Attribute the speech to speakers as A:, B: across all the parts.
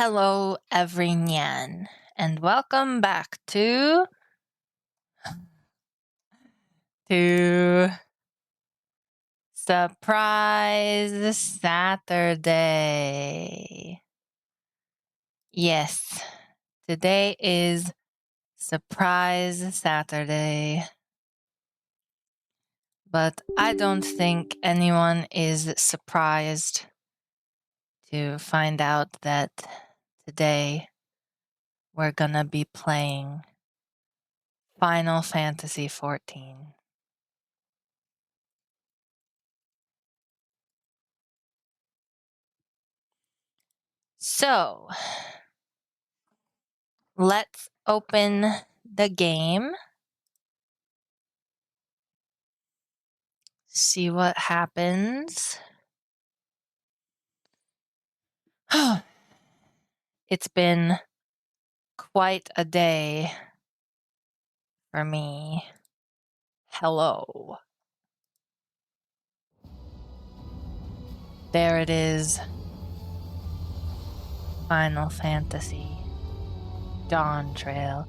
A: Hello, everyone, and welcome back to Surprise Saturday. Yes, today is Surprise Saturday. But I don't think anyone is surprised to find out that today we're gonna be playing Final Fantasy XIV. So, let's open the game. See what happens. It's been quite a day for me. Hello. There it is. Final Fantasy. Dawn Trail.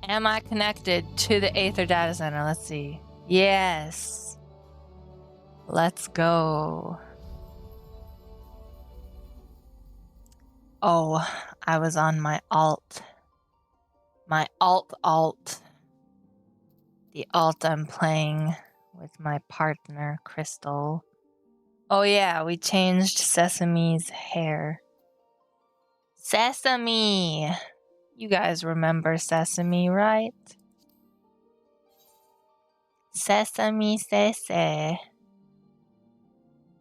A: Am I connected to the Aether Data Center? Let's see. Yes. Let's go. Oh, I was on my alt. My alt. The alt I'm playing with my partner, Crystal. Oh yeah, we changed Sesame's hair. Sesame! You guys remember Sesame, right? Sesame Sese.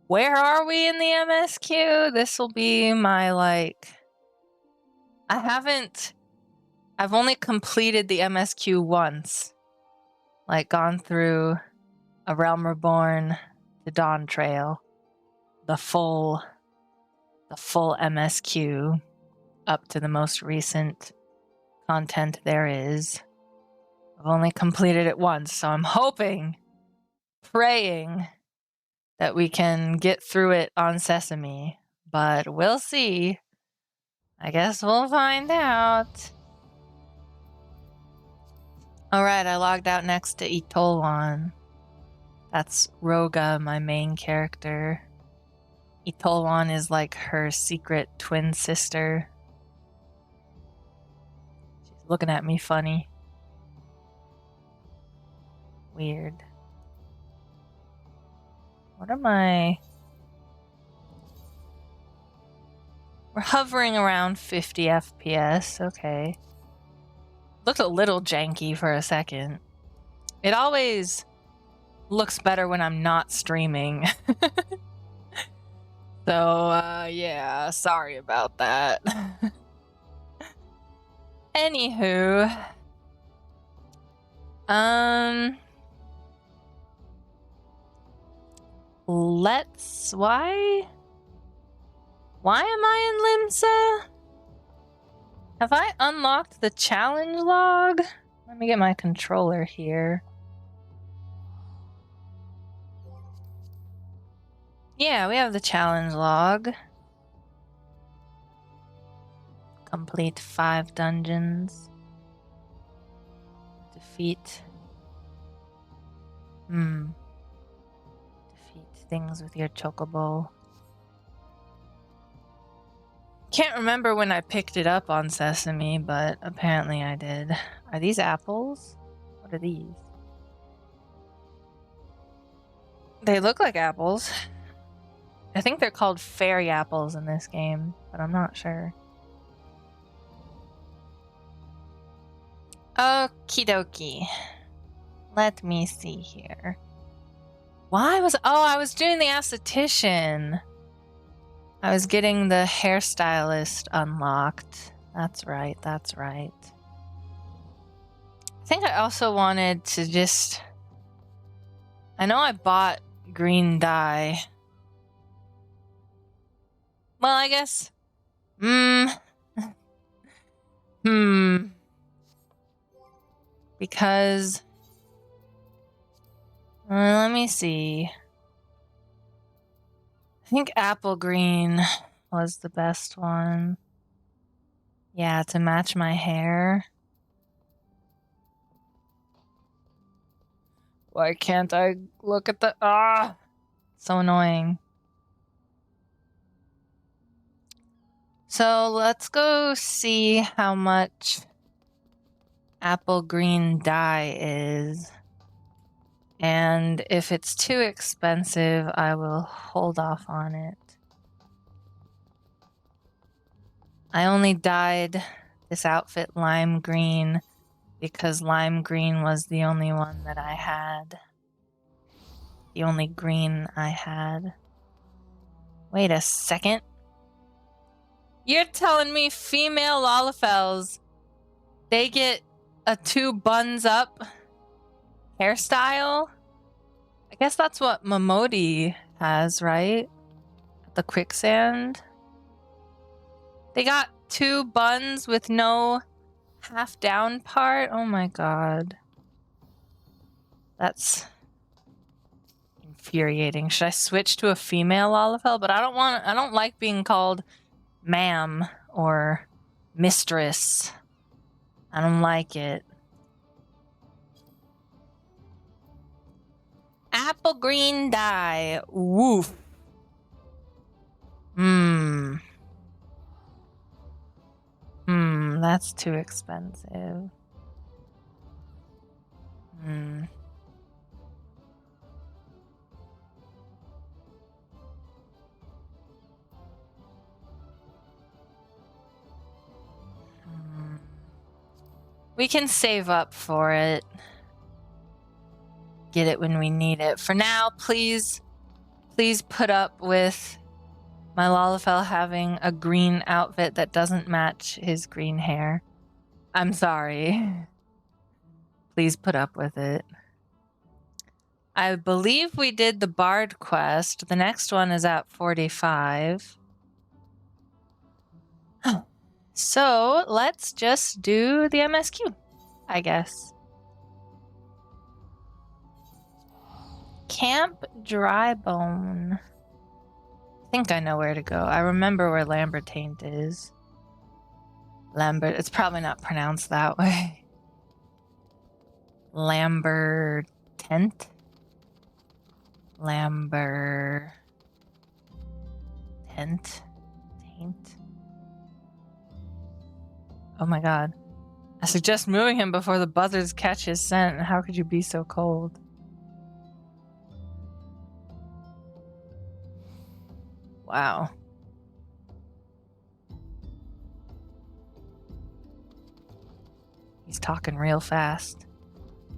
A: Where are we in the MSQ? This will be my, I've only completed the MSQ once. Gone through A Realm Reborn, the Dawn Trail, the full MSQ, up to the most recent content there is. I've only completed it once, so I'm hoping, praying that we can get through it on Sesame, but we'll see. I guess we'll find out. Alright, I logged out next to Itolwan. That's Roga, my main character. Itolwan is like her secret twin sister. She's looking at me funny. Weird. What am I... We're hovering around 50 FPS, okay. Looked a little janky for a second. It always looks better when I'm not streaming. So, yeah, sorry about that. Anywho. Why am I in Limsa? Have I unlocked the challenge log? Let me get my controller here. Yeah, we have the challenge log. Complete 5 dungeons. Defeat things with your chocobo. Can't remember when I picked it up on Sesame, but apparently I did. Are these apples? What are these? They look like apples. I think they're called fairy apples in this game, but I'm not sure. Okie dokie. Let me see here. I was doing the esthetician. I was getting the hairstylist unlocked. That's right. I think I also wanted to just... I know I bought green dye. Well, I guess... Because... let me see. I think apple green was the best one. Yeah, to match my hair. Why can't I look at the... Ah! So annoying. So let's go see how much apple green dye is. And if it's too expensive, I will hold off on it. I only dyed this outfit lime green because lime green was the only one that I had. The only green I had. Wait a second. You're telling me female Lalafels, they get a 2 buns up hairstyle? I guess that's what Momodi has, right? The quicksand. They got 2 buns with no half down part. Oh my god. That's infuriating. Should I switch to a female Lalafell? But I don't like being called ma'am or mistress. I don't like it. Apple green dye. Woof. That's too expensive. We can save up for it. Get it when we need it. For now, please put up with my Lalafell having a green outfit that doesn't match his green hair. I'm sorry. Please put up with it. I believe we did the Bard quest. The next one is at 45. So let's just do the MSQ, I guess. Camp Drybone. I think I know where to go. I remember where Lambertaint is. Lambert, it's probably not pronounced that way. Lambertaint? Lambertaint? Taint? Oh my god. I suggest moving him before the buzzards catch his scent. How could you be so cold? Wow. He's talking real fast.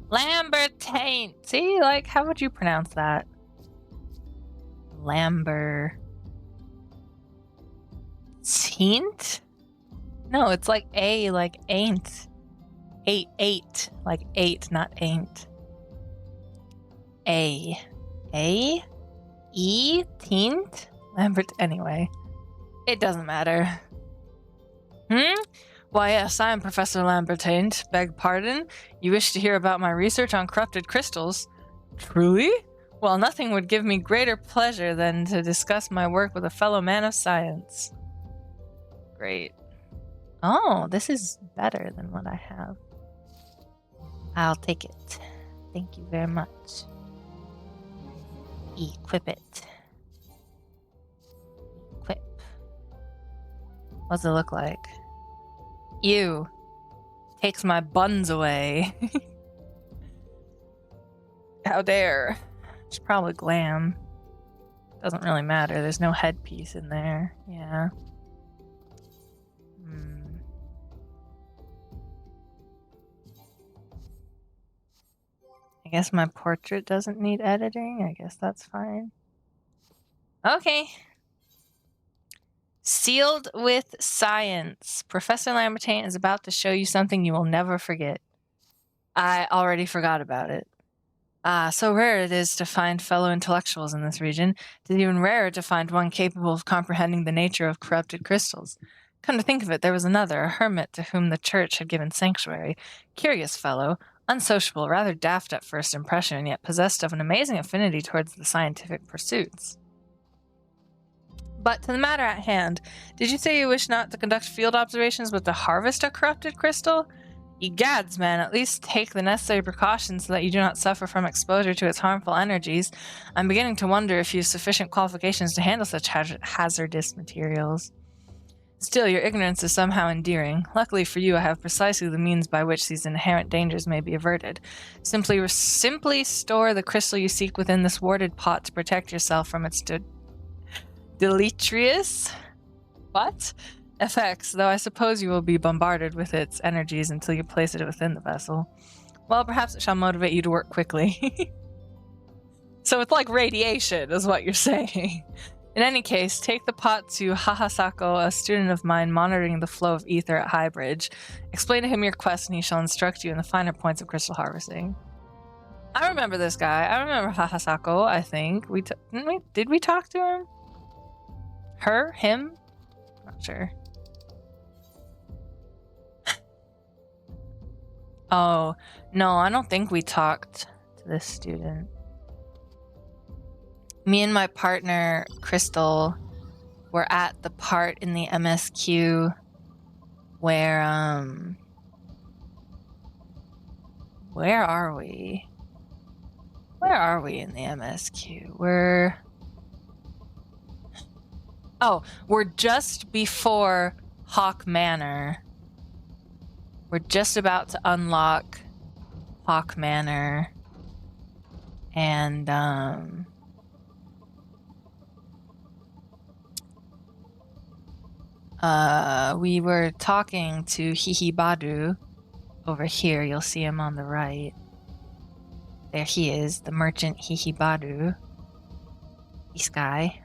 A: Lambertaint! See, like, how would you pronounce that? Lambertaint? No, it's like A, like ain't. Eight, like 8, not ain't. A. E? Teent? Lambert, anyway. It doesn't matter. Why, yes, I am Professor Lambertaint. Beg pardon? You wish to hear about my research on corrupted crystals? Truly? Well, nothing would give me greater pleasure than to discuss my work with a fellow man of science. Great. Oh, this is better than what I have. I'll take it. Thank you very much. Equip it. Equip. What's it look like? Ew. Takes my buns away. How dare. It's probably glam. Doesn't really matter. There's no headpiece in there. Yeah. I guess my portrait doesn't need editing. I guess that's fine. Okay. Sealed with science. Professor Lambertaint is about to show you something you will never forget. I already forgot about it. So rare it is to find fellow intellectuals in this region. It is even rarer to find one capable of comprehending the nature of corrupted crystals. Come to think of it, there was another, a hermit to whom the church had given sanctuary. Curious fellow, unsociable, rather daft at first impression, yet possessed of an amazing affinity towards the scientific pursuits. But to the matter at hand, did you say you wish not to conduct field observations but to harvest a corrupted crystal? Egads, man, at least take the necessary precautions so that you do not suffer from exposure to its harmful energies. I'm beginning to wonder if you have sufficient qualifications to handle such hazardous materials. Still, your ignorance is somehow endearing. Luckily for you, I have precisely the means by which these inherent dangers may be averted. Simply store the crystal you seek within this warded pot to protect yourself from its deleterious effects, though I suppose you will be bombarded with its energies until you place it within the vessel. Well, perhaps it shall motivate you to work quickly. So it's like radiation, is what you're saying. In any case, take the pot to Hahasako, a student of mine monitoring the flow of ether at Highbridge. Explain to him your quest and he shall instruct you in the finer points of crystal harvesting. I remember this guy. I remember Hahasako, I think. Did we talk to him? Her? Him? Not sure. Oh, no, I don't think we talked to this student. Me and my partner, Crystal, were at the part in the MSQ where, where are we? Where are we in the MSQ? We're just before Hawk Manor. We're just about to unlock Hawk Manor. And, we were talking to Hihibadu over here. You'll see him on the right. There he is, the merchant Hihibadu. This guy.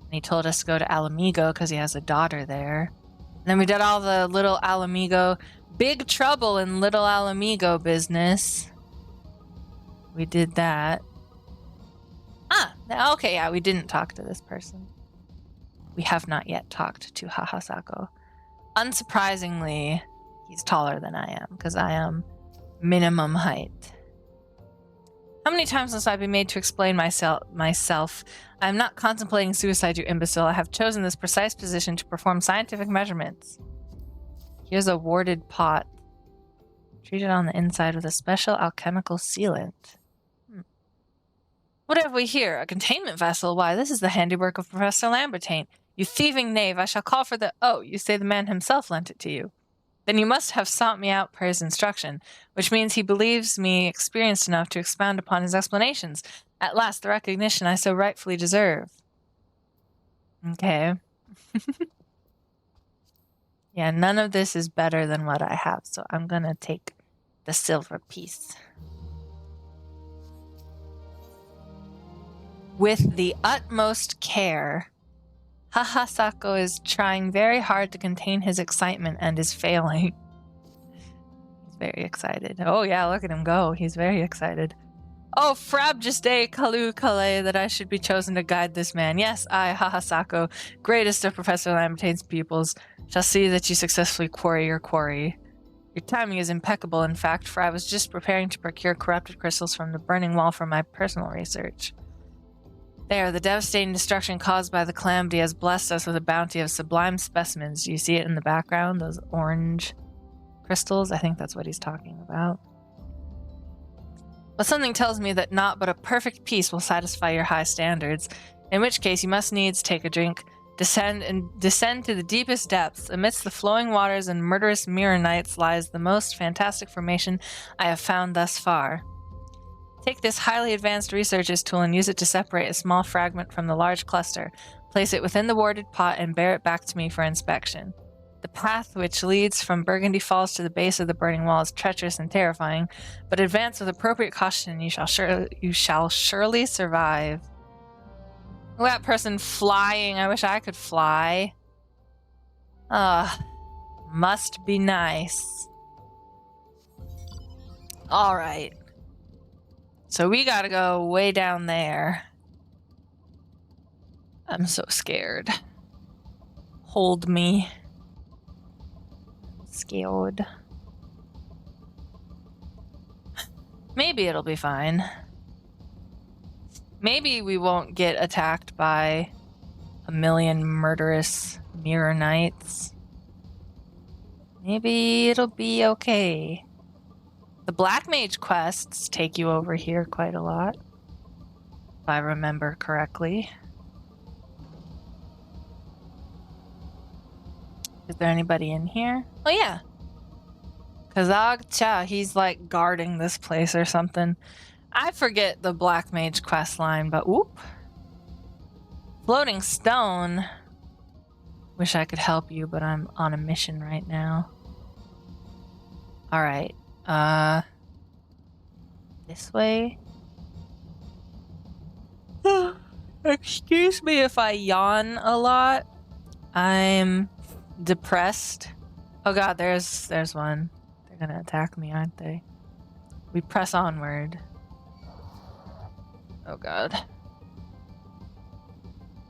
A: And he told us to go to Alamigo because he has a daughter there. And then we did all the Little Alamigo, Big Trouble in Little Alamigo business. We did that. Okay, yeah, we didn't talk to this person. We have not yet talked to Hahasako. Unsurprisingly, he's taller than I am, because I am minimum height. How many times must I be made to explain myself? I am not contemplating suicide, you imbecile. I have chosen this precise position to perform scientific measurements. Here's a warded pot. Treated on the inside with a special alchemical sealant. What have we here? A containment vessel? Why, this is the handiwork of Professor Lambertaine. You thieving knave, I shall call for the— Oh, you say the man himself lent it to you. Then you must have sought me out per his instruction, which means he believes me experienced enough to expound upon his explanations. At last, the recognition I so rightfully deserve. Okay. Yeah, none of this is better than what I have, so I'm gonna take the silver piece. With the utmost care, Hahasako is trying very hard to contain his excitement and is failing. He's very excited. Oh yeah, look at him go. He's very excited. Oh, frabjous kalu kale that I should be chosen to guide this man. Yes, I, Hahasako, greatest of Professor Lambertaine's pupils, shall see that you successfully quarry your quarry. Your timing is impeccable, in fact, for I was just preparing to procure corrupted crystals from the burning wall for my personal research. There, the devastating destruction caused by the calamity has blessed us with a bounty of sublime specimens. Do you see it in the background? Those orange crystals? I think that's what he's talking about. But something tells me that naught but a perfect peace will satisfy your high standards, in which case you must needs take a drink, descend to the deepest depths. Amidst the flowing waters and murderous mirror nights lies the most fantastic formation I have found thus far. Take this highly advanced researcher's tool and use it to separate a small fragment from the large cluster. Place it within the warded pot and bear it back to me for inspection. The path which leads from Burgundy Falls to the base of the burning wall is treacherous and terrifying, but advance with appropriate caution and you shall surely survive. Look at that person flying. I wish I could fly. Must be nice. Alright. So we gotta go way down there. I'm so scared. Hold me. Scared. Maybe it'll be fine. Maybe we won't get attacked by a million murderous mirror knights. Maybe it'll be okay. The Black Mage quests take you over here quite a lot, if I remember correctly. Is there anybody in here? Oh yeah. Kazag Cha, he's like guarding this place or something. I forget the Black Mage quest line, but whoop. Floating stone. Wish I could help you, but I'm on a mission right now. Alright. This way? Excuse me if I yawn a lot. I'm depressed. Oh god, there's one. They're gonna attack me, aren't they? We press onward. Oh god.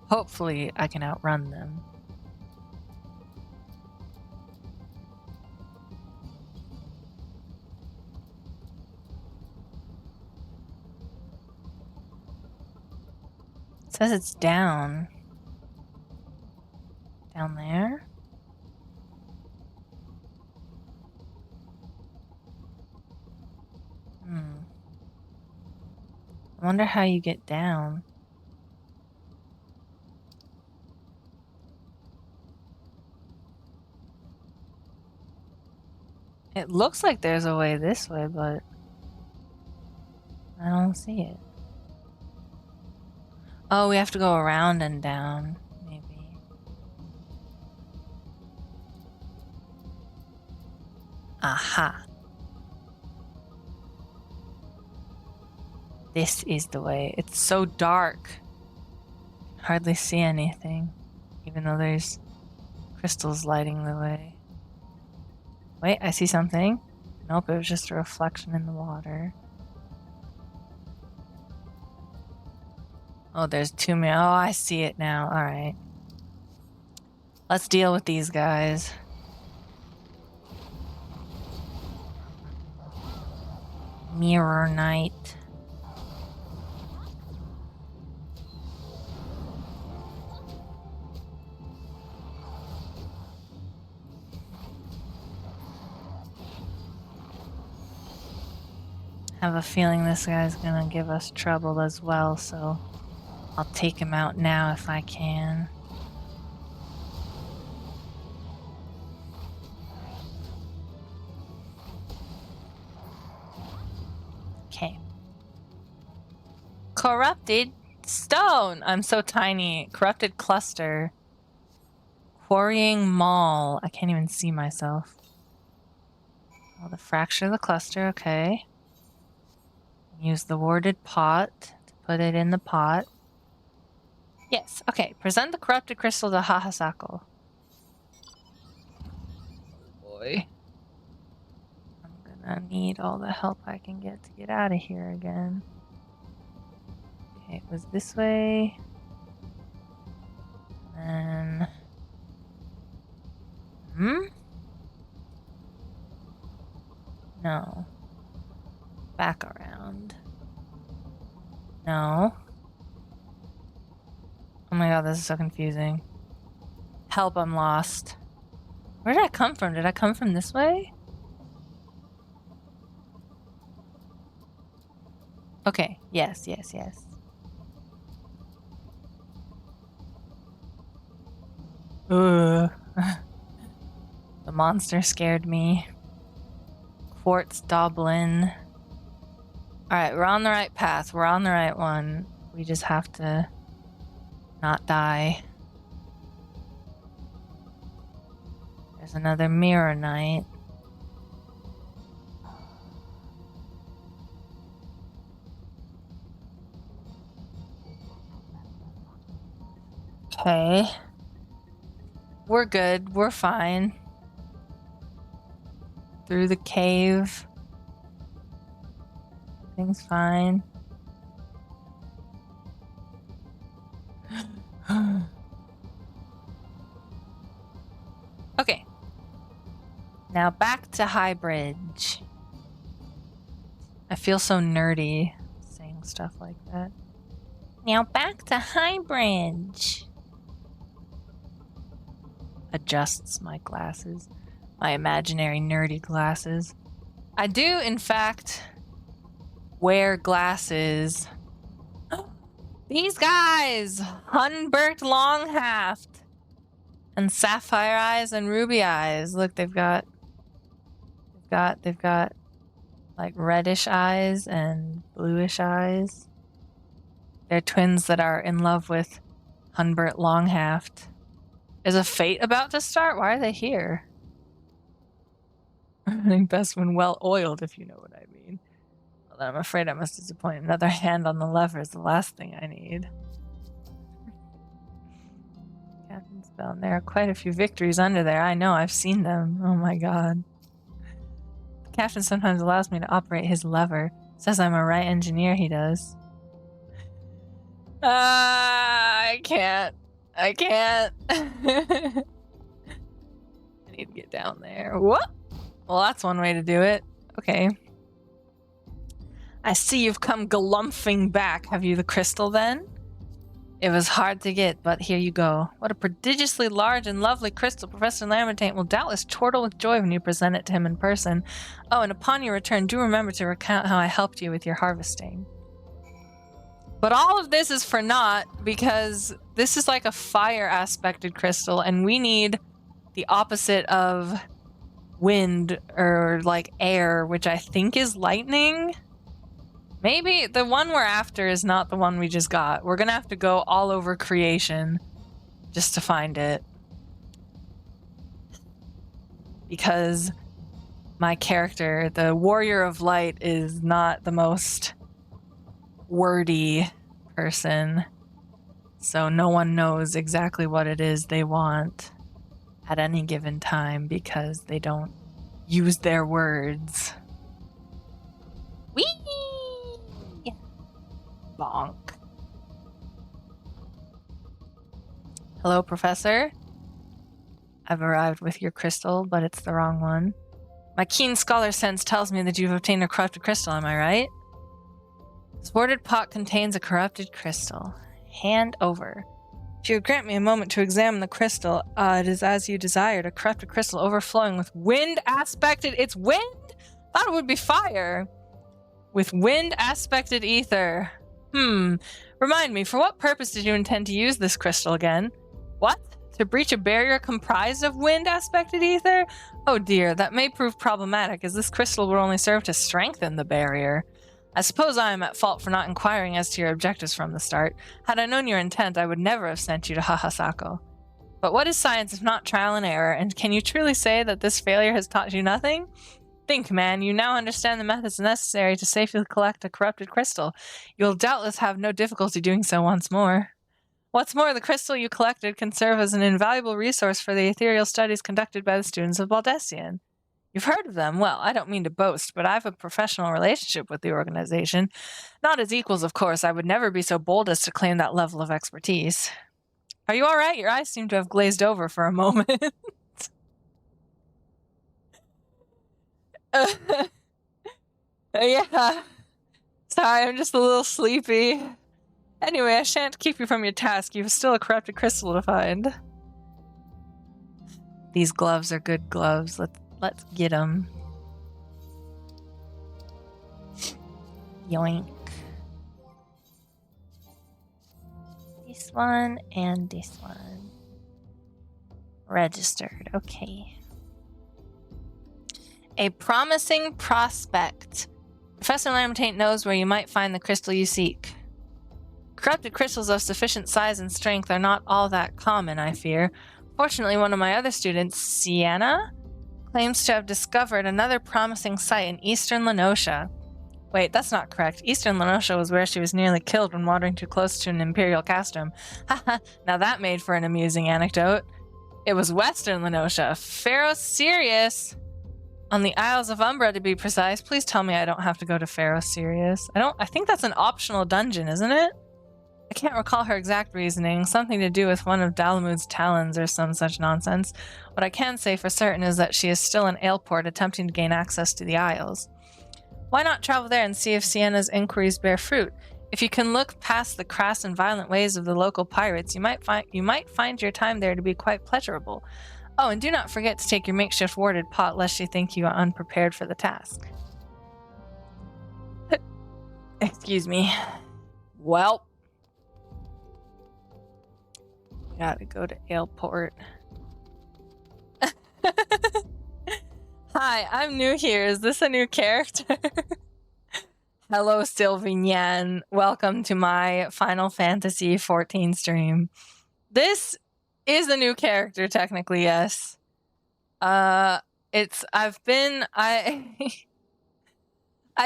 A: Hopefully I can outrun them. It says it's down. Down there? I wonder how you get down. It looks like there's a way this way, but I don't see it. Oh, we have to go around and down, maybe. Aha. This is the way. It's so dark. Hardly see anything, even though there's crystals lighting the way. Wait, I see something. Nope, it was just a reflection in the water. Oh, there's two more. Oh, I see it now. Alright. Let's deal with these guys. Mirror Knight. I have a feeling this guy's gonna give us trouble as well, so I'll take him out now if I can. Okay. Corrupted stone! I'm so tiny. Corrupted cluster. Quarrying mall. I can't even see myself. Oh, the fracture of the cluster, okay. Use the warded pot to put it in the pot. Yes, okay. Present the corrupted crystal to Hahasako. Boy. I'm gonna need all the help I can get to get out of here again. Okay, it was this way. And then... No. Back around. No. Oh my god, this is so confusing. Help, I'm lost. Where did I come from? Did I come from this way? Okay, yes. Ugh. The monster scared me. Quartz Doblin. Alright, we're on the right path. We're on the right one. We just have to not die. There's another Mirror Knight. Okay. We're good. We're fine. Through the cave. Everything's fine. Okay. Now back to High Bridge. I feel so nerdy saying stuff like that. Now back to High Bridge. adjusts my glasses. My imaginary nerdy glasses. I do, in fact, wear glasses. These guys! Hunbert Longhaft! And sapphire eyes and ruby eyes. Look, they've got like reddish eyes and bluish eyes. They're twins that are in love with Hunbert Longhaft. Is a fate about to start? Why are they here? I think best when well oiled, if you know what I mean. Well, I'm afraid I must disappoint. Another hand on the lever is the last thing I need. Captain's Bell. And there are quite a few victories under there. I know, I've seen them. Oh my god. The captain sometimes allows me to operate his lever. Says I'm a right engineer, he does. I can't. I need to get down there. What? Well, that's one way to do it. Okay. I see you've come galumphing back. Have you the crystal then? It was hard to get, but here you go. What a prodigiously large and lovely crystal. Professor Lamontagne will doubtless chortle with joy when you present it to him in person. Oh, and upon your return, do remember to recount how I helped you with your harvesting. But all of this is for naught, because this is like a fire aspected crystal, and we need the opposite of wind, or like air, which I think is lightning. Maybe the one we're after is not the one we just got. We're gonna have to go all over creation just to find it. Because my character, the Warrior of Light, is not the most wordy person. So no one knows exactly what it is they want at any given time because they don't use their words. Whee! Bonk. Hello, Professor. I've arrived with your crystal, but it's the wrong one. My keen scholar sense tells me that you've obtained a corrupted crystal, am I right? This boarded pot contains a corrupted crystal. Hand over. If you would grant me a moment to examine the crystal, it is as you desired, a corrupted crystal overflowing with wind aspected. It's wind? Thought it would be fire. With wind aspected ether. Remind me, for what purpose did you intend to use this crystal again? What? To breach a barrier comprised of wind aspected ether? Oh dear, that may prove problematic, as this crystal will only serve to strengthen the barrier. I suppose I am at fault for not inquiring as to your objectives from the start. Had I known your intent, I would never have sent you to Hahasako. But what is science if not trial and error, and can you truly say that this failure has taught you nothing? Think, man, you now understand the methods necessary to safely collect a corrupted crystal. You will doubtless have no difficulty doing so once more. What's more, the crystal you collected can serve as an invaluable resource for the ethereal studies conducted by the students of Baldessian. You've heard of them. Well, I don't mean to boast, but I have a professional relationship with the organization. Not as equals, of course. I would never be so bold as to claim that level of expertise. Are you all right? Your eyes seem to have glazed over for a moment. Yeah. Sorry, I'm just a little sleepy. Anyway, I shan't keep you from your task. You've still a corrupted crystal to find. These gloves are good gloves. Let's get them. Yoink. This one and this one. Registered. Okay. A promising prospect. Professor Lamontagne knows where you might find the crystal you seek. Corrupted crystals of sufficient size and strength are not all that common, I fear. Fortunately, one of my other students, Sienna, claims to have discovered another promising site in eastern Lenosha. Wait, that's not correct. Eastern Lenosha was where she was nearly killed when wandering too close to an imperial castrum. Haha, now that made for an amusing anecdote. It was western Lenosha. Pharaoh Sirius! On the Isles of Umbra, to be precise. Please tell me I don't have to go to Pharaoh Sirius. I think that's an optional dungeon, isn't it? I can't recall her exact reasoning, something to do with one of Dalamud's talons or some such nonsense. What I can say for certain is that she is still in Aleport attempting to gain access to the Isles. Why not travel there and see if Sienna's inquiries bear fruit? If you can look past the crass and violent ways of the local pirates, you might find your time there to be quite pleasurable. Oh, and do not forget to take your makeshift warded pot lest you think you are unprepared for the task. Excuse me. Well, gotta go to Aleport. Hi, I'm new here. Is this a new character? Hello, Sylvignan. Welcome to my Final Fantasy XIV stream. This is a new character, technically, yes. I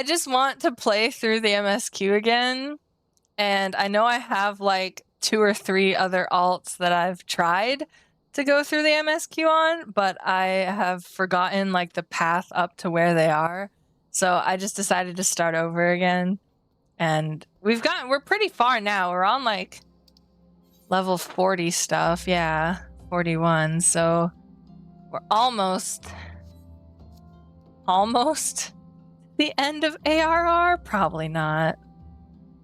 A: just want to play through the MSQ again, and I know I have like 2 or 3 other alts that I've tried to go through the MSQ on, but I have forgotten like the path up to where they are. So I just decided to start over again. And we're pretty far now. We're on like level 40 stuff. Yeah, 41. So we're almost the end of ARR? Probably not.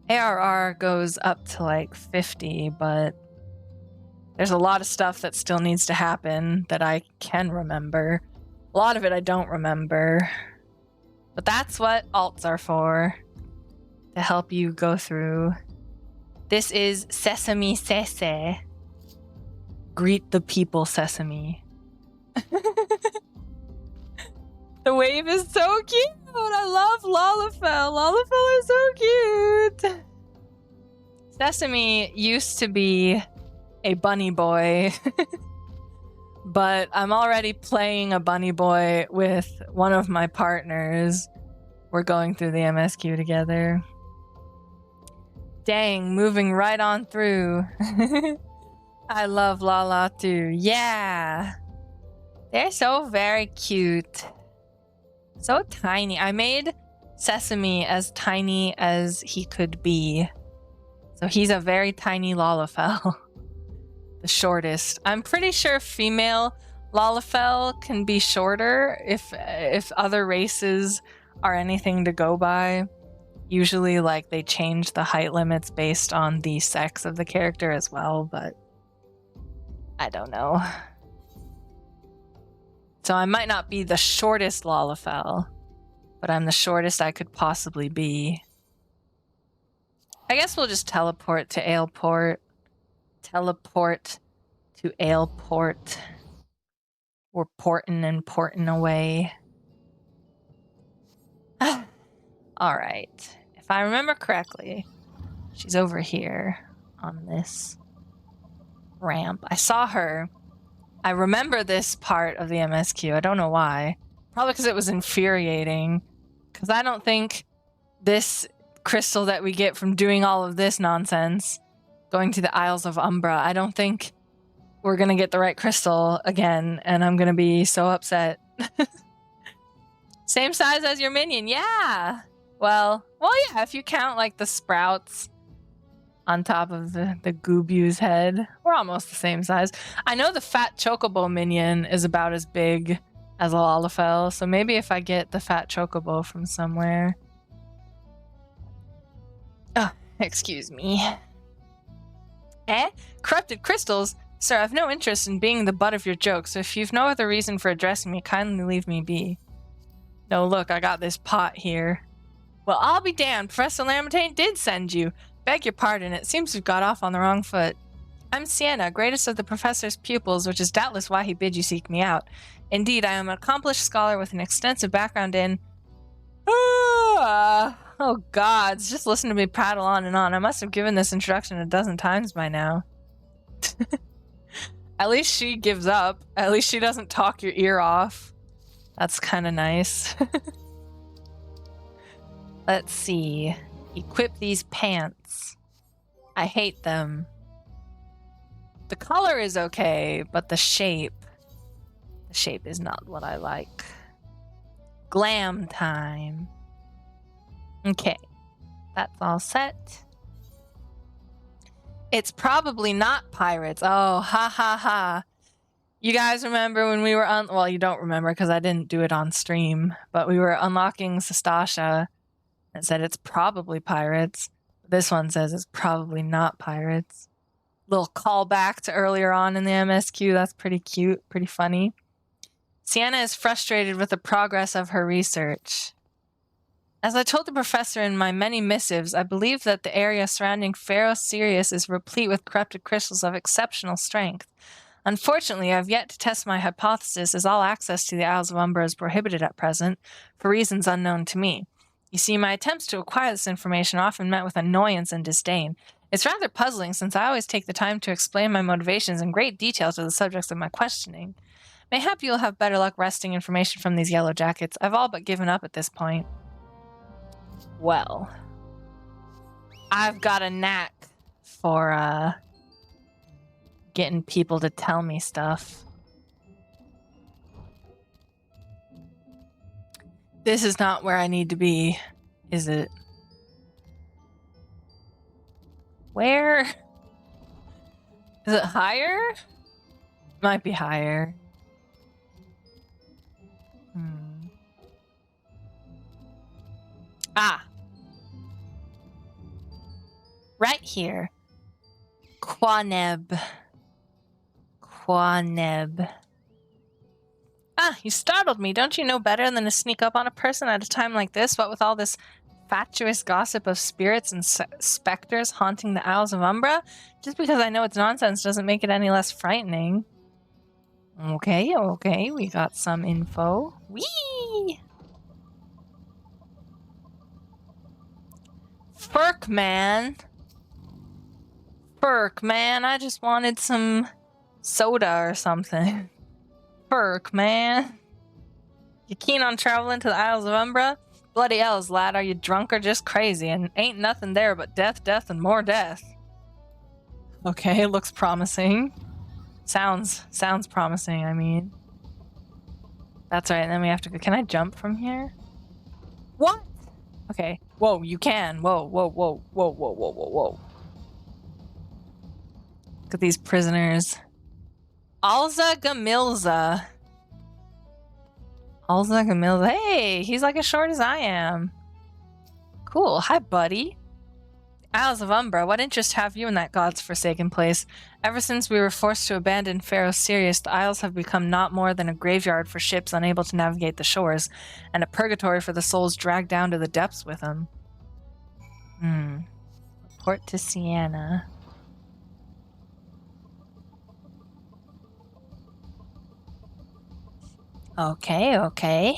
A: ARR goes up to like 50, but there's a lot of stuff that still needs to happen that I can remember. A lot of it I don't remember. But that's what alts are for. To help you go through. This is Sesame Sese. Greet the people, Sesame. The wave is so cute. I love Lalafell. Lalafell is so cute. Sesame used to be a bunny boy. But I'm already playing a bunny boy with one of my partners. We're going through the MSQ together. Dang, moving right on through. I love Lala too. Yeah. They're so very cute. So tiny. I made Sesame as tiny as he could be. So he's a very tiny Lalafell. The shortest. I'm pretty sure female Lalafell can be shorter if other races are anything to go by. Usually, like, they change the height limits based on the sex of the character as well, but I don't know. So I might not be the shortest Lalafell, but I'm the shortest I could possibly be. I guess we'll just teleport to Aleport. Teleport to Aleport. We're porting and porting away. Alright. If I remember correctly, she's over here on this ramp. I saw her. I remember this part of the MSQ. I don't know why. Probably because it was infuriating. Because I don't think this crystal that we get from doing all of this nonsense, going to the Isles of Umbra, I don't think we're going to get the right crystal again, and I'm going to be so upset. Same size as your minion, yeah! Well, yeah, if you count, like, the sprouts on top of the Goobu's head, we're almost the same size. I know the fat Chocobo minion is about as big as a Lalafell, so maybe if I get the fat Chocobo from somewhere. Oh, excuse me. Corrupted crystals? Sir, I've no interest in being the butt of your jokes, so if you've no other reason for addressing me, kindly leave me be. No, look, I got this pot here. Well, I'll be damned. Professor Lamontagne did send you. Beg your pardon, it seems we've got off on the wrong foot. I'm Sienna, greatest of the professor's pupils, which is doubtless why he bid you seek me out. Indeed, I am an accomplished scholar with an extensive background in... Oh gods, just listen to me prattle on and on. I must have given this introduction a dozen times by now. At least she gives up. At least she doesn't talk your ear off. That's kind of nice. Let's see. Equip these pants. I hate them. The color is okay, but the shape is not what I like. Glam time. Okay, that's all set. It's probably not pirates. Oh, ha ha ha. You guys remember when we were well, you don't remember because I didn't do it on stream, but we were unlocking Sastasha. It said it's probably pirates. This one says it's probably not pirates. Little callback to earlier on in the MSQ. That's pretty cute, pretty funny. Sienna is frustrated with the progress of her research. As I told the professor in my many missives, I believe that the area surrounding Pharaoh Sirius is replete with corrupted crystals of exceptional strength. Unfortunately, I have yet to test my hypothesis, as all access to the Isles of Umbra is prohibited at present, for reasons unknown to me. You see, my attempts to acquire this information are often met with annoyance and disdain. It's rather puzzling, since I always take the time to explain my motivations in great detail to the subjects of my questioning. Mayhap you'll have better luck wresting information from these yellow jackets. I've all but given up at this point. Well, I've got a knack for, getting people to tell me stuff. This is not where I need to be, is it? Where? Is it higher? Might be higher. Ah. Right here. Quaneb. Ah, you startled me. Don't you know better than to sneak up on a person at a time like this? What with all this fatuous gossip of spirits and specters haunting the Isles of Umbra? Just because I know it's nonsense doesn't make it any less frightening. Okay, we got some info. Whee! Furk, man, I just wanted some soda or something. Furk, man. You keen on traveling to the Isles of Umbra? Bloody hells, lad, are you drunk or just crazy? And ain't nothing there but death, and more death. Okay, looks promising. Sounds promising, I mean. That's right, and then we have to go. Can I jump from here? What? Okay. Whoa, you can. Whoa. Look at these prisoners. Alza Gamilza. Hey, he's like as short as I am. Cool. Hi, buddy. Isles of Umbra, what interest have you in that god's forsaken place? Ever since we were forced to abandon Pharaoh Sirius, the Isles have become not more than a graveyard for ships unable to navigate the shores, and a purgatory for the souls dragged down to the depths with them. Report to Sienna. Okay.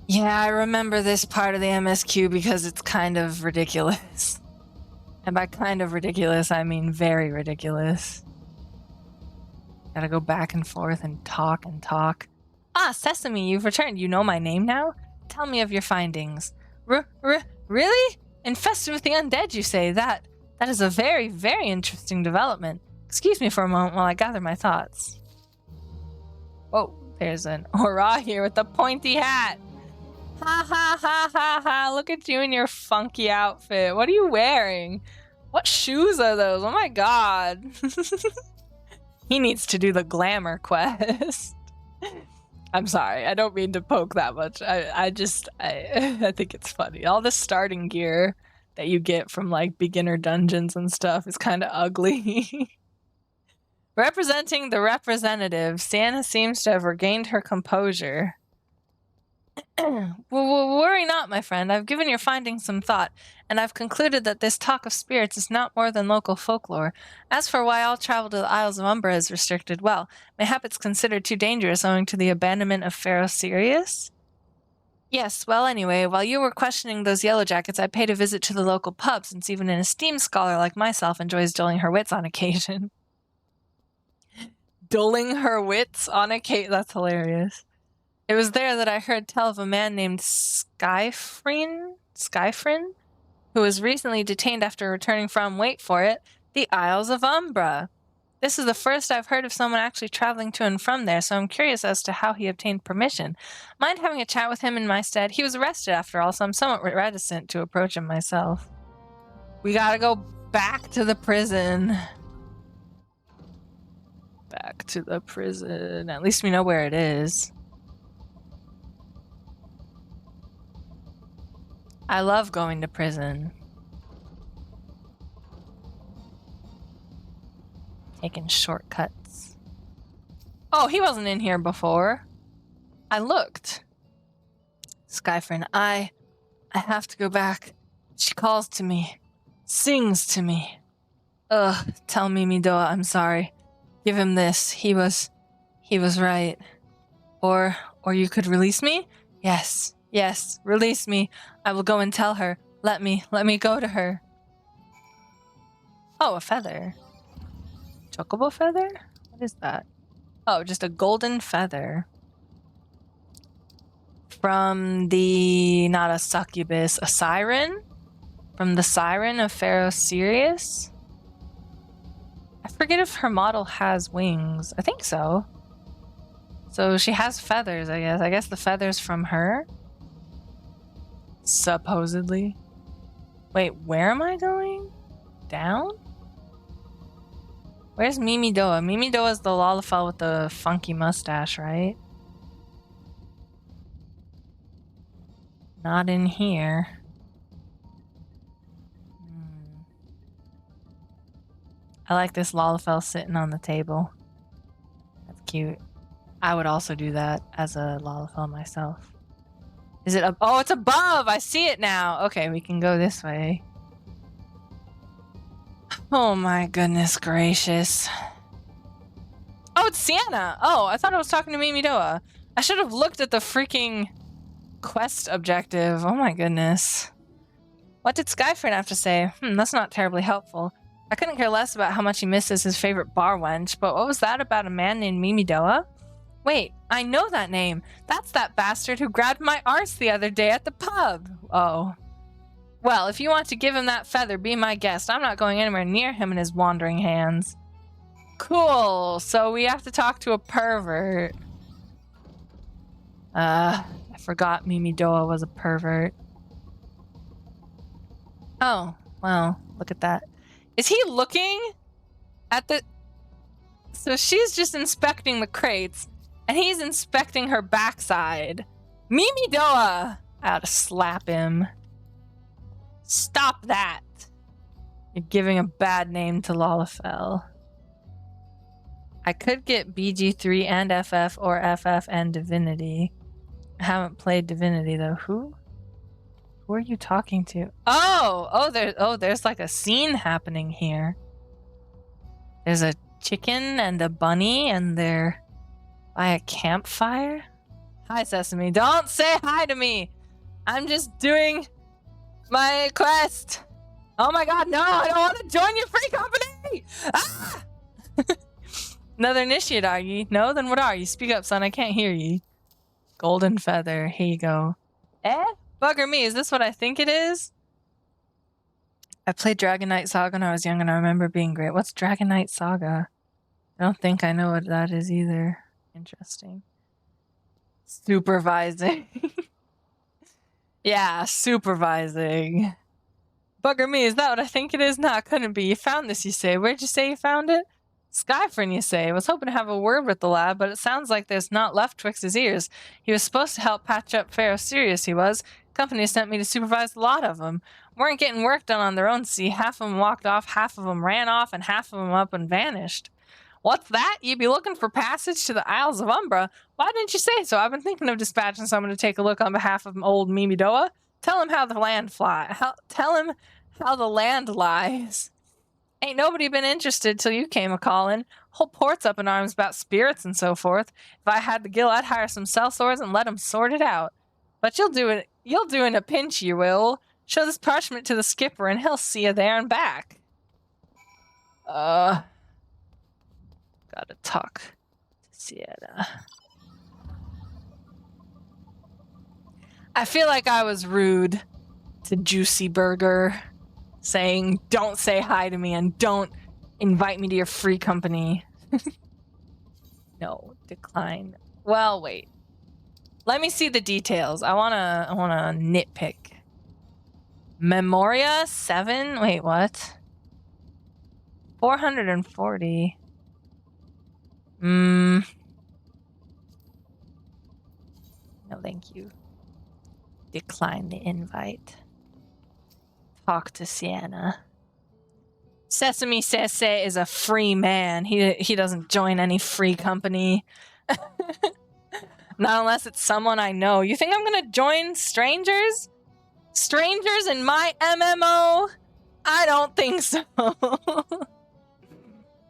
A: Yeah, I remember this part of the MSQ because it's kind of ridiculous. And by kind of ridiculous, I mean very ridiculous. Gotta go back and forth and talk. Ah, Sesame, you've returned. You know my name now? Tell me of your findings. Really? Infested with the undead, you say? That is a very, very interesting development. Excuse me for a moment while I gather my thoughts. Whoa, there's an Aura here with the pointy hat. Ha, look at you in your funky outfit. What are you wearing? What shoes are those? Oh my god. He needs to do the glamour quest. I'm sorry, I don't mean to poke that much. I think it's funny. All the starting gear that you get from like beginner dungeons and stuff is kind of ugly. Representing the representative, Sienna seems to have regained her composure. Worry not, my friend. I've given your findings some thought, and I've concluded that this talk of spirits is not more than local folklore. As for why all travel to the Isles of Umbra is restricted, well, mayhap it's considered too dangerous owing to the abandonment of Pharaoh Sirius? Yes, well, anyway, while you were questioning those yellow jackets, I paid a visit to the local pub, since even an esteemed scholar like myself enjoys dulling her wits on occasion. Dulling her wits on occasion? That's hilarious. It was there that I heard tell of a man named Skyfrin, who was recently detained after returning from, wait for it, the Isles of Umbra. This is the first I've heard of someone actually traveling to and from there, so I'm curious as to how he obtained permission. Mind having a chat with him in my stead? He was arrested after all, so I'm somewhat reticent to approach him myself. We gotta go back to the prison. Back to the prison. At least we know where it is. I love going to prison. Making shortcuts. Oh, he wasn't in here before. I looked. Skyfriend, I have to go back. She calls to me. Sings to me. Ugh, tell Mimi Doa I'm sorry. Give him this. He was right. Or you could release me? Yes, release me. I will go and tell her. Let me go to her. Oh, a feather. Chocobo feather? What is that? Oh, just a golden feather. From the, not a succubus, a siren? From the siren of Pharaoh Sirius? I forget if her model has wings. I think so. So she has feathers, I guess. I guess the feathers from her? Supposedly. Wait, where am I going? Down? Where's Mimi Doa? Mimi Doa is the Lalafell with the funky mustache, right? Not in here. I like this Lalafell sitting on the table. That's cute. I would also do that as a Lalafell myself. Is it up? Oh, it's above! I see it now! Okay, we can go this way. Oh my goodness gracious. Oh, it's Sienna! Oh, I thought I was talking to Mimi Doa. I should have looked at the freaking quest objective. Oh my goodness. What did Skyfriend have to say? That's not terribly helpful. I couldn't care less about how much he misses his favorite bar wench, but what was that about a man named Mimi Doa? Wait, I know that name. That's that bastard who grabbed my arse the other day at the pub. Oh. Well, if you want to give him that feather, be my guest. I'm not going anywhere near him and his wandering hands. Cool, so we have to talk to a pervert. I forgot Mimi Doa was a pervert. Oh, well, look at that. Is he looking at the... So she's just inspecting the crates, and he's inspecting her backside. Mimi Doa! I ought to slap him. Stop that. You're giving a bad name to Lalafell. I could get BG3 and FF, or FF and Divinity. I haven't played Divinity, though. Who? Who are you talking to? There's like a scene happening here. There's a chicken and a bunny, and they're by a campfire. Hi, Sesame. Don't say hi to me. I'm just doing my quest. Oh my god, no, I don't want to join your free company. Ah! Another initiate, are ye? No? Then what are you? Speak up, son. I can't hear ye. Golden feather. Here you go. Bugger me, is this what I think it is? I played Dragon Knight Saga when I was young and I remember being great. What's Dragon Knight Saga? I don't think I know what that is either. Interesting. Supervising. Yeah, supervising. Bugger me, is that what I think it is? Nah, it couldn't be. You found this, you say. Where'd you say you found it? Skyfriend, you say. I was hoping to have a word with the lad, but it sounds like there's not left twixt his ears. He was supposed to help patch up Pharaoh Sirius, he was. Company sent me to supervise a lot of them. Weren't getting work done on their own, see. Half of them walked off, half of them ran off, and half of them up and vanished. What's that? You'd be looking for passage to the Isles of Umbra. Why didn't you say so? I've been thinking of dispatching someone to take a look on behalf of old Mimi Doa. Tell him how the land tell him how the land lies. Ain't nobody been interested till you came a-calling. Whole port's up in arms about spirits and so forth. If I had the gill, I'd hire some sellswords and let 'em sort it out. But you'll do in a pinch, you will. Show this parchment to the skipper and he'll see you there and back. Gotta talk to Sienna. I feel like I was rude to Juicy Burger, saying don't say hi to me and don't invite me to your free company. No, decline. Well, wait. Let me see the details. I wanna nitpick. Memoria 7? Wait, what? 440. No, thank you. Decline the invite. Talk to Sienna. Sesame Sese is a free man. He doesn't join any free company. Not unless it's someone I know. You think I'm gonna join strangers? Strangers in my MMO? I don't think so.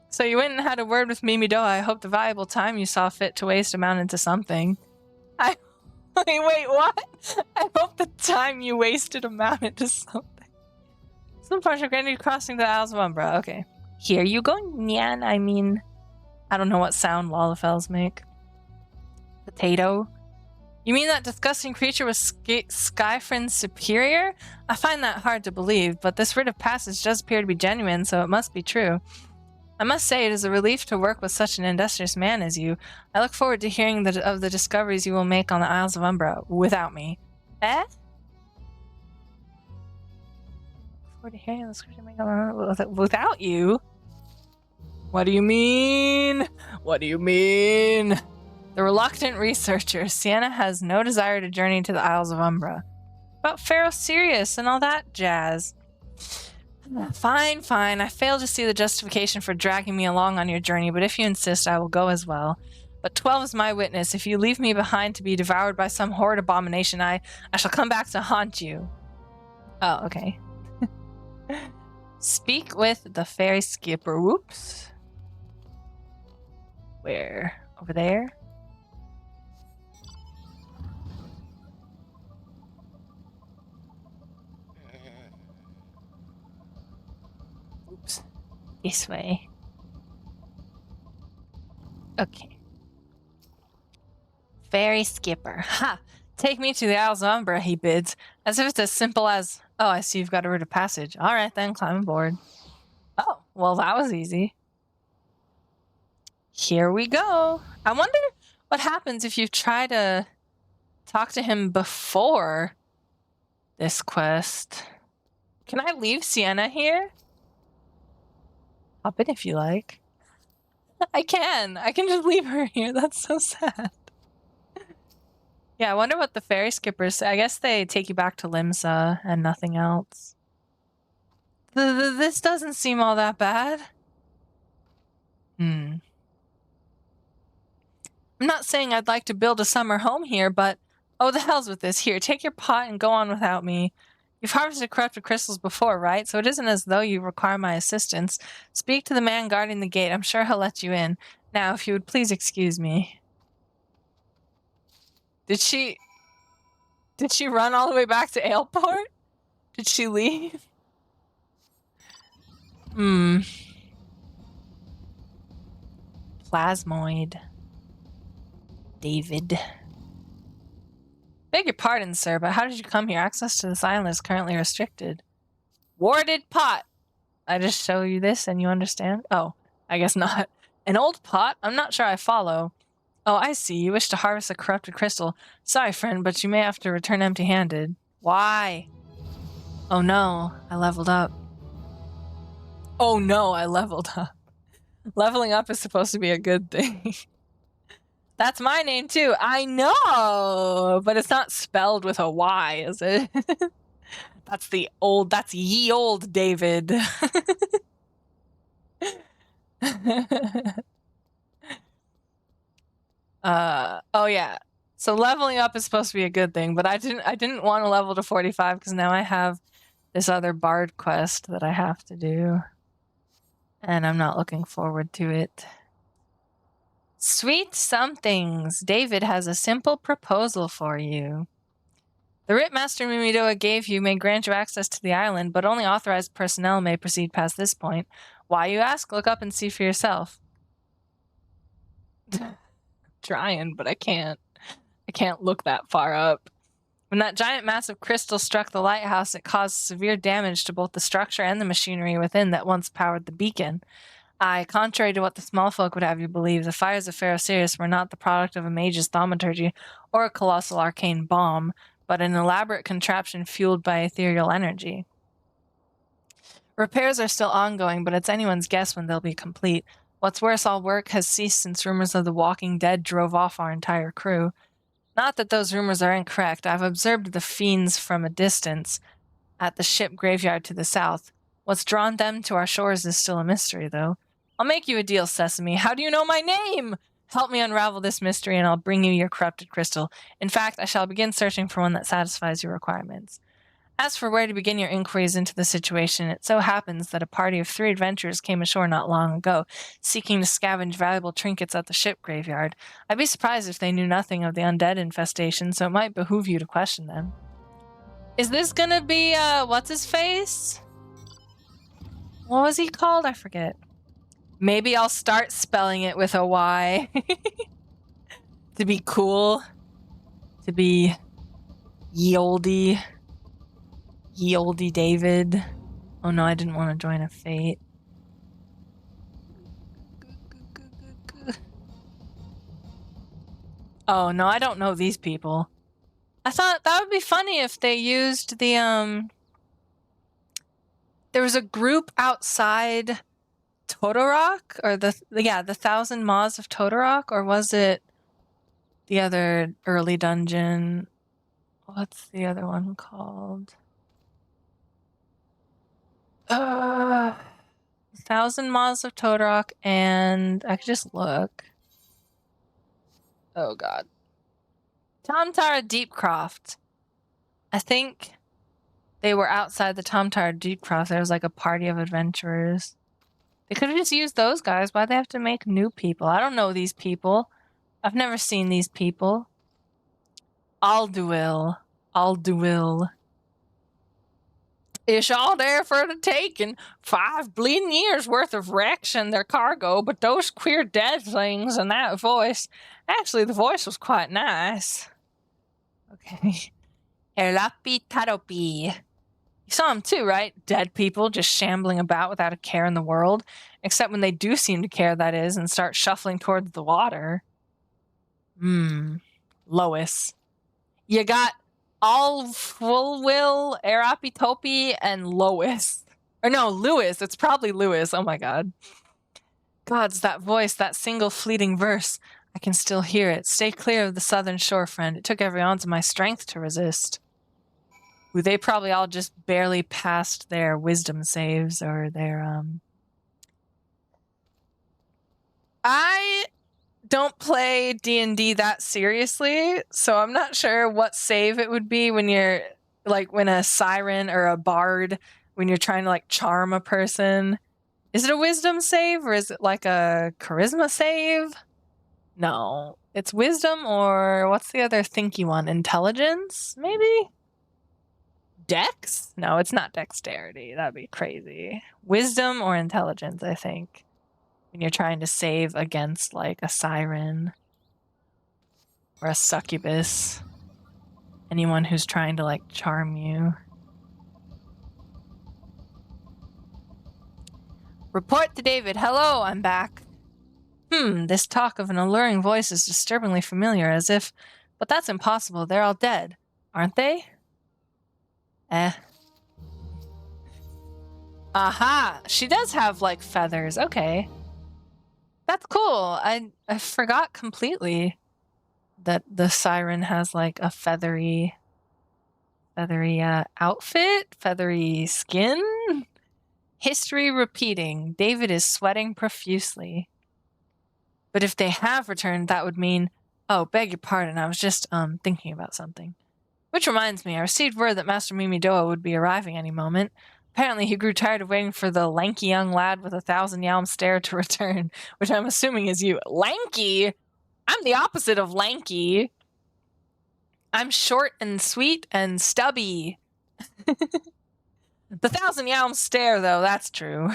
A: So you went and had a word with Mimi Doa. I hope the valuable time you saw fit to waste amounted to something. Wait, what? I hope the time you wasted amounted to something. Some partial granted crossing the Isles of Umbra. Okay. Here you go, Nyan. I mean, I don't know what sound Lalafels make. Potato. You mean that disgusting creature was Skyfriend's superior? I find that hard to believe, but this writ of passage does appear to be genuine, so it must be true. I must say it is a relief to work with such an industrious man as you. I look forward to hearing of the discoveries you will make on the Isles of Umbra without me. Eh? Forward to hearing the discoveries you make on without you? What do you mean? What do you mean? The reluctant researcher. Sienna has no desire to journey to the Isles of Umbra. About Pharaoh Sirius and all that jazz. Fine, fine. I fail to see the justification for dragging me along on your journey, but if you insist, I will go as well. But 12 is my witness. If you leave me behind to be devoured by some horrid abomination, I shall come back to haunt you. Oh, okay. Speak with the fairy skipper. Whoops. Where? Over there? Oops. This way. Okay. Fairy skipper. Ha! Take me to the Isles of Umbra, he bids. As if it's as simple as, oh, I see you've got a route of passage. Alright then, climb aboard. Oh, well that was easy. Here we go. I wonder what happens if you try to talk to him before this quest. Can I leave Sienna here? Hop in if you like. I can. I can just leave her here. That's so sad. Yeah, I wonder what the ferry skippers say. I guess they take you back to Limsa and nothing else. This doesn't seem all that bad. I'm not saying I'd like to build a summer home here, but oh, the hell's with this. Here, take your pot and go on without me. You've harvested corrupted crystals before, right? So it isn't as though you require my assistance. Speak to the man guarding the gate. I'm sure he'll let you in. Now, if you would please excuse me. Did she run all the way back to Aleport? Did she leave? Plasmoid. David. Beg your pardon, sir, but how did you come here? Access to this island is currently restricted. Warded pot! I just show you this and you understand? Oh, I guess not. An old pot? I'm not sure I follow. Oh, I see. You wish to harvest a corrupted crystal. Sorry, friend, but you may have to return empty-handed. Why? Oh no, I leveled up. Oh no, I leveled up. Leveling up is supposed to be a good thing. That's my name too. I know, but it's not spelled with a Y, is it? That's ye old David. Oh yeah. So leveling up is supposed to be a good thing, but I didn't want to level to 45 because now I have this other bard quest that I have to do. And I'm not looking forward to it. Sweet somethings. David has a simple proposal for you. The writ Master Mimidoa gave you may grant you access to the island, but only authorized personnel may proceed past this point. Why, you ask? Look up and see for yourself. Trying, but I can't. I can't look that far up. When that giant mass of crystal struck the lighthouse, it caused severe damage to both the structure and the machinery within that once powered the beacon. Aye, contrary to what the small folk would have you believe, the fires of Pharaoh Sirius were not the product of a mage's thaumaturgy or a colossal arcane bomb, but an elaborate contraption fueled by ethereal energy. Repairs are still ongoing, but it's anyone's guess when they'll be complete. What's worse, all work has ceased since rumors of the Walking Dead drove off our entire crew. Not that those rumors are incorrect. I've observed the fiends from a distance at the ship graveyard to the south. What's drawn them to our shores is still a mystery, though. I'll make you a deal, Sesame. How do you know my name? Help me unravel this mystery, and I'll bring you your corrupted crystal. In fact, I shall begin searching for one that satisfies your requirements. As for where to begin your inquiries into the situation, it so happens that a party of 3 adventurers came ashore not long ago, seeking to scavenge valuable trinkets at the ship graveyard. I'd be surprised if they knew nothing of the undead infestation, so it might behoove you to question them. Is this gonna be, what's-his-face? What was he called? I forget. Maybe I'll start spelling it with a Y. To be cool. To be ye olde David. Oh no, I didn't want to join a fate. Oh no, I don't know these people. I thought that would be funny if they used the, there was a group outside Todorok, or the 1,000 Maws of Todorok, or was it the other early dungeon? What's the other one called? 1,000 Maws of Todorok, and I could just look. Oh god. Tomtara Deepcroft. I think they were outside the Tomtara Deepcroft. There was like a party of adventurers. They could have just used those guys. Why'd they have to make new people? I don't know these people. I've never seen these people. Alduil. Ish all there for the taking. 5 bleeding years worth of wrecks and their cargo, but those queer dead things and that voice. Actually, the voice was quite nice. Okay. Erlapi Taropi. You saw him too, right? Dead people just shambling about without a care in the world. Except when they do seem to care, that is, and start shuffling towards the water. Lois. You got Alfulwil, Erapitopi, and Lois. Or no, Lewis. It's probably Lewis. Oh my god. Gods, that voice, that single fleeting verse. I can still hear it. Stay clear of the southern shore, friend. It took every ounce of my strength to resist. Ooh, they probably all just barely passed their wisdom saves or their, I don't play D&D that seriously, so I'm not sure what save it would be when you're, like, when a siren or a bard, when you're trying to, like, charm a person. Is it a wisdom save, or is it, like, a charisma save? No. It's wisdom, or what's the other thinky one? Intelligence, maybe? Dex? No, it's not dexterity. That'd be crazy. Wisdom or intelligence, I think. When you're trying to save against, like, a siren or a succubus. Anyone who's trying to, like, charm you. Report to David. Hello, I'm back. This talk of an alluring voice is disturbingly familiar, as if... But that's impossible. They're all dead. Aren't they? Aha! She does have, like, feathers. Okay. That's cool. I forgot completely that the siren has, like, a feathery outfit, feathery skin. History repeating. David is sweating profusely. But if they have returned, that would mean... Oh, beg your pardon. I was just, thinking about something. Which reminds me, I received word that Master Mimidoa would be arriving any moment. Apparently he grew tired of waiting for the lanky young lad with 1,000 yalm stare to return, which I'm assuming is you. Lanky? I'm the opposite of lanky. I'm short and sweet and stubby. The 1,000 yalm stare, though, that's true.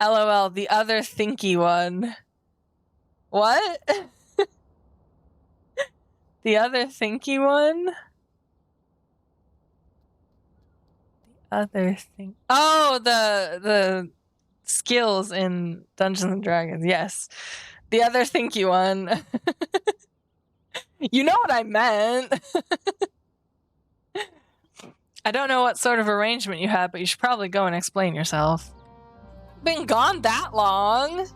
A: LOL, the other thinky one. What? The other thinky one? The other thing. Oh, the skills in Dungeons and Dragons. Yes. The other thinky one. You know what I meant. I don't know what sort of arrangement you had, but you should probably go and explain yourself. Been gone that long.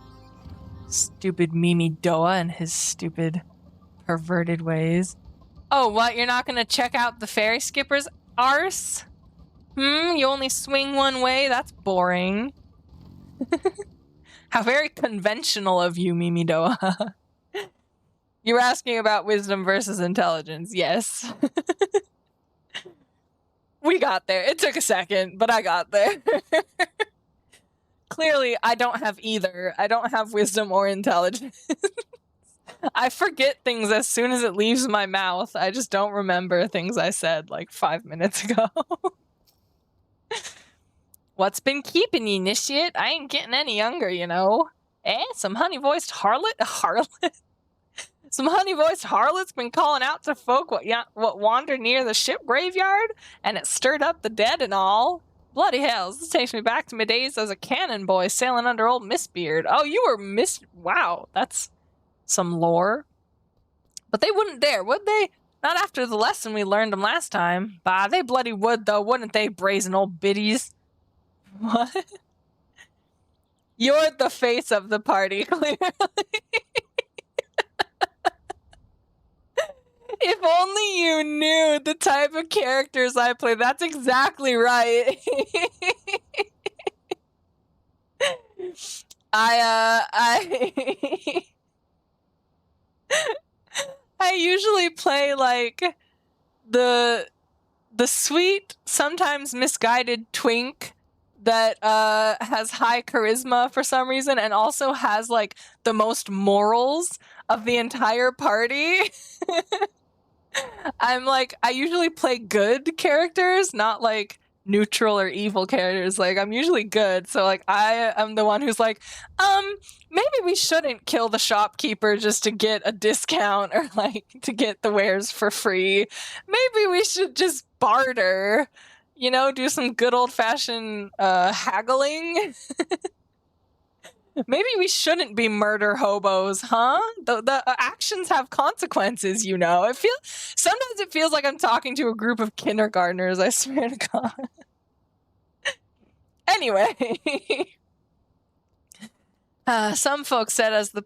A: Stupid Mimi Doa and his stupid perverted ways. Oh, what? You're not gonna check out the ferry skipper's arse? You only swing one way? That's boring. How very conventional of you, Mimidoa. You're asking about wisdom versus intelligence. Yes. We got there. It took a second, but I got there. Clearly, I don't have either. I don't have wisdom or intelligence. I forget things as soon as it leaves my mouth. I just don't remember things I said like 5 minutes ago. What's been keeping you, initiate? I ain't getting any younger, you know. Some honey-voiced harlot? Harlot? Some honey-voiced harlot's been calling out to folk what wander near the ship graveyard, and it stirred up the dead and all. Bloody hells, this takes me back to my days as a cannon boy sailing under old Mistbeard. Oh, you were Wow, that's some lore. But they wouldn't dare, would they? Not after the lesson we learned them last time. Bah, they bloody would, though, wouldn't they, brazen old biddies? What? You're the face of the party, clearly. If only you knew the type of characters I play. That's exactly right. I usually play like the sweet, sometimes misguided twink that has high charisma for some reason and also has like the most morals of the entire party. I usually play good characters, not like neutral or evil characters. Like, I'm usually good, so like I am the one who's like, maybe we shouldn't kill the shopkeeper just to get a discount or like to get the wares for free. Maybe we should just barter, you know, do some good old-fashioned haggling. Maybe we shouldn't be murder hobos, huh? The actions have consequences, you know. Sometimes it feels like I'm talking to a group of kindergartners, I swear to God. Anyway. Some folks said as the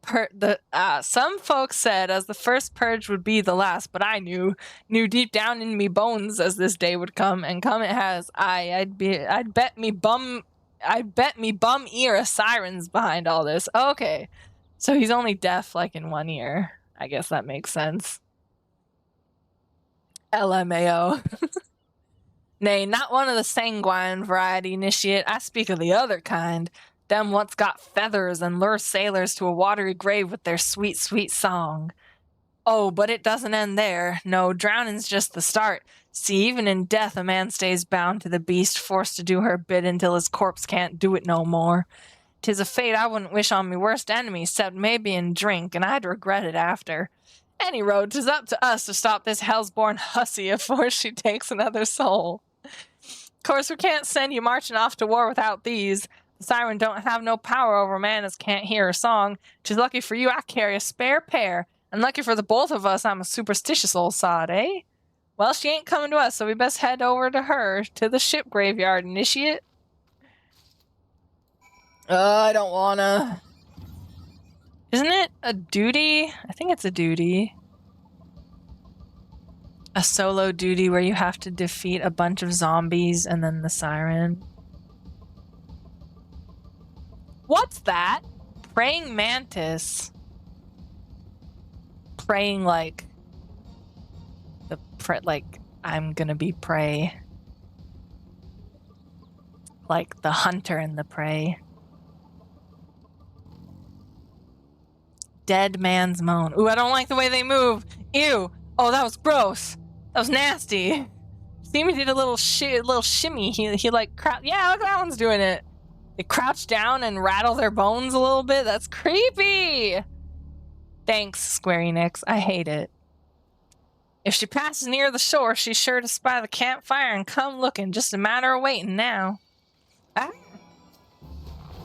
A: first purge would be the last, but I knew deep down in me bones as this day would come, and come it has. I'd bet me bum ear a siren's behind all this. Okay. So he's only deaf like in one ear. I guess that makes sense. LMAO. Nay, not one of the sanguine variety, initiate. I speak of the other kind. Them what's got feathers and lure sailors to a watery grave with their sweet, sweet song. Oh, but it doesn't end there. No, drowning's just the start. See, even in death, a man stays bound to the beast, forced to do her bid until his corpse can't do it no more. 'Tis a fate I wouldn't wish on me worst enemy, except maybe in drink, and I'd regret it after. Any road, 'tis up to us to stop this hell's-born hussy afore she takes another soul. Course, we can't send you marching off to war without these. The siren don't have no power over a man as can't hear her song. 'Tis lucky for you I carry a spare pair, and lucky for the both of us I'm a superstitious old sod, eh? Well, she ain't coming to us, so we best head over to her, to the ship graveyard, initiate. I don't wanna. Isn't it a duty? I think it's a duty. A solo duty where you have to defeat a bunch of zombies and then the siren. What's that? Praying mantis. Praying like like I'm gonna be prey. Like the hunter and the prey. Dead man's moan. Ooh, I don't like the way they move. Ew. Oh, that was gross. That was nasty. See, he did a little shimmy. He like yeah, look, that one's doing it. They crouch down and rattle their bones a little bit. That's creepy. Thanks, Square Enix. I hate it. If she passes near the shore, she's sure to spy the campfire and come looking. Just a matter of waiting now. Ah.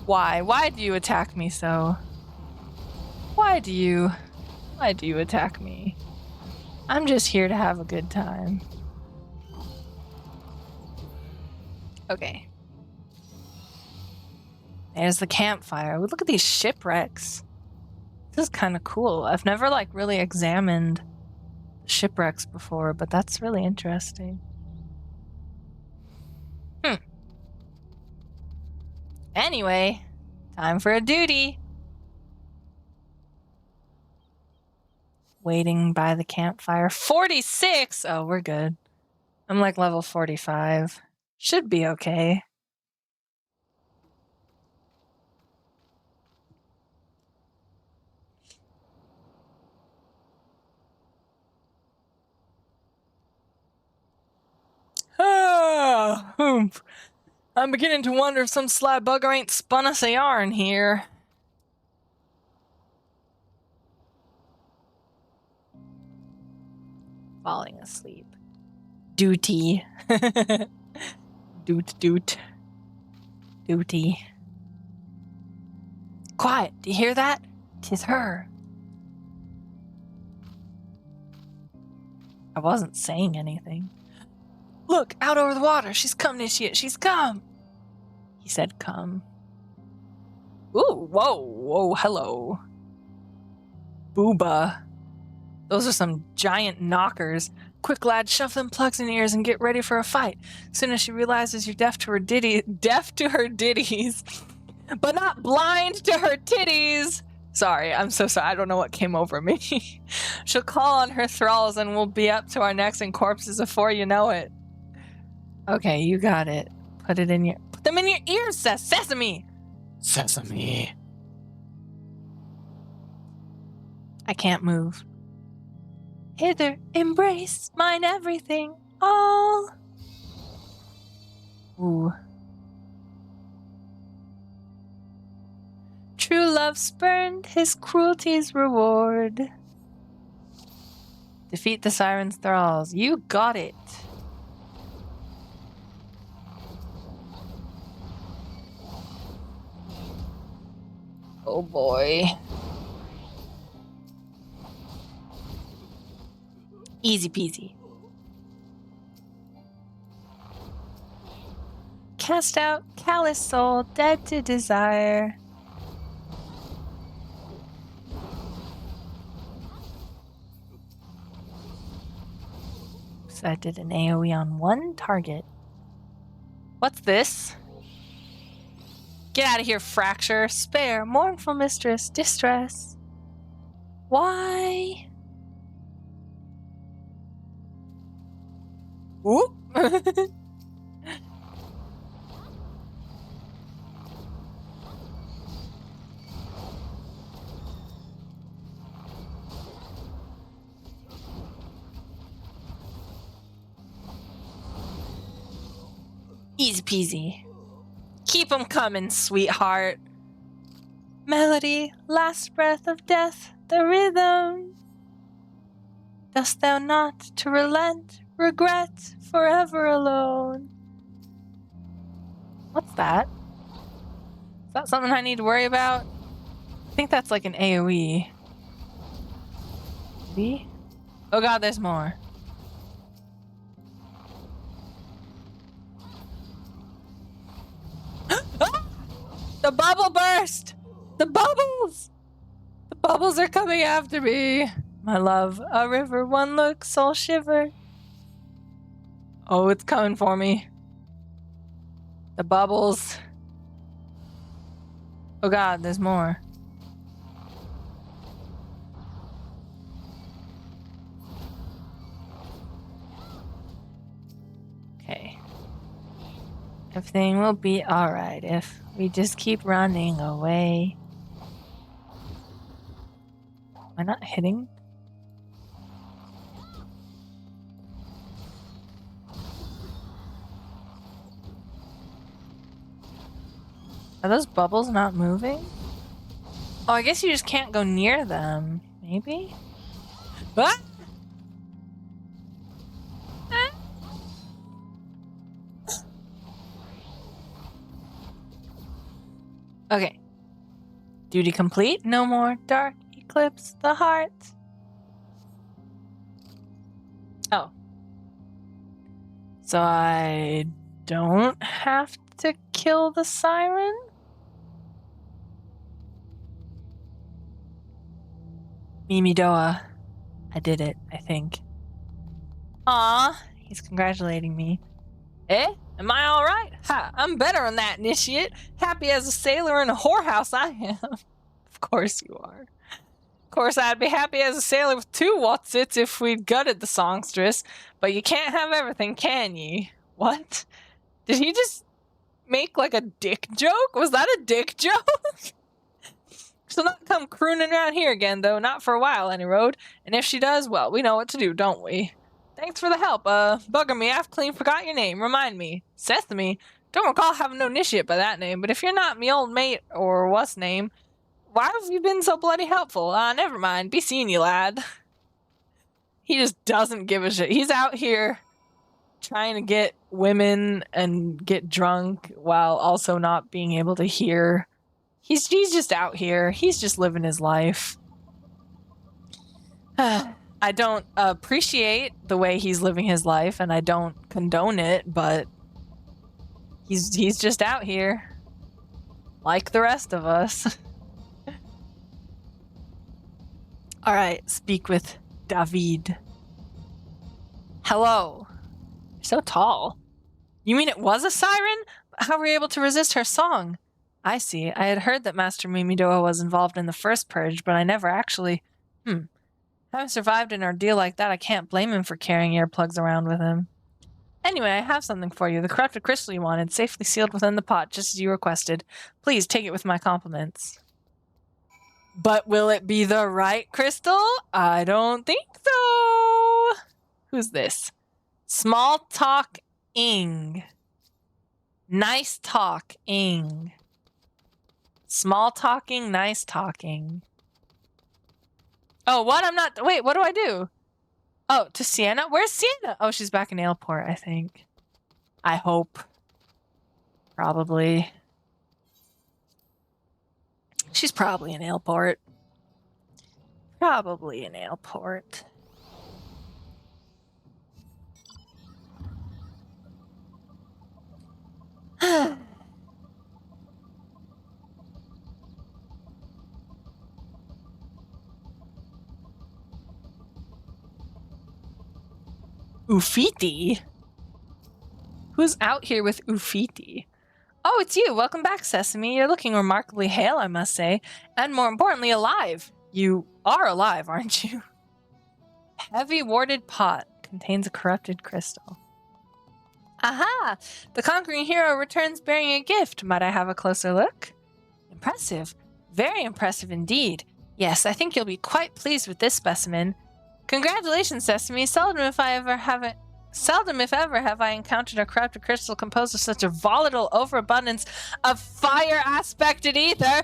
A: Why? Why do you attack me so? Why do you attack me? I'm just here to have a good time. Okay. There's the campfire. Look at these shipwrecks. This is kind of cool. I've never like really examined shipwrecks before, but that's really interesting. Anyway, time for a duty. Waiting by the campfire. 46! Oh, we're good. I'm like level 45. Should be okay. I'm beginning to wonder if some sly bugger ain't spun us a yarn here. Falling asleep. Duty. Doot. Duty. Quiet, do you hear that? 'Tis her. I wasn't saying anything. Look, out over the water. She's come, Initiate. She's come. He said come. Ooh, whoa, hello. Booba. Those are some giant knockers. Quick, lad, shove them plugs in ears and get ready for a fight. As soon as she realizes you're deaf to her ditties, but not blind to her titties. Sorry, I'm so sorry. I don't know what came over me. She'll call on her thralls and we'll be up to our necks in corpses before you know it. Okay, you got it. Put them in your ears, Sesame. Sesame. I can't move. Hither, embrace mine everything, all. Ooh. True love spurned, his cruelty's reward. Defeat the siren's thralls. You got it. Oh boy. Easy peasy. Cast out, callous soul, dead to desire. So I did an AoE on one target. What's this? Get out of here, Fracture. Spare, mournful mistress, distress. Why? Whoop. Easy peasy. Keep 'em coming, sweetheart. Melody, last breath of death, the rhythm. Dost thou not to relent, regret, forever alone? What's that? Is that something I need to worry about? I think that's like an AoE. Maybe? Oh god, there's more. The bubble burst! The bubbles! The bubbles are coming after me! My love, a river, one look, soul shiver. Oh, it's coming for me. The bubbles. Oh god, there's more. Okay. Everything will be alright if we just keep running away. Am I not hitting? Are those bubbles not moving? Oh, I guess you just can't go near them. Maybe? Ah! Ah! Okay. Duty complete. No more dark eclipse the heart. Oh. So I don't have to kill the siren? Mimi Doa. I did it, I think. Aw, he's congratulating me. Eh? Am I all right? Ha! I'm better than that, initiate. Happy as a sailor in a whorehouse I am. Of course you are. Of course I'd be happy as a sailor with 2 whatsits if we'd gutted the songstress, but you can't have everything, can ye? What? Did he just make like a dick joke? Was that a dick joke? She'll not come crooning around here again, though, not for a while, any road. And if she does, well, we know what to do, don't we? Thanks for the help. Bugger me, I've clean forgot your name. Remind me. Sesame? Don't recall having no initiate by that name, but if you're not me old mate, or what's name, why have you been so bloody helpful? Never mind. Be seeing you, lad. He just doesn't give a shit. He's out here trying to get women and get drunk while also not being able to hear. He's just out here. He's just living his life. I don't appreciate the way he's living his life, and I don't condone it, but he's just out here. Like the rest of us. Alright, speak with David. Hello. You're so tall. You mean it was a siren? How were you able to resist her song? I see. I had heard that Master Mimidoa was involved in the first purge, but I never actually... Having survived an ordeal like that, I can't blame him for carrying earplugs around with him. Anyway, I have something for you. The corrupted crystal you wanted, safely sealed within the pot, just as you requested. Please, take it with my compliments. But will it be the right crystal? I don't think so. Who's this? Small Talk Ing. Nice talk, Ing. Small talking, nice talking. Oh, what? I'm not... Wait, what do I do? Oh, to Sienna? Where's Sienna? Oh, she's back in Ailport, I think. I hope. Probably. She's probably in Ailport. Probably in Ailport. Ufiti? Who's out here with Ufiti? Oh, it's you. Welcome back, Sesame. You're looking remarkably hale, I must say. And more importantly, alive. You are alive, aren't you? Heavy warded pot contains a corrupted crystal. Aha! The conquering hero returns bearing a gift. Might I have a closer look? Impressive. Very impressive indeed. Yes, I think you'll be quite pleased with this specimen. Congratulations, Sesame. Seldom if ever have I encountered a corrupted crystal composed of such a volatile overabundance of fire-aspected ether.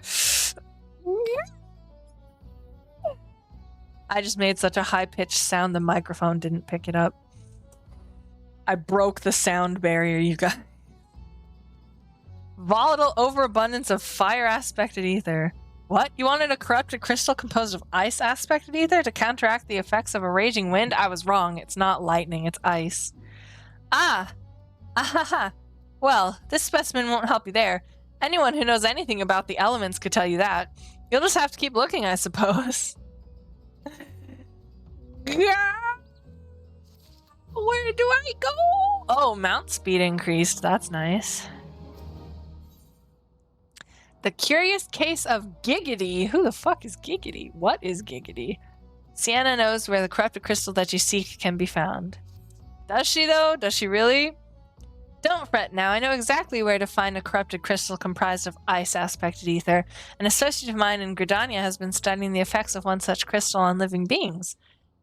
A: I just made such a high-pitched sound the microphone didn't pick it up. I broke the sound barrier, you guys. Volatile overabundance of fire-aspected ether. What? You wanted a corrupted crystal composed of ice-aspected ether to counteract the effects of a raging wind? I was wrong. It's not lightning, it's ice. Ah! Ahaha! Well, this specimen won't help you there. Anyone who knows anything about the elements could tell you that. You'll just have to keep looking, I suppose. Where do I go? Oh, mount speed increased. That's nice. The Curious Case of Giggity. Who the fuck is Giggity? What is Giggity? Sienna knows where the corrupted crystal that you seek can be found. Does she, though? Does she really? Don't fret now. I know exactly where to find a corrupted crystal comprised of ice-aspected ether. An associate of mine in Gridania has been studying the effects of one such crystal on living beings.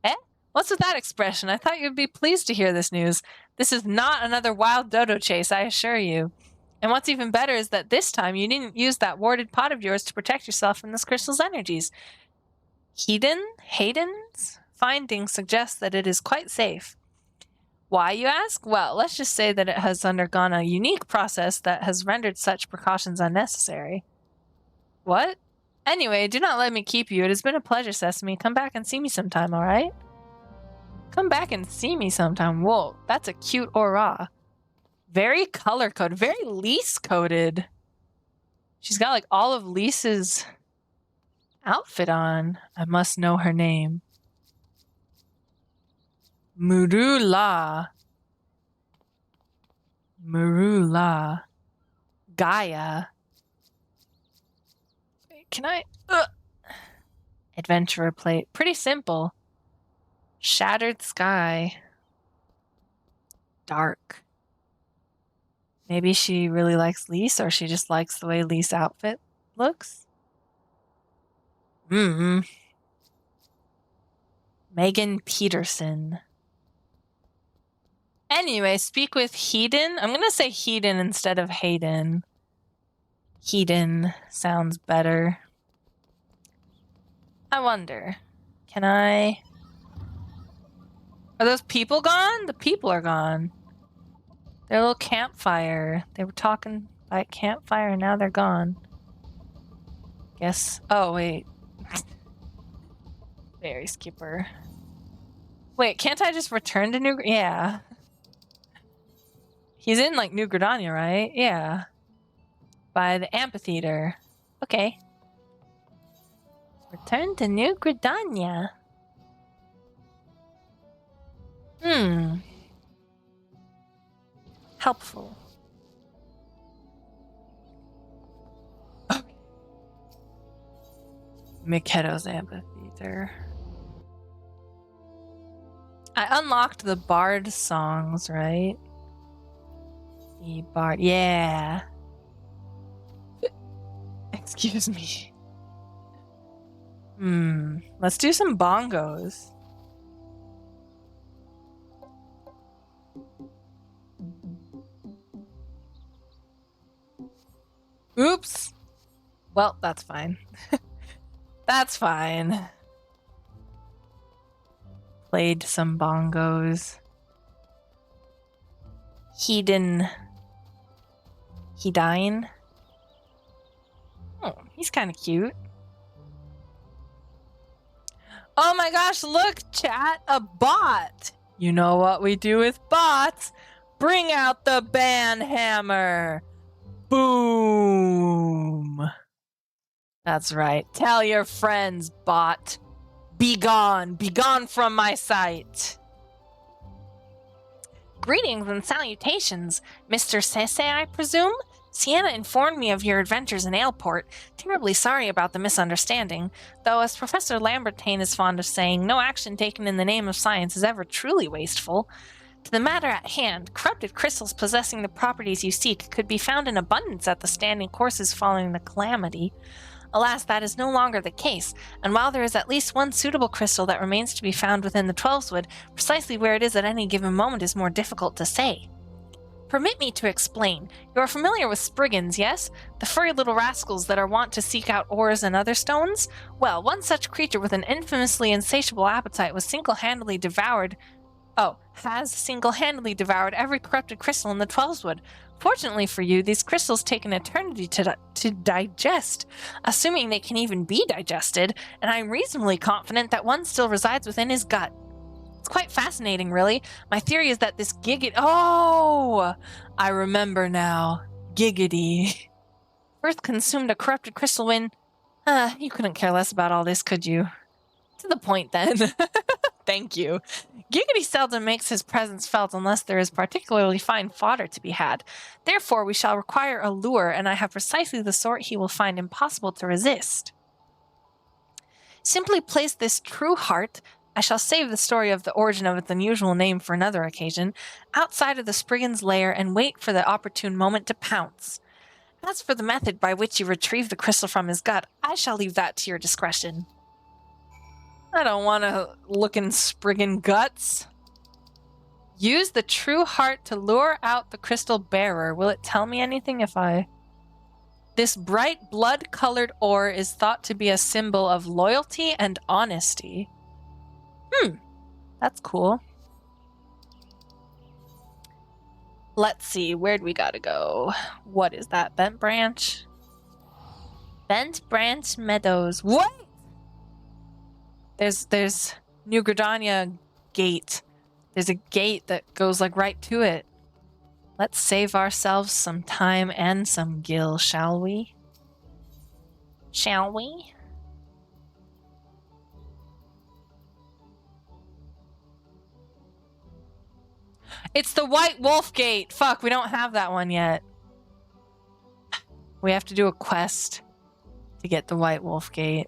A: Eh? What's with that expression? I thought you'd be pleased to hear this news. This is not another wild dodo chase, I assure you. And what's even better is that this time you didn't use that warded pot of yours to protect yourself from this crystal's energies. Hayden's findings suggest that it is quite safe. Why, you ask? Well, let's just say that it has undergone a unique process that has rendered such precautions unnecessary. What? Anyway, do not let me keep you. It has been a pleasure, Sesame. Come back and see me sometime, alright? Come back and see me sometime. Whoa, that's a cute aura. Very color-coded. Very Lise-coded. She's got, like, all of Lisa's outfit on. I must know her name. Murula. Marula. Gaia. Can I? Adventurer plate. Pretty simple. Shattered sky. Dark. Maybe she really likes Lise, or she just likes the way Lise's outfit looks. Megan Peterson. Anyway, speak with Hedon. I'm gonna say Hedon instead of Hayden. Hedon sounds better. I wonder, can I... Are those people gone? The people are gone. Their little campfire. They were talking by a campfire and now they're gone. Guess... Oh, wait. Fairy skipper. Wait, can't I just return to New... Yeah. He's in, like, New Gridania, right? Yeah. By the amphitheater. Okay. Return to New Gridania. Helpful. Okay. Mikedo's amphitheater. I unlocked the bard songs, right? The bard, yeah. Excuse me. Let's do some bongos. Oops. Well, that's fine. That's fine. Played some bongos. Hedine. Oh, he's kind of cute. Oh my gosh, look, chat, a bot. You know what we do with bots? Bring out the ban hammer. Boom. That's right. Tell your friends, bot. Be gone from my sight. Greetings and salutations, Mr. Sese, I presume? Sienna informed me of your adventures in Aleport. Terribly sorry about the misunderstanding, though as Professor Lambertain is fond of saying, no action taken in the name of science is ever truly wasteful. To the matter at hand, corrupted crystals possessing the properties you seek could be found in abundance at the standing courses following the calamity. Alas, that is no longer the case, and while there is at least one suitable crystal that remains to be found within the Twelveswood, precisely where it is at any given moment is more difficult to say. Permit me to explain. You are familiar with Spriggans, yes? The furry little rascals that are wont to seek out ores and other stones? Well, one such creature with an infamously insatiable appetite has single-handedly devoured every corrupted crystal in the Twelveswood. Fortunately for you, these crystals take an eternity to digest, assuming they can even be digested, and I am reasonably confident that one still resides within his gut. It's quite fascinating, really. My theory is that this Oh! I remember now. Giggity. First consumed a corrupted crystal when... you couldn't care less about all this, could you? To the point, then. Thank you. Giggity seldom makes his presence felt unless there is particularly fine fodder to be had. Therefore, we shall require a lure, and I have precisely the sort he will find impossible to resist. Simply place this true heart... I shall save the story of the origin of its unusual name for another occasion, outside of the Spriggan's lair and wait for the opportune moment to pounce. As for the method by which you retrieve the crystal from his gut, I shall leave that to your discretion. I don't want to look in Spriggan guts. Use the true heart to lure out the crystal bearer. Will it tell me anything if I... This bright blood-colored ore is thought to be a symbol of loyalty and honesty. That's cool. Let's see, where'd we gotta go? What is that? Bent Branch? Bent Branch Meadows. What? There's New Gridania gate. There's a gate that goes like right to it. Let's save ourselves some time and some gil, shall we? Shall we? It's the White Wolf Gate. Fuck, we don't have that one yet. We have to do a quest to get the White Wolf Gate.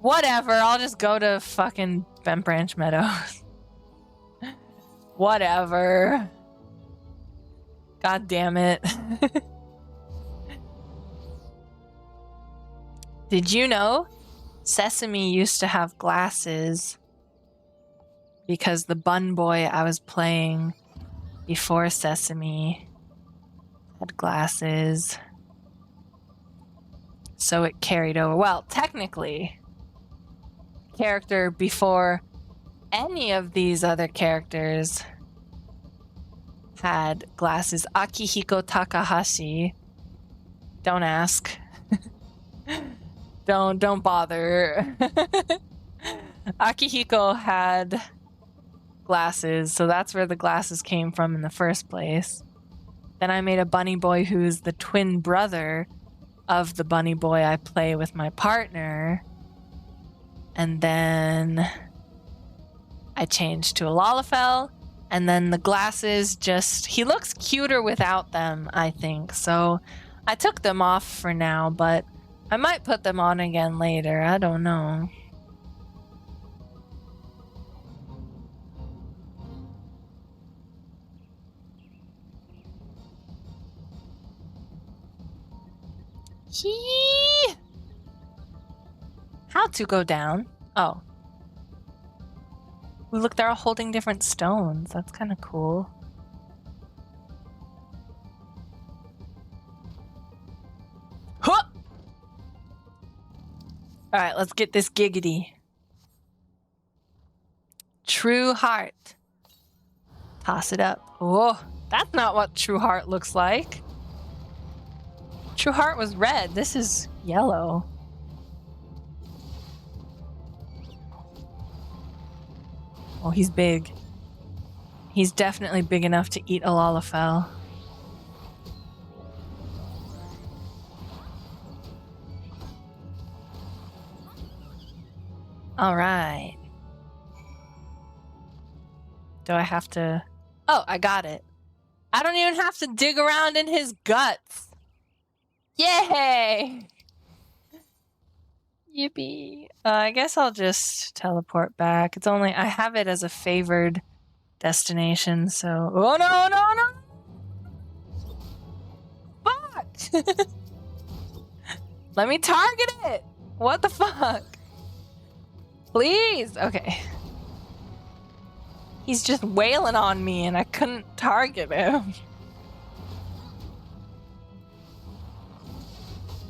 A: Whatever, I'll just go to fucking Bent Branch Meadows. Whatever. God damn it. Did you know Sesame used to have glasses because the bun boy I was playing before Sesame had glasses? So it carried over. Well, technically, character before any of these other characters had glasses. Akihiko Takahashi. Don't ask. Don't bother. Akihiko had glasses, so that's where the glasses came from in the first place. Then I made a bunny boy who's the twin brother of the bunny boy I play with my partner. And then I changed to a Lalafell, and then the glasses just... He looks cuter without them, I think. So I took them off for now, but I might put them on again later. I don't know. How to go down? Oh. Look, they're all holding different stones. That's kind of cool. Huh! Alright, let's get this giggity. True Heart. Toss it up. Oh, that's not what True Heart looks like. True Heart was red. This is yellow. Oh, he's big. He's definitely big enough to eat a Lalafell. All right. Do I have to... Oh, I got it. I don't even have to dig around in his guts. Yay! Yippee. I guess I'll just teleport back. It's only... I have it as a favored destination, so... Oh, no! Fuck! Let me target it! What the fuck? Please! Okay. He's just wailing on me and I couldn't target him.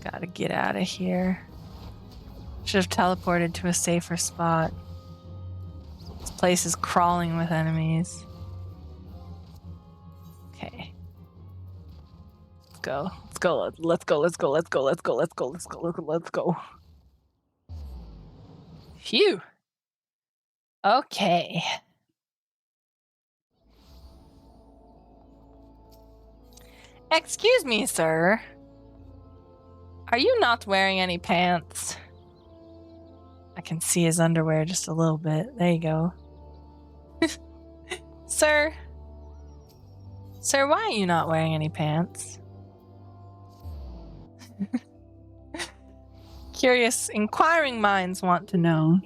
A: Gotta get out of here. Should have teleported to a safer spot. This place is crawling with enemies. Okay. Let's go. Let's go. Let's go. Let's go. Let's go. Let's go. Let's go. Let's go. Let's go. Phew. Okay. Excuse me, sir. Are you not wearing any pants? I can see his underwear just a little bit. There you go. Sir? Sir, why are you not wearing any pants? Curious, inquiring minds want to know.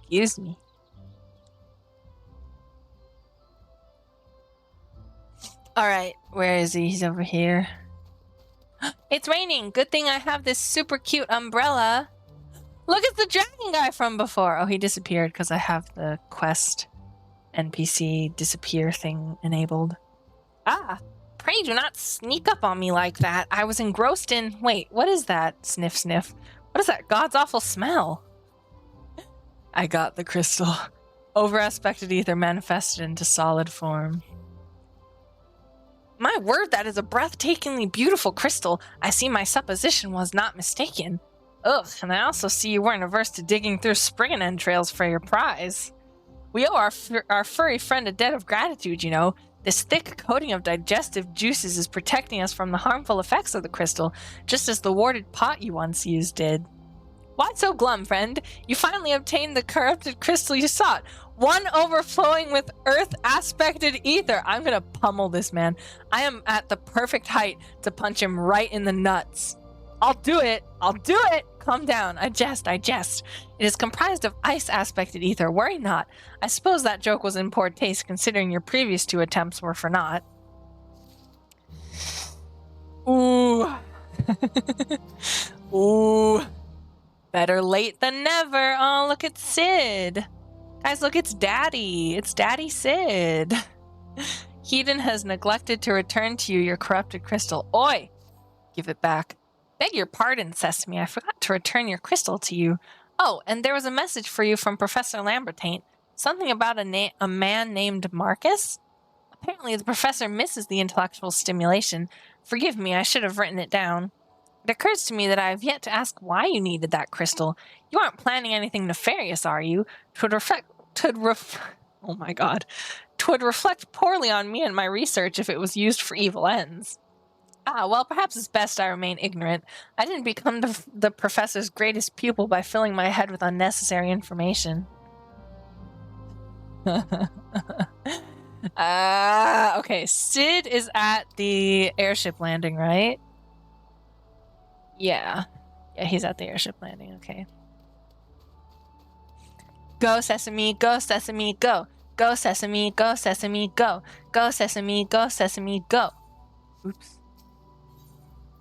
A: Excuse me. Alright, where is he? He's over here. It's raining! Good thing I have this super cute umbrella. Look at the dragon guy from before! Oh, he disappeared because I have the quest NPC disappear thing enabled. Ah! Pray do not sneak up on me like that. I was engrossed in... Wait, what is that? Sniff, sniff. What is that God's awful smell? I got the crystal. Over-aspected ether manifested into solid form. My word, that is a breathtakingly beautiful crystal. I see my supposition was not mistaken. Ugh, and I also see you weren't averse to digging through spring entrails for your prize. We owe our furry friend a debt of gratitude, you know. This thick coating of digestive juices is protecting us from the harmful effects of the crystal, just as the warded pot you once used did. Why so glum, friend? You finally obtained the corrupted crystal you sought. One overflowing with earth-aspected ether. I'm gonna pummel this man. I am at the perfect height to punch him right in the nuts. I'll do it. I'll do it. Calm down. I jest. It is comprised of ice-aspected ether. Worry not. I suppose that joke was in poor taste, considering your previous 2 attempts were for naught. Ooh. Ooh. Better late than never. Oh, look at Sid. Guys, look, it's Daddy. It's Daddy Sid. Hedon has neglected to return to you your corrupted crystal. Oi! Give it back. Beg your pardon, Sesame. I forgot to return your crystal to you. Oh, and there was a message for you from Professor Lambertaint. Something about a man named Marcus? Apparently the professor misses the intellectual stimulation. Forgive me, I should have written it down. It occurs to me that I have yet to ask why you needed that crystal. You aren't planning anything nefarious, are you? Twould reflect poorly on me and my research if it was used for evil ends. Ah, well, perhaps it's best I remain ignorant. I didn't become the professor's greatest pupil by filling my head with unnecessary information. Okay, Sid is at the airship landing, right? Yeah, he's at the airship landing, okay. Go, Sesame, go, Sesame, go. Go, Sesame, go, Sesame, go. Go, Sesame, go, Sesame, go. Oops.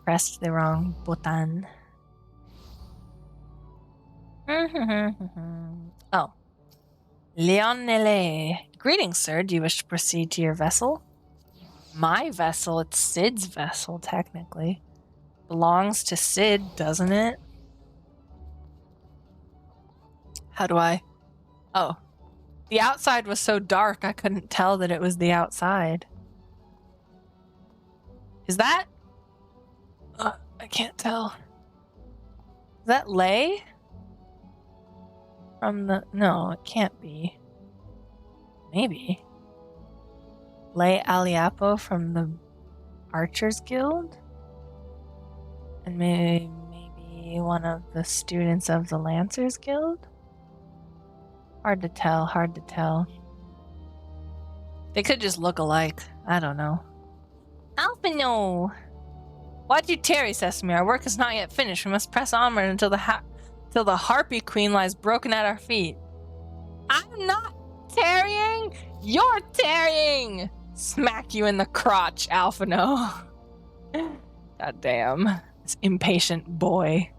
A: Pressed the wrong button. Oh. Leonele. Greetings, sir. Do you wish to proceed to your vessel? My vessel? It's Sid's vessel, technically. Belongs to Sid, doesn't it? How do I... Oh. The outside was so dark, I couldn't tell that it was the outside. Is that... I can't tell. Is that Lay? From the... No, it can't be. Maybe. Lay Aliapo from the Archers Guild? And maybe one of the students of the Lancers Guild? Hard to tell. They could just look alike. I don't know. Alphino! Why'd you tarry, Sesame? Our work is not yet finished. We must press onward until the Harpy Queen lies broken at our feet. I'm not tarrying! You're tarrying! Smack you in the crotch, Alphino. God damn. This impatient boy.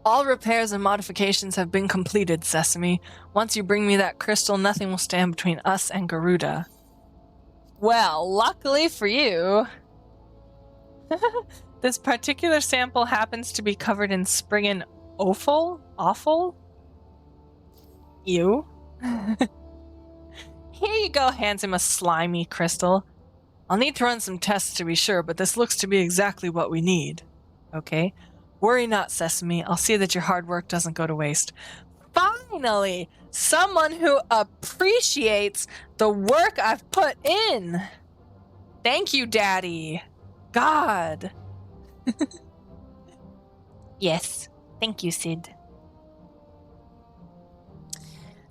A: All repairs and modifications have been completed, Sesame. Once you bring me that crystal, nothing will stand between us and Garuda. Well, luckily for you... This particular sample happens to be covered in Spriggan offal? Awful? Ew. Here you go, hands him a slimy crystal. I'll need to run some tests to be sure, but this looks to be exactly what we need. Okay. Worry not, Sesame. I'll see that your hard work doesn't go to waste. Finally! Someone who appreciates the work I've put in! Thank you, Daddy. God. Yes. Thank you, Sid.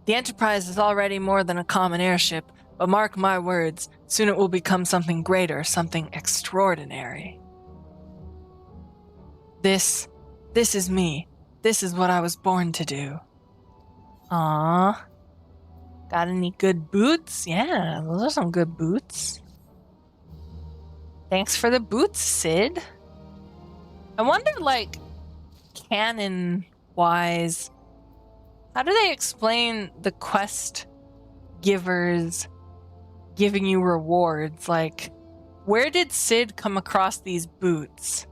A: The Enterprise is already more than a common airship, but mark my words, soon it will become something greater, something extraordinary. This is me. This is what I was born to do. Aww. Got any good boots? Yeah, those are some good boots. Thanks for the boots, Sid. I wonder, like, canon-wise, how do they explain the quest givers giving you rewards? Like, where did Sid come across these boots?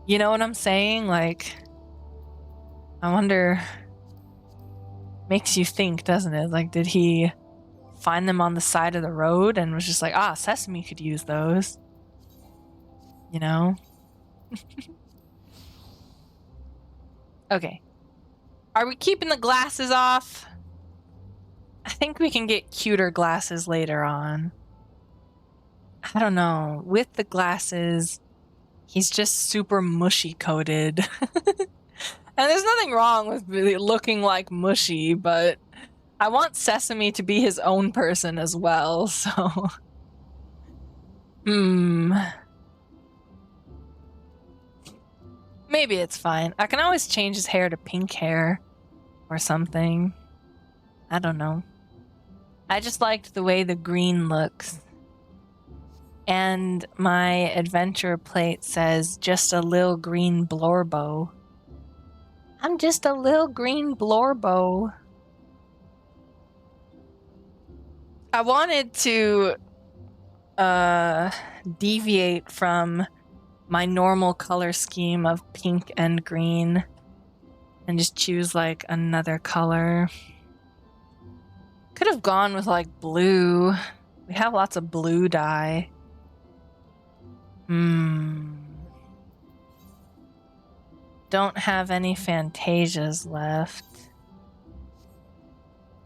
A: You know what I'm saying? Like, I wonder... Makes you think, doesn't it? Like, did he find them on the side of the road and was just like, ah, Sesame could use those? You know? Okay. Are we keeping the glasses off? I think we can get cuter glasses later on. I don't know. With the glasses, he's just super mushy coated. And there's nothing wrong with really looking like mushy, but I want Sesame to be his own person as well, so... Maybe it's fine. I can always change his hair to pink hair or something. I don't know. I just liked the way the green looks. And my adventure plate says, just a little green blorbo. I'm just a little green blorbo. I wanted to deviate from my normal color scheme of pink and green and just choose like another color. Could have gone with like blue. We have lots of blue dye. Don't have any Fantasias left.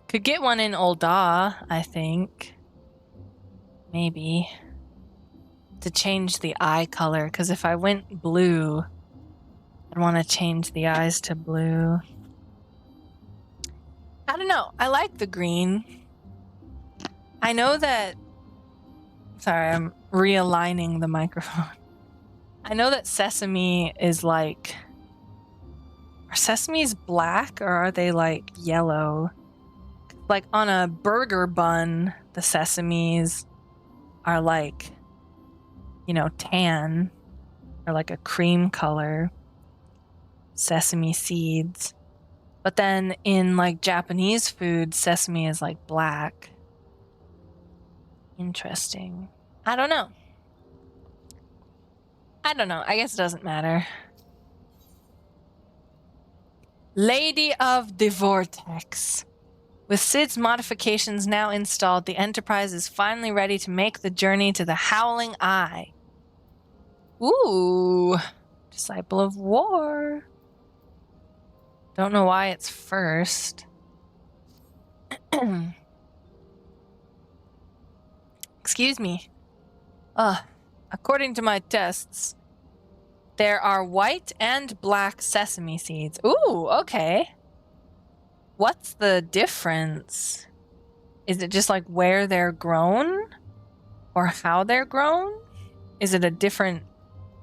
A: Could get one in Olda, I think. Maybe. To change the eye color, because if I went blue, I'd want to change the eyes to blue. I don't know. I like the green. I know that... Sorry, I'm realigning the microphone. I know that Sesame is like... Are Sesames black or are they like yellow? Like on a burger bun, the Sesames are like, you know, tan or like a cream color. Sesame seeds. But then in like Japanese food, sesame is like black. Interesting. I don't know. I guess it doesn't matter. Lady of the Vortex. With Sid's modifications now installed, the Enterprise is finally ready to make the journey to the Howling Eye. Ooh. Disciple of War. Don't know why it's first. Excuse me. According to my tests, there are white and black sesame seeds. Ooh, okay. What's the difference? Is it just like where they're grown? Or how they're grown? Is it a different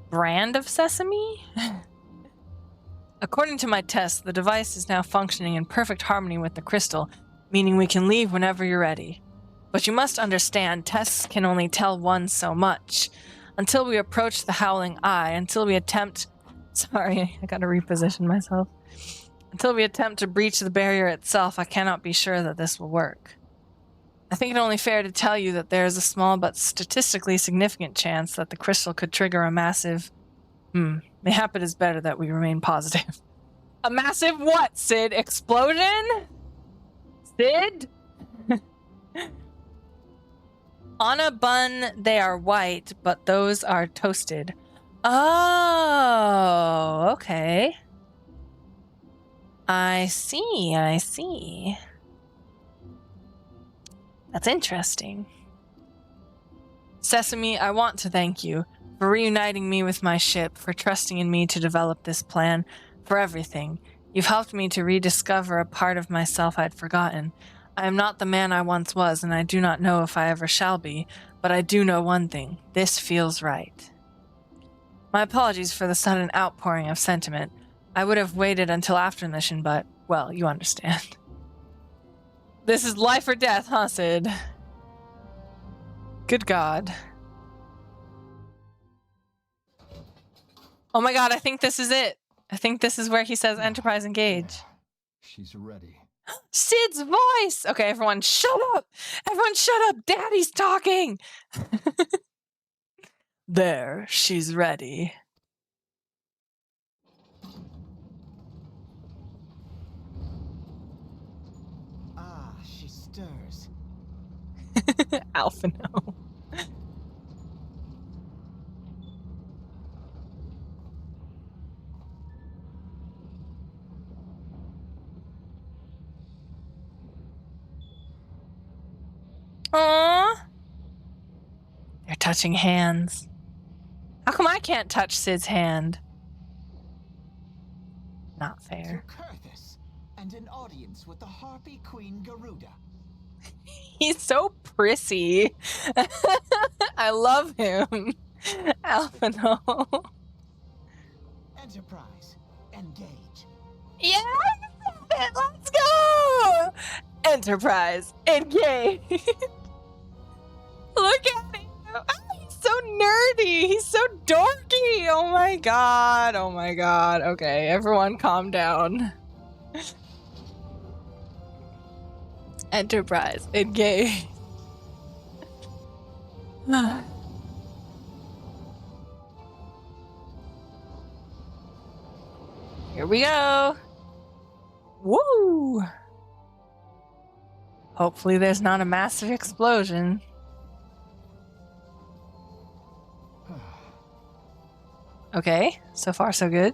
A: brand of sesame? According to my tests, the device is now functioning in perfect harmony with the crystal, meaning we can leave whenever you're ready. But you must understand, tests can only tell one so much. Until we approach the Howling Eye, until we attempt... Sorry, I gotta reposition myself. Until we attempt to breach the barrier itself, I cannot be sure that this will work. I think it only fair to tell you that there is a small but statistically significant chance that the crystal could trigger a massive... Mayhap it is better that we remain positive. A massive what, Sid? Explosion? Sid? On a bun, they are white, but those are toasted. Oh, okay. I see. That's interesting. Sesame, I want to thank you for reuniting me with my ship, for trusting in me to develop this plan, for everything. You've helped me to rediscover a part of myself I'd forgotten. I am not the man I once was, and I do not know if I ever shall be, but I do know one thing. This feels right. My apologies for the sudden outpouring of sentiment. I would have waited until after the mission, but, well, you understand. This is life or death, huh, Sid? Good God. Oh my God, I think this is it. I think this is where he says Enterprise engage.
B: She's ready.
A: Sid's voice! Okay, everyone shut up! Everyone shut up! Daddy's talking! There, she's ready.
B: Ah, she stirs.
A: Alpha no. Aww. They're touching hands. How come I can't touch Sid's hand? Not
B: To
A: fair.
B: Kurthus, and an audience with the Harpy Queen Garuda.
A: He's so prissy. I love him. Alphino.
B: Enterprise, engage.
A: Yes! Let's go! Enterprise, engage! Look at him! Oh, he's so nerdy! He's so dorky! Oh my god! Oh my god. Okay, everyone calm down. Enterprise, engage. Here we go. Woo! Hopefully there's not a massive explosion. Okay, so far so good.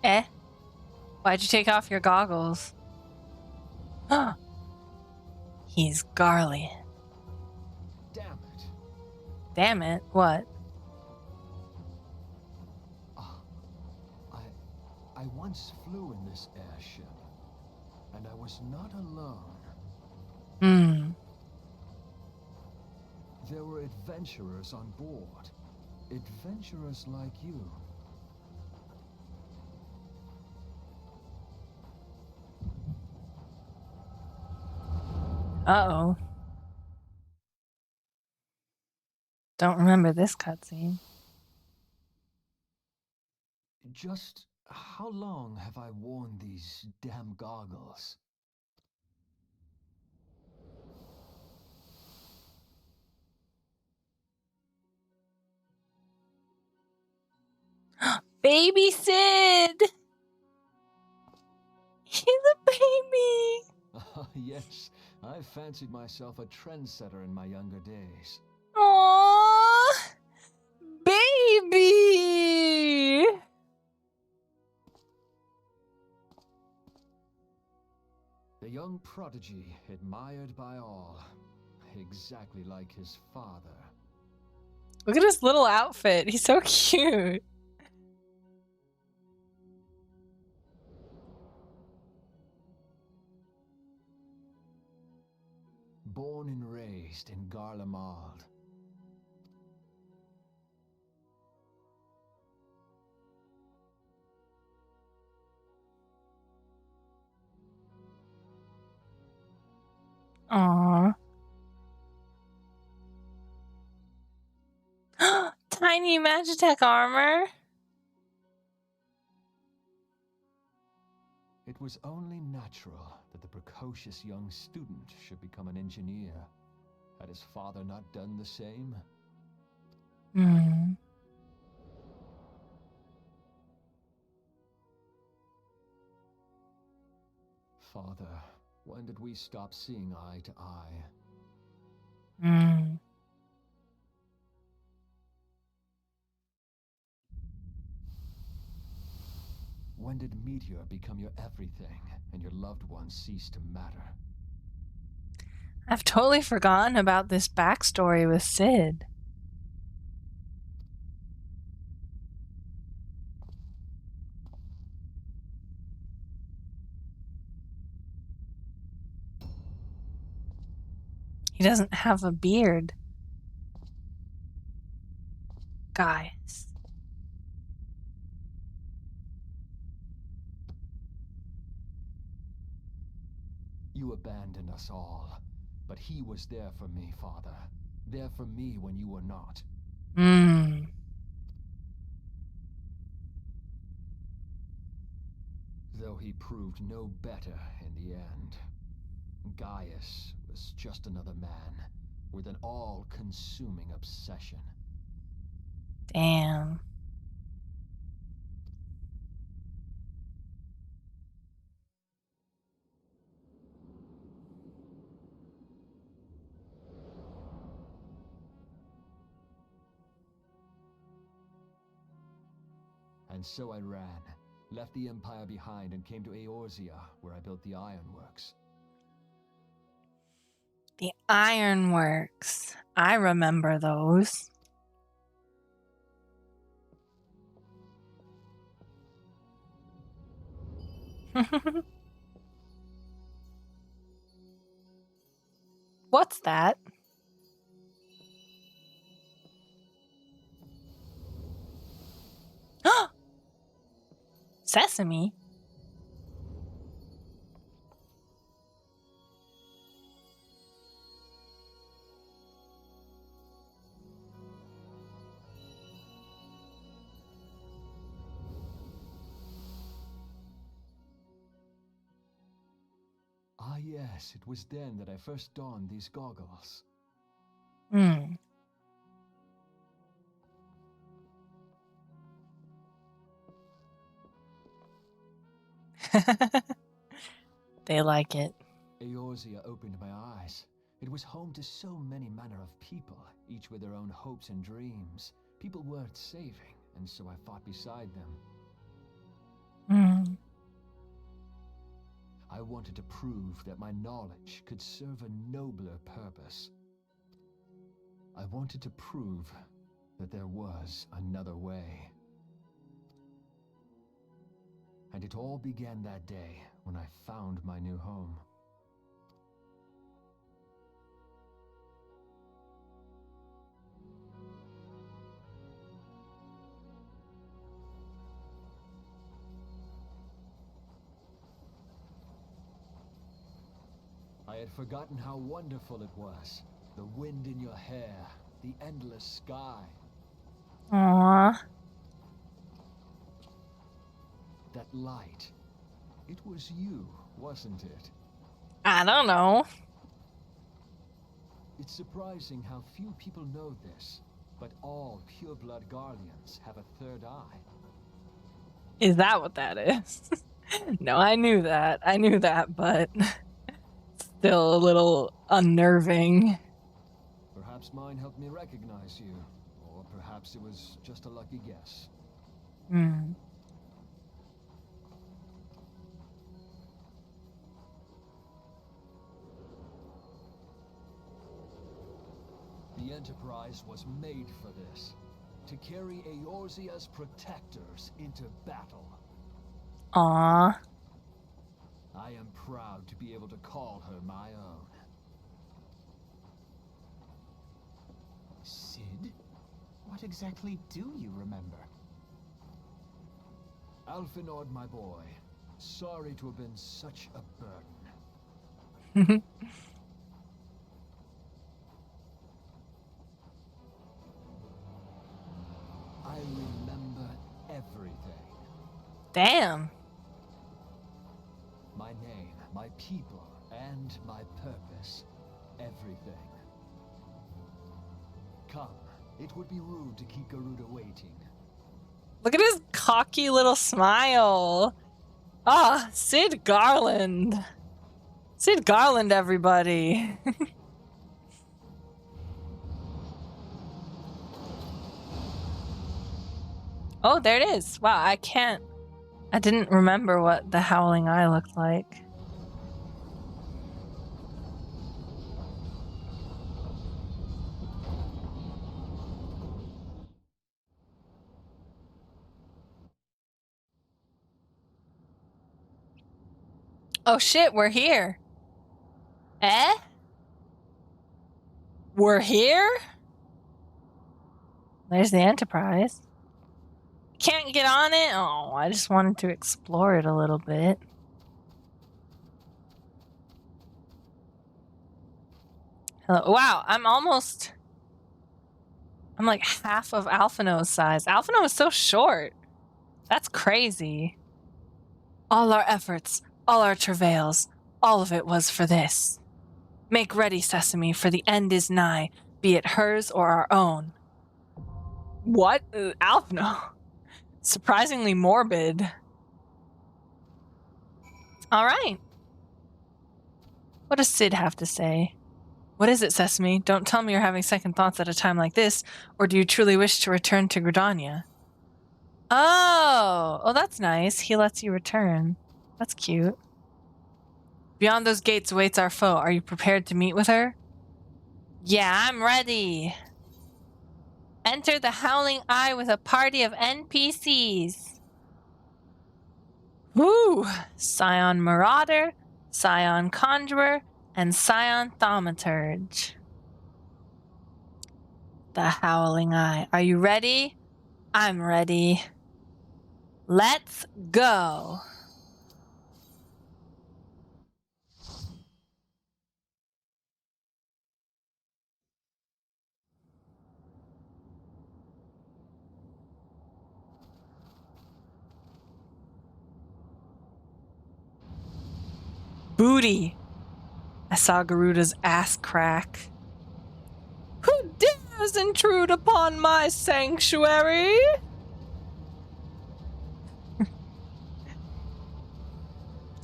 A: Eh? Why'd you take off your goggles? He's Garly.
B: Damn it.
A: Damn it, what?
B: I once flew in this airship, and I was not alone.
A: Hmm.
B: There were adventurers on board. Adventurers like you.
A: Uh-oh. Don't remember this cutscene.
B: Just how long have I worn these damn goggles?
A: Baby Sid! He's a baby!
B: Yes, I fancied myself a trendsetter in my younger days.
A: Aww! Baby!
B: The young prodigy, admired by all. Exactly like his father.
A: Look at his little outfit. He's so cute.
B: Born and raised in Garlemald.
A: Aww. Tiny Magitech armor.
B: It was only natural that the precocious young student should become an engineer. Had his father not done the same?
A: Hmm.
B: Father, when did we stop seeing eye to eye?
A: Hmm.
B: When did Meteor become your everything, and your loved ones cease to matter?
A: I've totally forgotten about this backstory with Sid. He doesn't have a beard. Guys.
B: You abandoned us all, but he was there for me, Father. There for me when you were not.
A: Hmm.
B: Though he proved no better in the end. Gaius was just another man, with an all-consuming obsession.
A: Damn.
B: And so I ran, left the Empire behind and came to Eorzea, where I built the ironworks.
A: The ironworks. I remember those. What's that? Sesame?
B: Ah yes, it was then that I first donned these goggles.
A: Hmm. They like it.
B: Eorzea opened my eyes. It was home to so many manner of people, each with their own hopes and dreams. People worth saving, and so I fought beside them.
A: Hmm.
B: I wanted to prove that my knowledge could serve a nobler purpose. I wanted to prove that there was another way. And it all began that day when I found my new home. I had forgotten how wonderful it was. The wind in your hair, the endless sky.
A: Aww.
B: That light. It was you, wasn't it?
A: I don't know.
B: It's surprising how few people know this, but all pureblood Garleans have a third eye.
A: Is that what that is? No, I knew that. I knew that, but still a little unnerving.
B: Perhaps mine helped me recognize you, or perhaps it was just a lucky guess.
A: Hmm.
B: The Enterprise was made for this, to carry Eorzea's protectors into battle.
A: Aww.
B: I am proud to be able to call her my own.
C: Sid? What exactly do you remember?
B: Alfinord, my boy. Sorry to have been such a burden. I remember everything.
A: Damn.
B: My name, my people, and my purpose. Everything. Come, it would be rude to keep Garuda waiting.
A: Look at his cocky little smile. Ah, Sid Garland. Sid Garland, everybody. Oh, there it is. Wow, I didn't remember what the Howling Eye looked like. Oh shit, we're here. Eh? We're here? There's the Enterprise. Can't get on it? Oh, I just wanted to explore it a little bit. Hello. Wow, I'm like half of Alphino's size. Alphino is so short. That's crazy. All our efforts, all our travails, all of it was for this. Make ready, Sesame, for the end is nigh, be it hers or our own. What? Alphino. Surprisingly morbid. All right. What does Sid have to say? What is it, Sesame? Don't tell me you're having second thoughts at a time like this, or do you truly wish to return to Gridania? Oh, that's nice. He lets you return. That's cute. Beyond those gates awaits our foe. Are you prepared to meet with her? Yeah, I'm ready. Enter the Howling Eye with a party of NPCs. Woo! Scion Marauder, Scion Conjurer, and Scion Thaumaturge. The Howling Eye. Are you ready? I'm ready. Let's go. Booty. I saw Garuda's ass crack. Who dares intrude upon my sanctuary?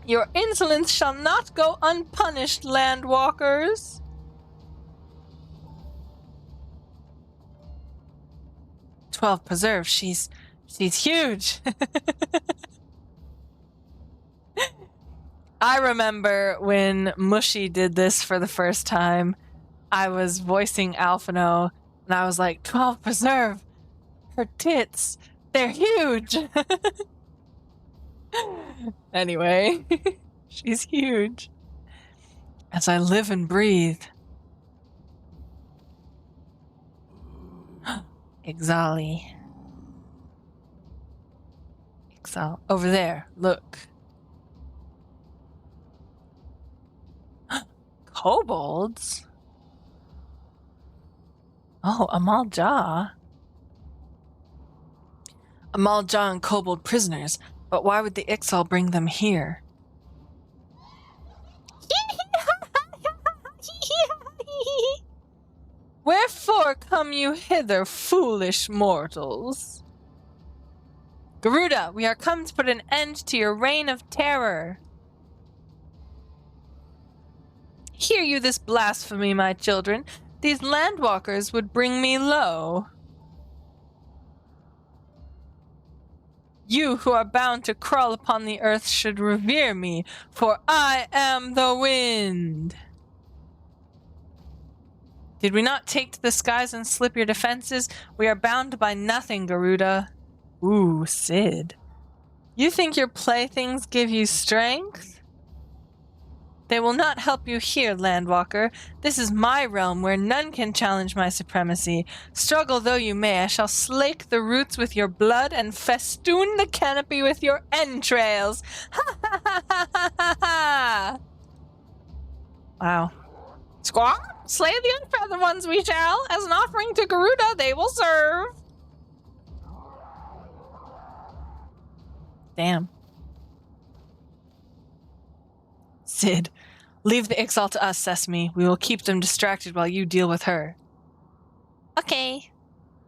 A: Your insolence shall not go unpunished, landwalkers. "12 preserve, she's huge." I remember when Mushy did this for the first time. I was voicing Alphino, and I was like, 12 preserve, her tits, they're huge. Anyway, she's huge. As I live and breathe. Ixali. Ixal. Over there, look. Kobolds? Oh, Amal Jah. Amal Jah and kobold prisoners, but why would the Ixal bring them here? Wherefore come you hither, foolish mortals? Garuda, we are come to put an end to your reign of terror. Hear you this blasphemy, my children. These landwalkers would bring me low. You who are bound to crawl upon the earth should revere me, for I am the wind. Did we not take to the skies and slip your defenses? We are bound by nothing, Garuda. Ooh, Sid. You think your playthings give you strength? They will not help you here, Landwalker. This is my realm where none can challenge my supremacy. Struggle though you may, I shall slake the roots with your blood and festoon the canopy with your entrails. Ha ha ha ha ha ha! Wow. Squaw, slay the unfeathered ones we shall. As an offering to Garuda, they will serve. Damn. Sid, leave the Ixal to us, Sesame. We will keep them distracted while you deal with her. Okay.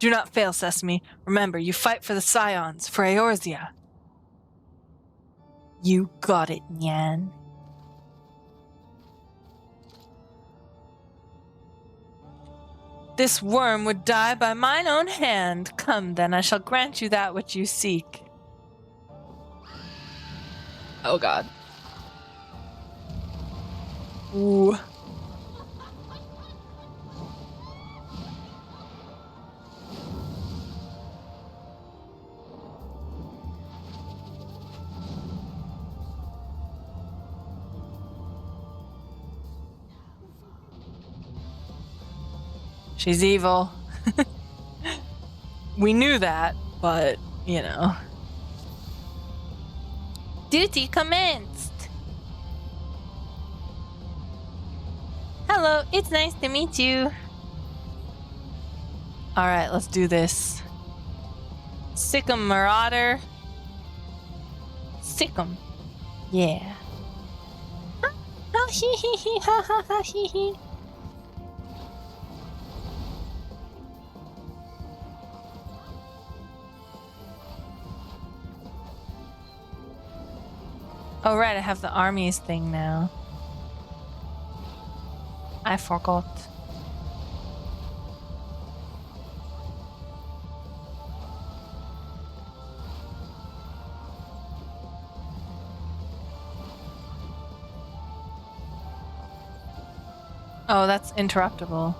A: Do not fail, Sesame. Remember, you fight for the Scions, for Eorzea. You got it, Nyan. This worm would die by mine own hand. Come, then, I shall grant you that which you seek. Oh, God. Ooh. She's evil. We knew that, but, you know. Duty commenced. Hello, it's nice to meet you. Alright, let's do this. Sick'em Marauder. Sick'em. Yeah. Ha hee hee hee ha ha ha hee hee. Oh right, I have the armies thing now. I forgot. Oh, that's interruptible.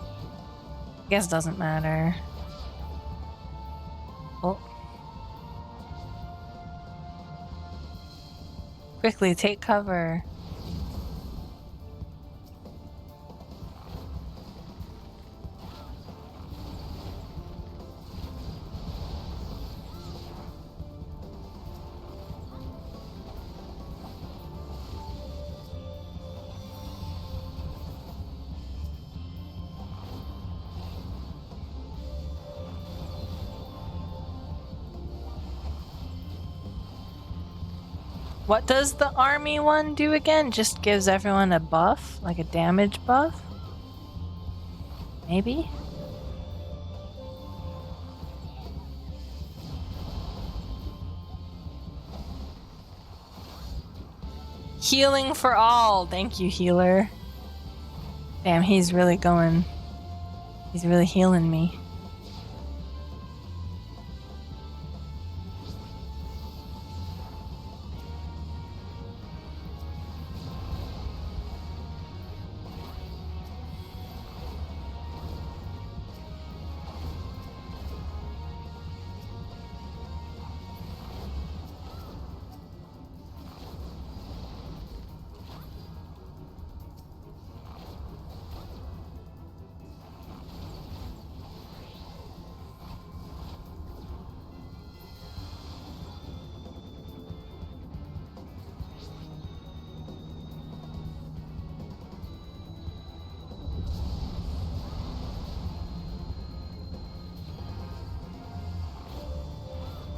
A: Guess doesn't matter. Oh. Quickly, take cover. What does the army one do again? Just gives everyone a buff? Like a damage buff? Maybe? Healing for all. Thank you, healer. Damn, he's really going. He's really healing me.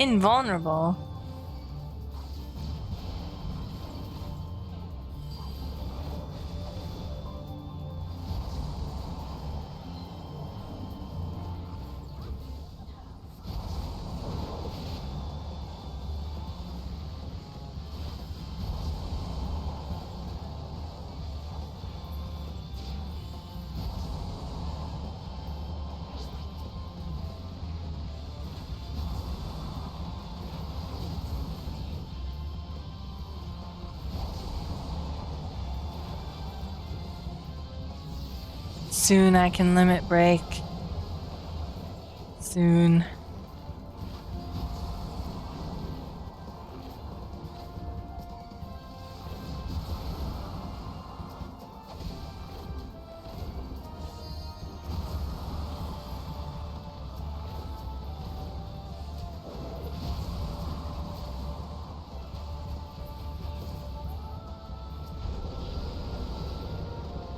A: Invulnerable. Soon I can limit break. Soon.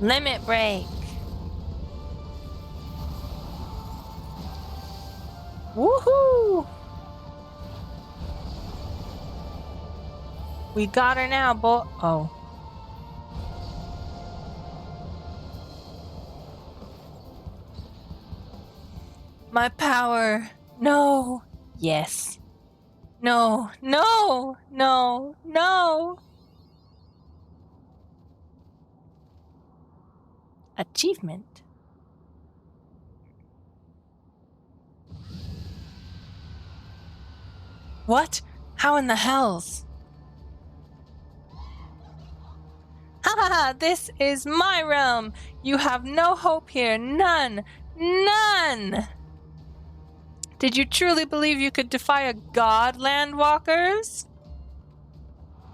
A: Limit break. Woohoo! We got her now, boy. Oh. My power. No. Yes. No. No. No. No. Achievement. What? How in the hells? Ha ha ha! This is my realm! You have no hope here! None! None! Did you truly believe you could defy a god, landwalkers?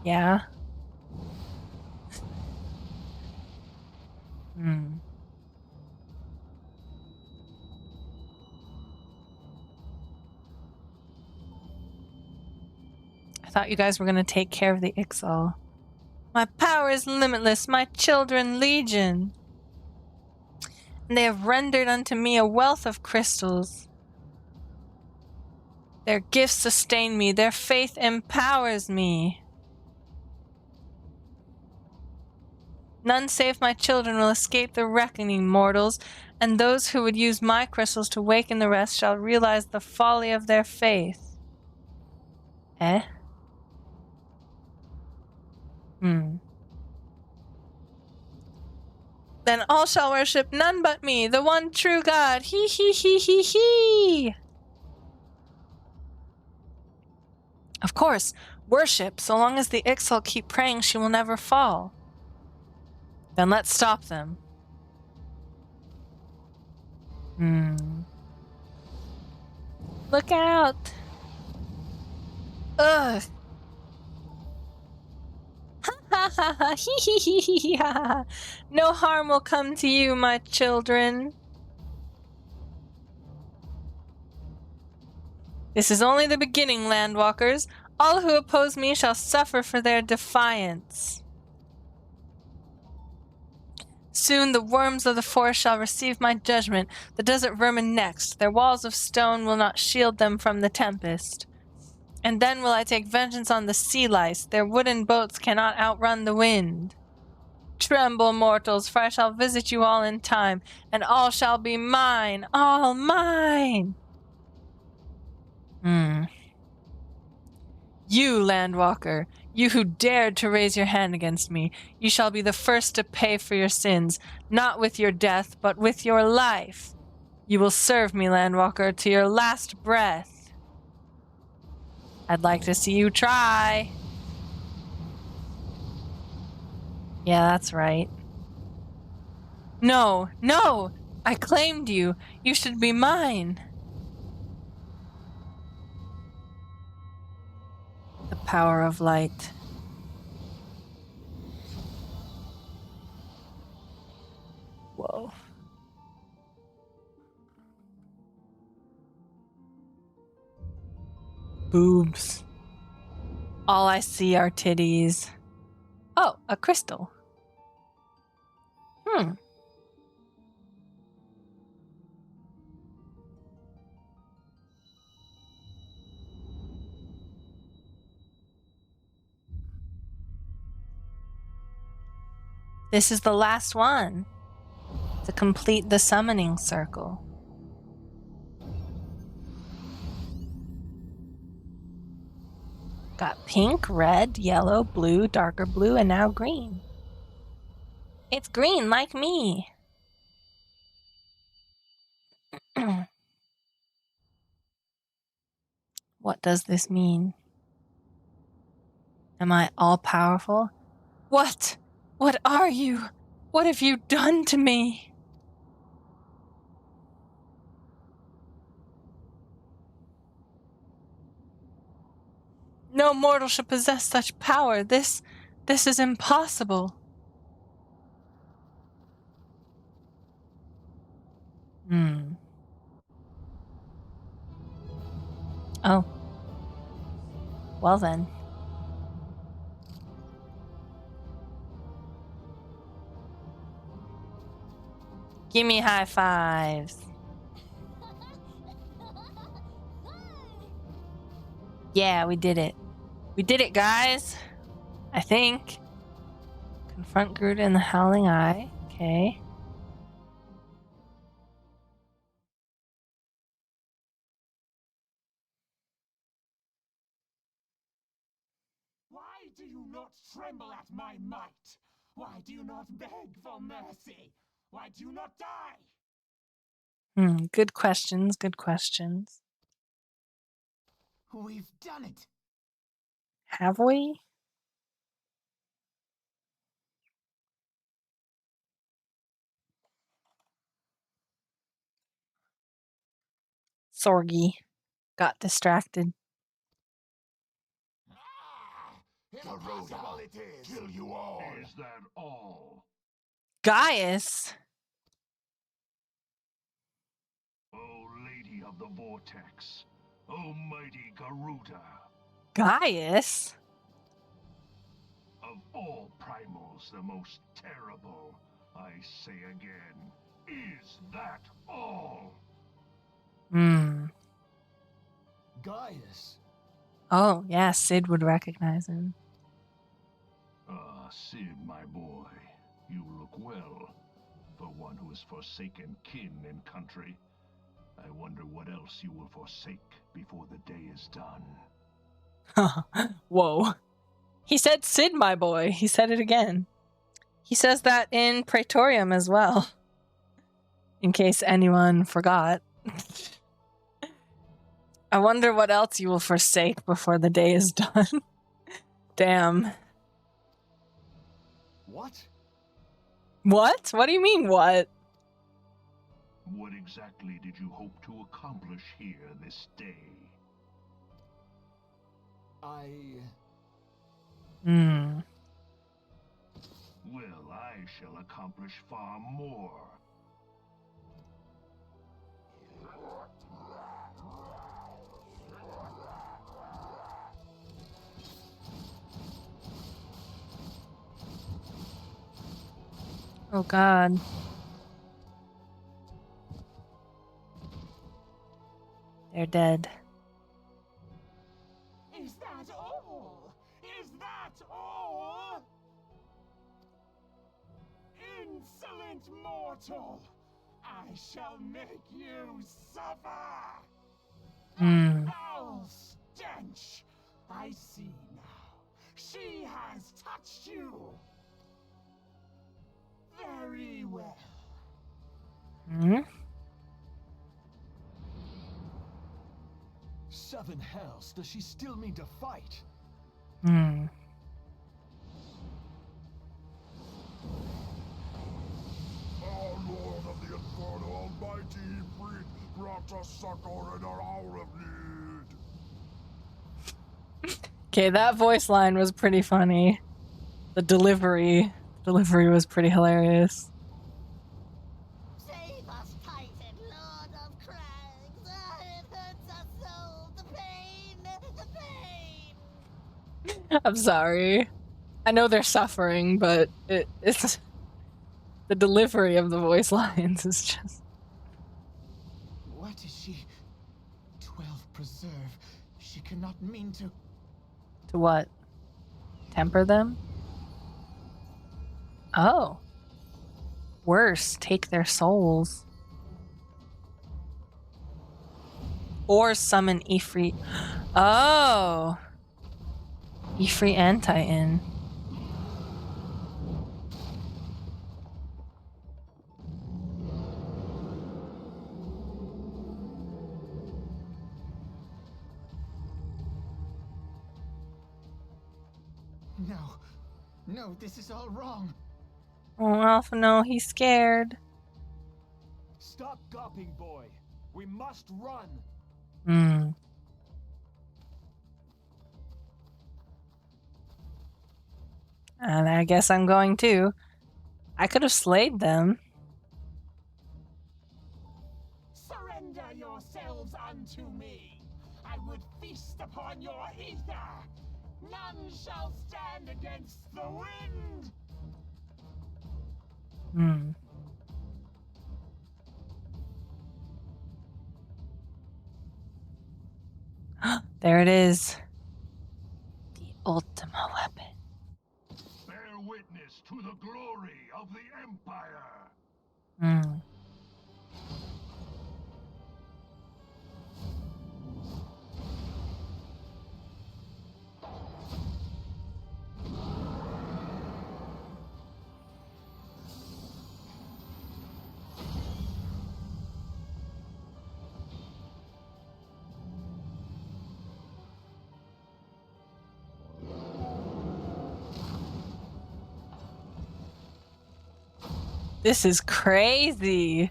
A: Yeah. I thought you guys were going to take care of the Ixal. My power is limitless, my children legion. And they have rendered unto me a wealth of crystals. Their gifts sustain me, their faith empowers me. None save my children will escape the reckoning, mortals, and those who would use my crystals to waken the rest shall realize the folly of their faith. Eh? Then all shall worship none but me, the one true God. He he he he he. Of course, worship. So long as the Ixal keep praying, she will never fall. Then let's stop them. Look out! Ugh! Ha ha ha! Hee hee hee hee ha! No harm will come to you, my children. This is only the beginning, landwalkers. All who oppose me shall suffer for their defiance. Soon the worms of the forest shall receive my judgment, the desert vermin next. Their walls of stone will not shield them from the tempest. And then will I take vengeance on the sea lice. Their wooden boats cannot outrun the wind. Tremble, mortals, for I shall visit you all in time, and all shall be mine, all mine. You, landwalker, you who dared to raise your hand against me, you shall be the first to pay for your sins, not with your death, but with your life. You will serve me, landwalker, to your last breath. I'd like to see you try. Yeah, that's right. No, no! I claimed you. You should be mine. The power of light. Whoa. Boobs. All I see are titties. Oh, a crystal. This is the last one to complete the summoning circle. Got pink, red, yellow, blue, darker blue, and now green. It's green like me. What does this mean? Am I all powerful? What? What are you? What have you done to me? No mortal should possess such power. This is impossible. Oh. Well then. Give me high fives. Yeah, we did it. We did it, guys. I think. Confront Gruda in the Howling Eye. Okay.
C: Why do you not tremble at my might? Why do you not beg for mercy? Why do you not die?
A: Good questions, good questions.
C: We've done it.
A: Have we? Sorgy. Got distracted.
C: Impossible it is.
D: Kill you all. Is that all?
A: Gaius?
D: O Lady of the Vortex, O mighty Garuda,
A: Gaius?
D: of all primals the most terrible, I say again, is that all?
C: Gaius.
A: Oh, yeah, Sid would recognize him.
D: Ah, Sid, my boy, you look well. For one who has forsaken kin and country, I wonder what else you will forsake before the day is done.
A: Whoa. He said Sid, my boy. He said it again. He says that in Praetorium as well. In case anyone forgot. I wonder what else you will forsake before the day is done. Damn.
C: What?
A: What? What do you mean, what?
D: What exactly did you hope to accomplish here this day?
A: Hmm.
D: Well, I shall accomplish far more.
A: Oh God. They're dead.
C: Is that all? Is that all? Insolent mortal! I shall make you suffer!
A: Hmm.
C: Foul stench! I see now. She has touched you! Very well.
A: Hmm.
B: Seven hells, does she still mean to fight?
A: Hmm.
E: Our Lord of the Infernal Almighty, brought us succor in our hour of need.
A: Okay, that voice line was pretty funny. The delivery was pretty hilarious.
F: Save us, Titan, Lord of Crags! It hurts us so! The pain! The pain!
A: I'm sorry. I know they're suffering, but it's the delivery of the voice lines is just.
C: What is she? 12 preserve. She cannot mean to.
A: To what? Temper them? Oh. Worse, take their souls. Or summon Ifrit. Oh. Ifrit and Titan.
C: No. No, this is all wrong.
A: Oh, Alpha, no, he's scared.
B: Stop gawping, boy. We must run.
A: Hmm. And I guess I'm going too. I could have slayed them.
C: Surrender yourselves unto me. I would feast upon your ether. None shall stand against the wind.
A: Hmm. There it is. The Ultima weapon.
D: Bear witness to the glory of the Empire!
A: Hmm. This is crazy.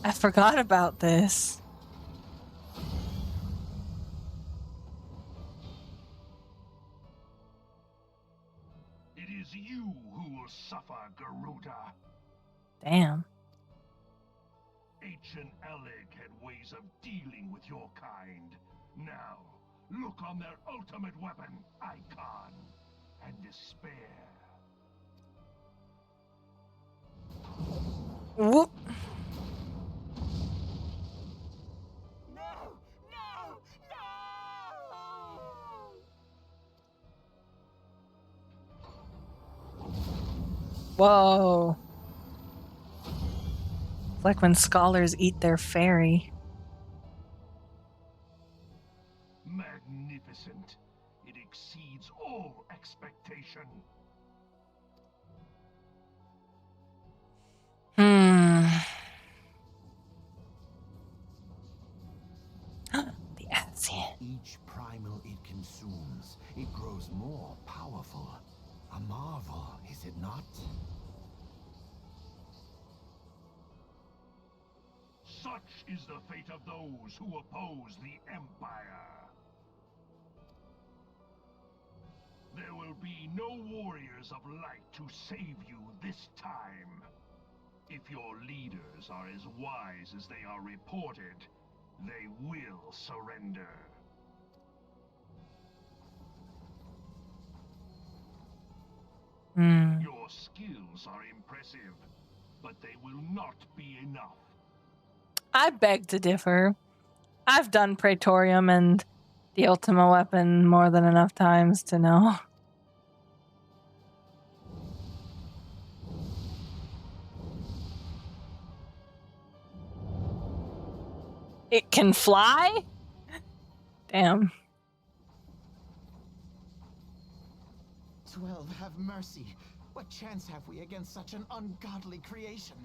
A: I forgot about this.
D: It is you who will suffer, Garuda.
A: Damn.
D: Ancient Alec had ways of dealing with your kind. Now, look on their ultimate weapon, Icon, and despair.
A: Whoop.
C: No! No! No!
A: Whoa. It's like when scholars eat their fairy.
D: Magnificent. It exceeds all expectation.
A: The Ascian.
E: Each primal it consumes, it grows more powerful. A marvel, is it not?
D: Such is the fate of those who oppose the Empire. There will be no warriors of light to save you this time. If your leaders are as wise as they are reported, they will surrender. Your skills are impressive, but they will not be enough.
A: I beg to differ. I've done Praetorium and the Ultima Weapon more than enough times to know. It can fly? Damn.
G: 12, have mercy. What chance have we against such an ungodly creation?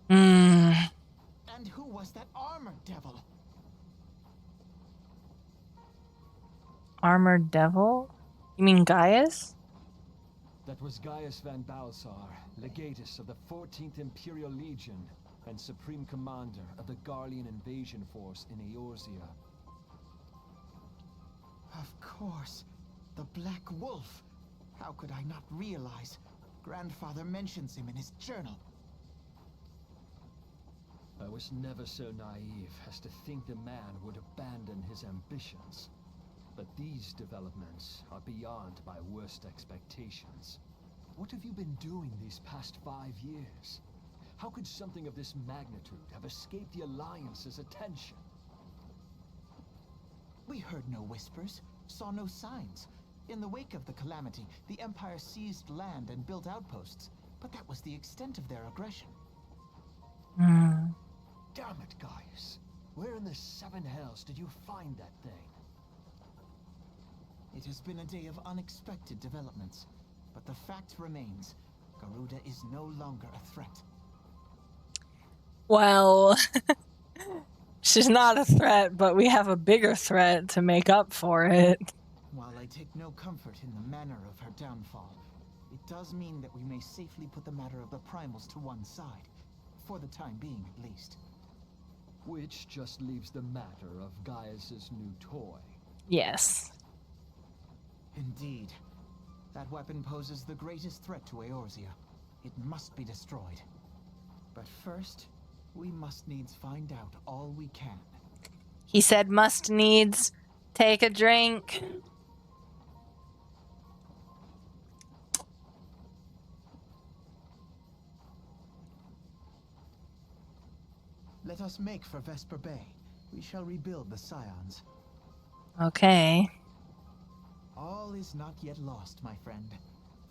G: And who was that armored devil?
A: Armored devil? You mean Gaius?
B: That was Gaius van Balsar, legatus of the 14th Imperial Legion and Supreme Commander of the Garlean invasion force in Eorzea.
G: Of course. The Black Wolf. How could I not realize? Grandfather mentions him in his journal.
B: I was never so naive as to think the man would abandon his ambitions. But these developments are beyond my worst expectations. What have you been doing these past 5 years? How could something of this magnitude have escaped the Alliance's attention?
G: We heard no whispers, saw no signs. In the wake of the calamity, the Empire seized land and built outposts, but that was the extent of their aggression.
B: Damn it, Gaius. Where in the 7 hells did you find that thing?
G: It has been a day of unexpected developments, but the fact remains, Garuda is no longer a threat.
A: Well, she's not a threat, but we have a bigger threat to make up for it.
G: While I take no comfort in the manner of her downfall, it does mean that we may safely put the matter of the primals to one side, for the time being at least.
B: Which just leaves the matter of Gaius's new toy.
A: Yes.
G: Indeed. That weapon poses the greatest threat to Eorzea. It must be destroyed. But first, we must needs find out all we can.
A: He said must needs take a drink.
G: Let us make for Vesper Bay. We shall rebuild the Scions.
A: Okay.
G: All is not yet lost, my friend.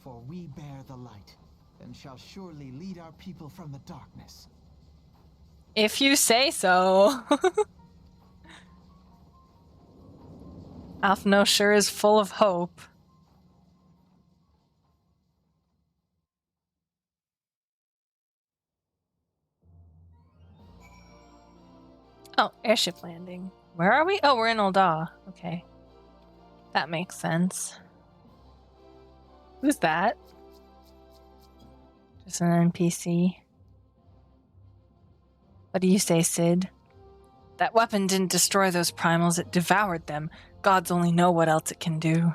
G: For we bear the light, and shall surely lead our people from the darkness.
A: If you say so. Alphino sure is full of hope. Oh, airship landing. Where are we? Oh, we're in Ul'dah. Okay. That makes sense. Who's that? Just an NPC. What do you say, Sid? That weapon didn't destroy those primals, it devoured them. Gods only know what else it can do.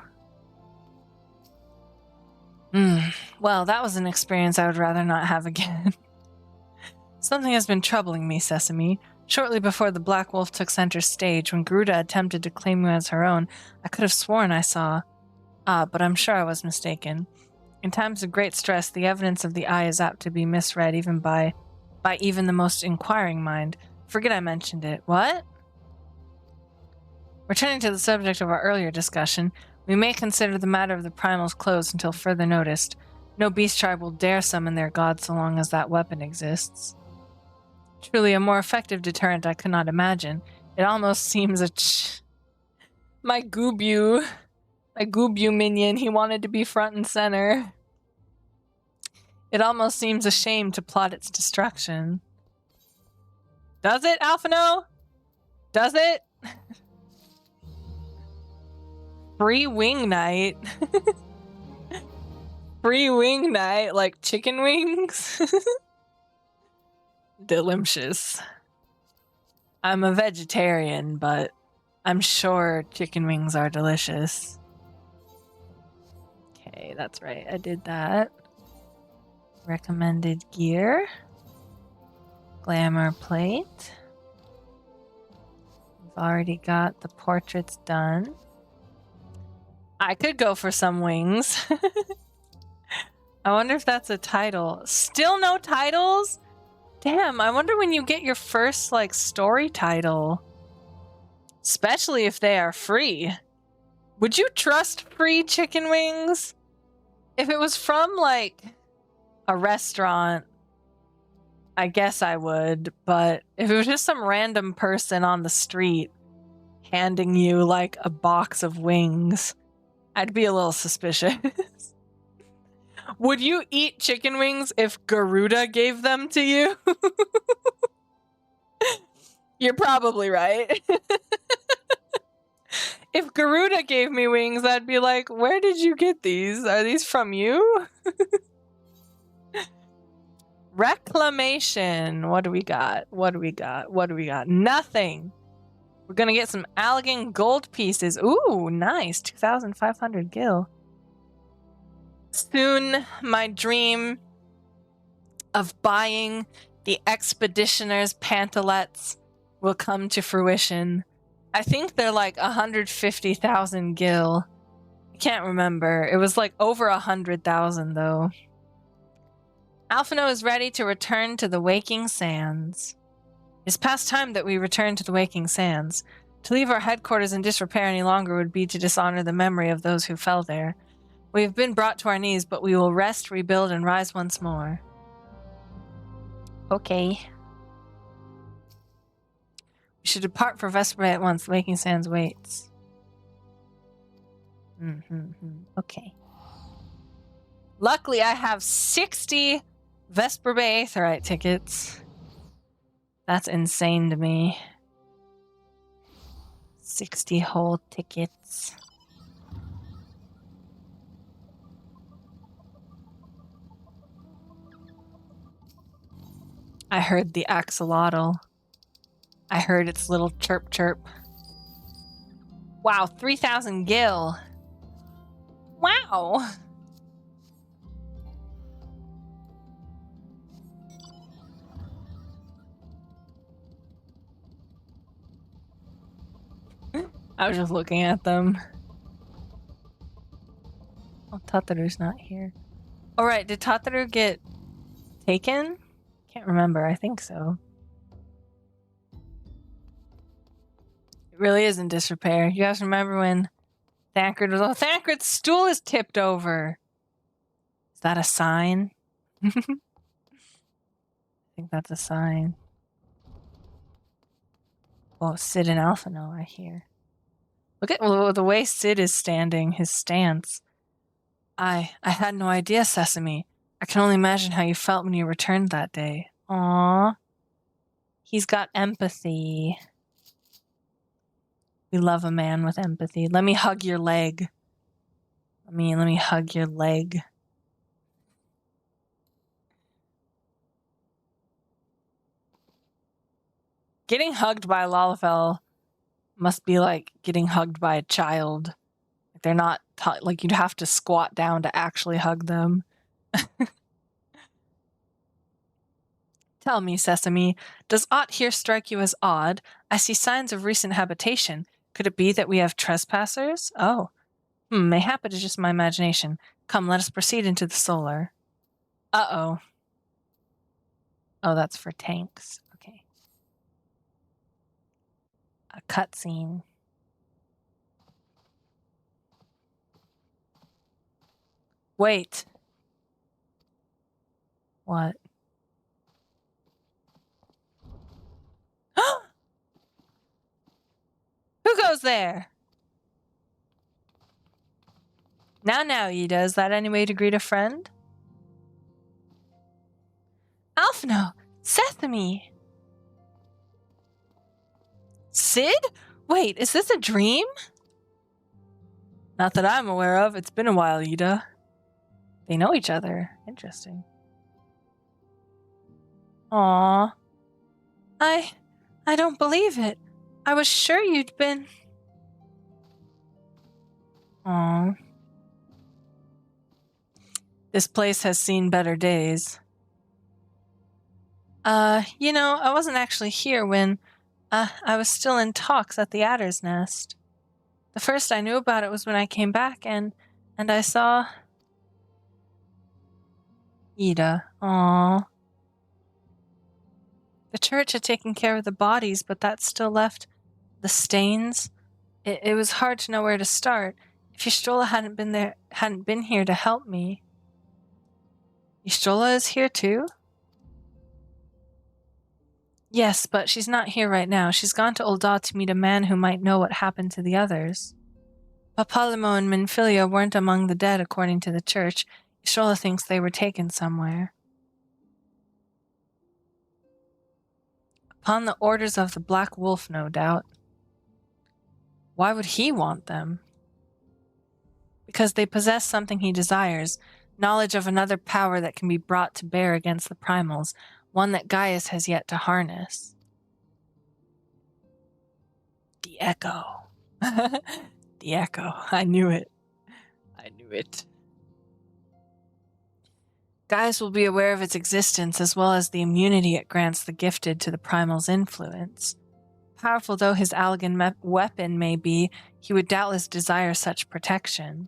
A: Well, that was an experience I would rather not have again. Something has been troubling me, Sesame. Shortly before the Black Wolf took center stage, when Garuda attempted to claim you as her own, I could have sworn I saw... but I'm sure I was mistaken. In times of great stress, the evidence of the eye is apt to be misread even by even the most inquiring mind. Forget I mentioned it. What? Returning to the subject of our earlier discussion, we may consider the matter of the primals closed until further noticed. No beast tribe will dare summon their god so long as that weapon exists. Truly a more effective deterrent I could not imagine. It almost seems my Goobu minion, he wanted to be front and center. It almost seems a shame to plot its destruction. Does it, Alphino? Does it? Free wing night. Free wing night, like chicken wings? delicious. I'm a vegetarian, but I'm sure chicken wings are delicious. Okay, that's right. I did that. Recommended gear. Glamour plate. We've already got the portraits done. I could go for some wings. I wonder if that's a title. Still no titles? Damn, I wonder when you get your first, like, story title. Especially if they are free. Would you trust free chicken wings? If it was from, like, a restaurant, I guess I would. But if it was just some random person on the street handing you, like, a box of wings, I'd be a little suspicious. Would you eat chicken wings if Garuda gave them to you? You're probably right. If Garuda gave me wings, I'd be like, where did you get these? Are these from you? Reclamation. What do we got? What do we got? What do we got? Nothing. We're gonna get some Allegan gold pieces. Ooh, nice. 2,500 gil. Soon, my dream of buying the Expeditioner's pantalettes will come to fruition. I think they're like 150,000 gil. I can't remember. It was like over 100,000 though. Alphino is ready to return to the Waking Sands. It's past time that we return to the Waking Sands. To leave our headquarters in disrepair any longer would be to dishonor the memory of those who fell there. We have been brought to our knees, but we will rest, rebuild, and rise once more. Okay. We should depart for Vesper Bay at once. The Waking Sands waits. Okay. Luckily, I have 60 Vesper Bay Aetheryte tickets. That's insane to me. 60 whole tickets. I heard the axolotl. I heard its little chirp chirp. Wow, 3,000 gil. Wow. I was just looking at them. Oh, Tataru's not here. Alright, did Tataru get taken? Can't remember, I think so. It really is in disrepair. You guys remember when Thancred was... Oh, Thancred's stool is tipped over! Is that a sign? I think that's a sign. Oh, Sid and Alphino are here. Look at the way Sid is standing, his stance. I had no idea, Sesame. I can only imagine how you felt when you returned that day. Aww. He's got empathy. We love a man with empathy. Let me hug your leg. Let me hug your leg. Getting hugged by a Lalafell must be like getting hugged by a child. They're not like you'd have to squat down to actually hug them. Tell me, Sesame, does aught here strike you as odd? I see signs of recent habitation. Could it be that we have trespassers? Oh. Mayhap it is just my imagination. Come, let us proceed into the solar. Uh-oh. Oh, that's for tanks. Okay. A cutscene. Wait. What? Who goes there? Now, Ida, is that any way to greet a friend? Alphino! Sesame! Sid? Wait, is this a dream? Not that I'm aware of. It's been a while, Ida. They know each other. Interesting. Aww. I don't believe it. I was sure you'd been... Aw. This place has seen better days. I wasn't actually here when, I was still in talks at the Adder's Nest. The first I knew about it was when I came back and I saw... Ida. Aww. The church had taken care of the bodies, but that still left the stains. It was hard to know where to start. If Y'shtola hadn't been here to help me. Y'shtola is here too? Yes, but she's not here right now. She's gone to Ul'dah to meet a man who might know what happened to the others. Papalimo and Minfilia weren't among the dead, according to the church. Y'shtola thinks they were taken somewhere. Upon the orders of the Black Wolf, no doubt. Why would he want them? Because they possess something he desires, knowledge of another power that can be brought to bear against the primals, one that Gaius has yet to harness. The Echo. The Echo. I knew it. I knew it. Gaius will be aware of its existence as well as the immunity it grants the gifted to the primal's influence. Powerful though his Allagan weapon may be, he would doubtless desire such protection.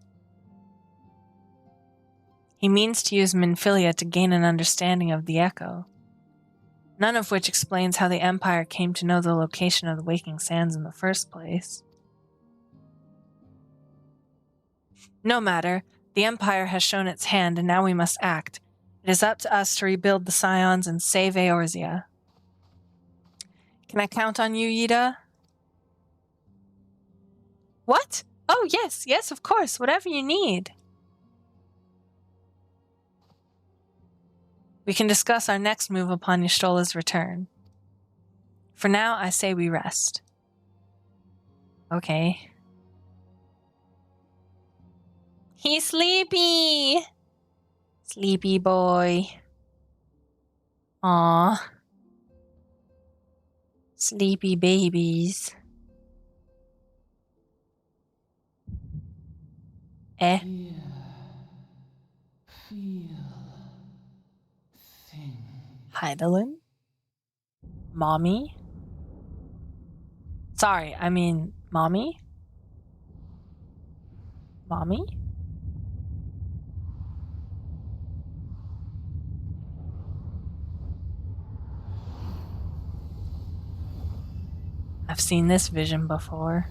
A: He means to use Minfilia to gain an understanding of the Echo. None of which explains how the Empire came to know the location of the Waking Sands in the first place. No matter, the Empire has shown its hand and now we must act. It is up to us to rebuild the Scions and save Eorzea. Can I count on you, Yida? What? Oh, yes, of course, whatever you need. We can discuss our next move upon Y'shtola's return. For now, I say we rest. Okay. He's sleepy! Sleepy boy. Aw. Sleepy babies. Eh?
B: Hear, feel, think.
A: Hydaelyn? Mommy? Sorry, I mean, Mommy? Mommy? I've seen this vision before.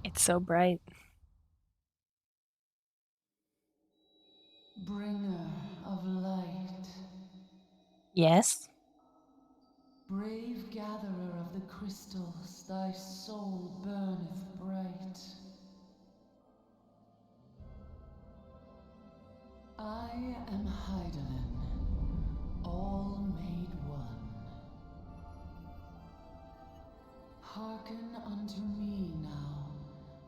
A: It's so bright.
B: Bringer of light.
A: Yes?
B: Brave gatherer of the crystals, thy soul burneth bright. I am Hydaelyn, all made one. Hearken unto me now,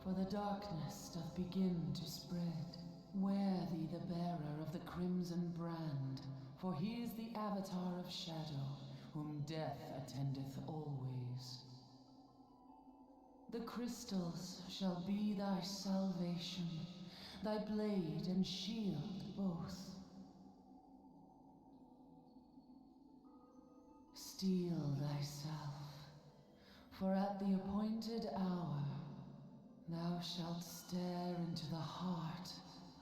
B: for the darkness doth begin to spread. Wear thee the bearer of the crimson brand, for he is the avatar of shadow, whom death attendeth always. The crystals shall be thy salvation, thy blade and shield both. Steel thyself, for at the appointed hour thou shalt stare into the heart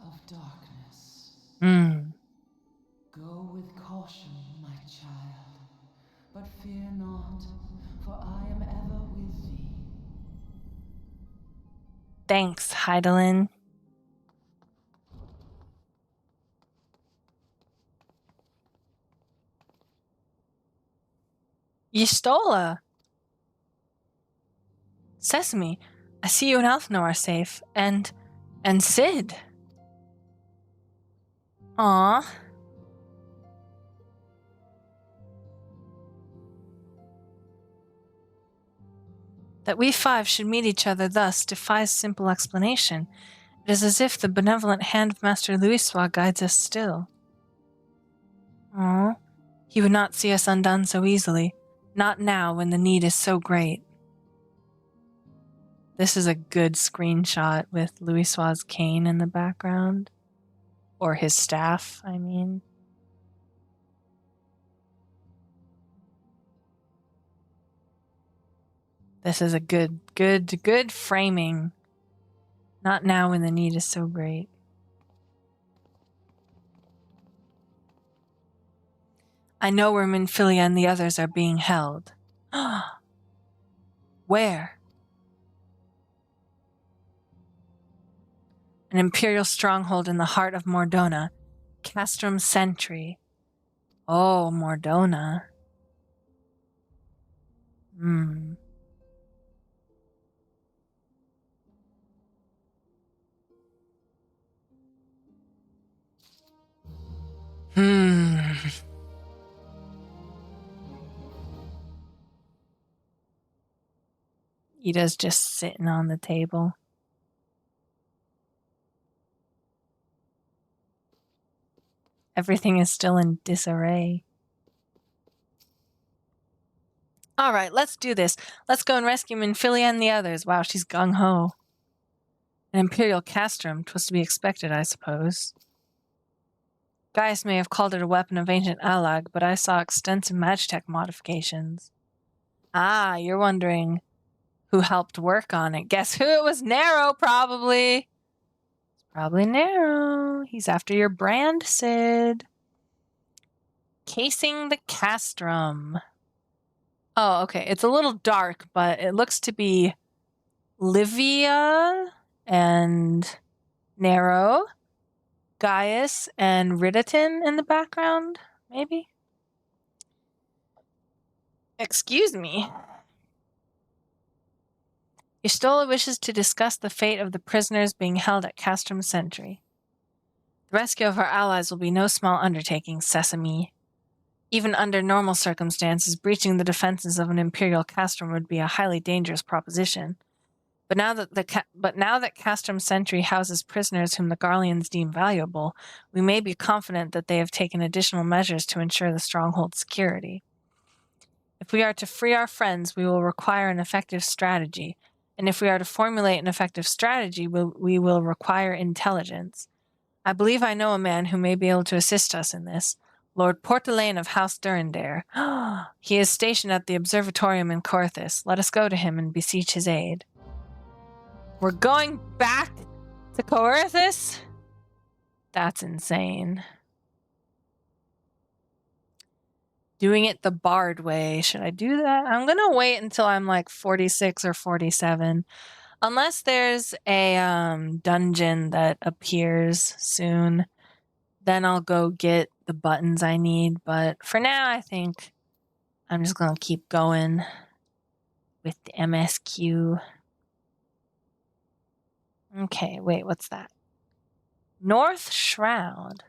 B: of darkness. Go with caution, my child, but fear not, for I am ever with thee.
A: Thanks, Hydaelyn. Y'shtola! Sesame, I see you and Alphinaud are safe. And Sid. Aw. That we five should meet each other thus defies simple explanation. It is as if the benevolent hand of Master Louisoix guides us still. Oh, he would not see us undone so easily. Not now, when the need is so great. This is a good screenshot with Louisoix's cane in the background. Or his staff, I mean. This is a good framing. Not now when the need is so great. I know where Minfilia and the others are being held. Where? An Imperial stronghold in the heart of Mordona. Castrum Sentry. Oh, Mordona. Hmm. Ida's just sitting on the table. Everything is still in disarray. All right, let's do this. Let's go and rescue Minfilia and the others. Wow, she's gung-ho. An Imperial castrum, 'twas to be expected, I suppose. Gaius may have called it a weapon of ancient Alag, but I saw extensive Magitech modifications. Ah, you're wondering who helped work on it. Guess who? It was Nero, probably. Probably Nero. He's after your brand, Sid. Casing the castrum. Oh, okay. It's a little dark, but it looks to be Livia and Nero, Gaius, and Riditon in the background, maybe? Excuse me. Y'shtola wishes to discuss the fate of the prisoners being held at Castrum Sentry. The rescue of our allies will be no small undertaking, Sesame. Even under normal circumstances, breaching the defenses of an Imperial castrum would be a highly dangerous proposition. But now that Castrum Sentry houses prisoners whom the Garleans deem valuable, we may be confident that they have taken additional measures to ensure the stronghold's security. If we are to free our friends, we will require an effective strategy, and if we are to formulate an effective strategy, we will require intelligence. I believe I know a man who may be able to assist us in this. Lord Portelaine of House Durandare. He is stationed at the observatorium in Corthus. Let us go to him and beseech his aid. We're going back to Corthus? That's insane. Doing it the Bard way. Should I do that? I'm going to wait until I'm like 46 or 47. Unless there's a dungeon that appears soon. Then I'll go get the buttons I need. But for now, I think I'm just going to keep going with the MSQ. Okay, wait, what's that? North Shroud.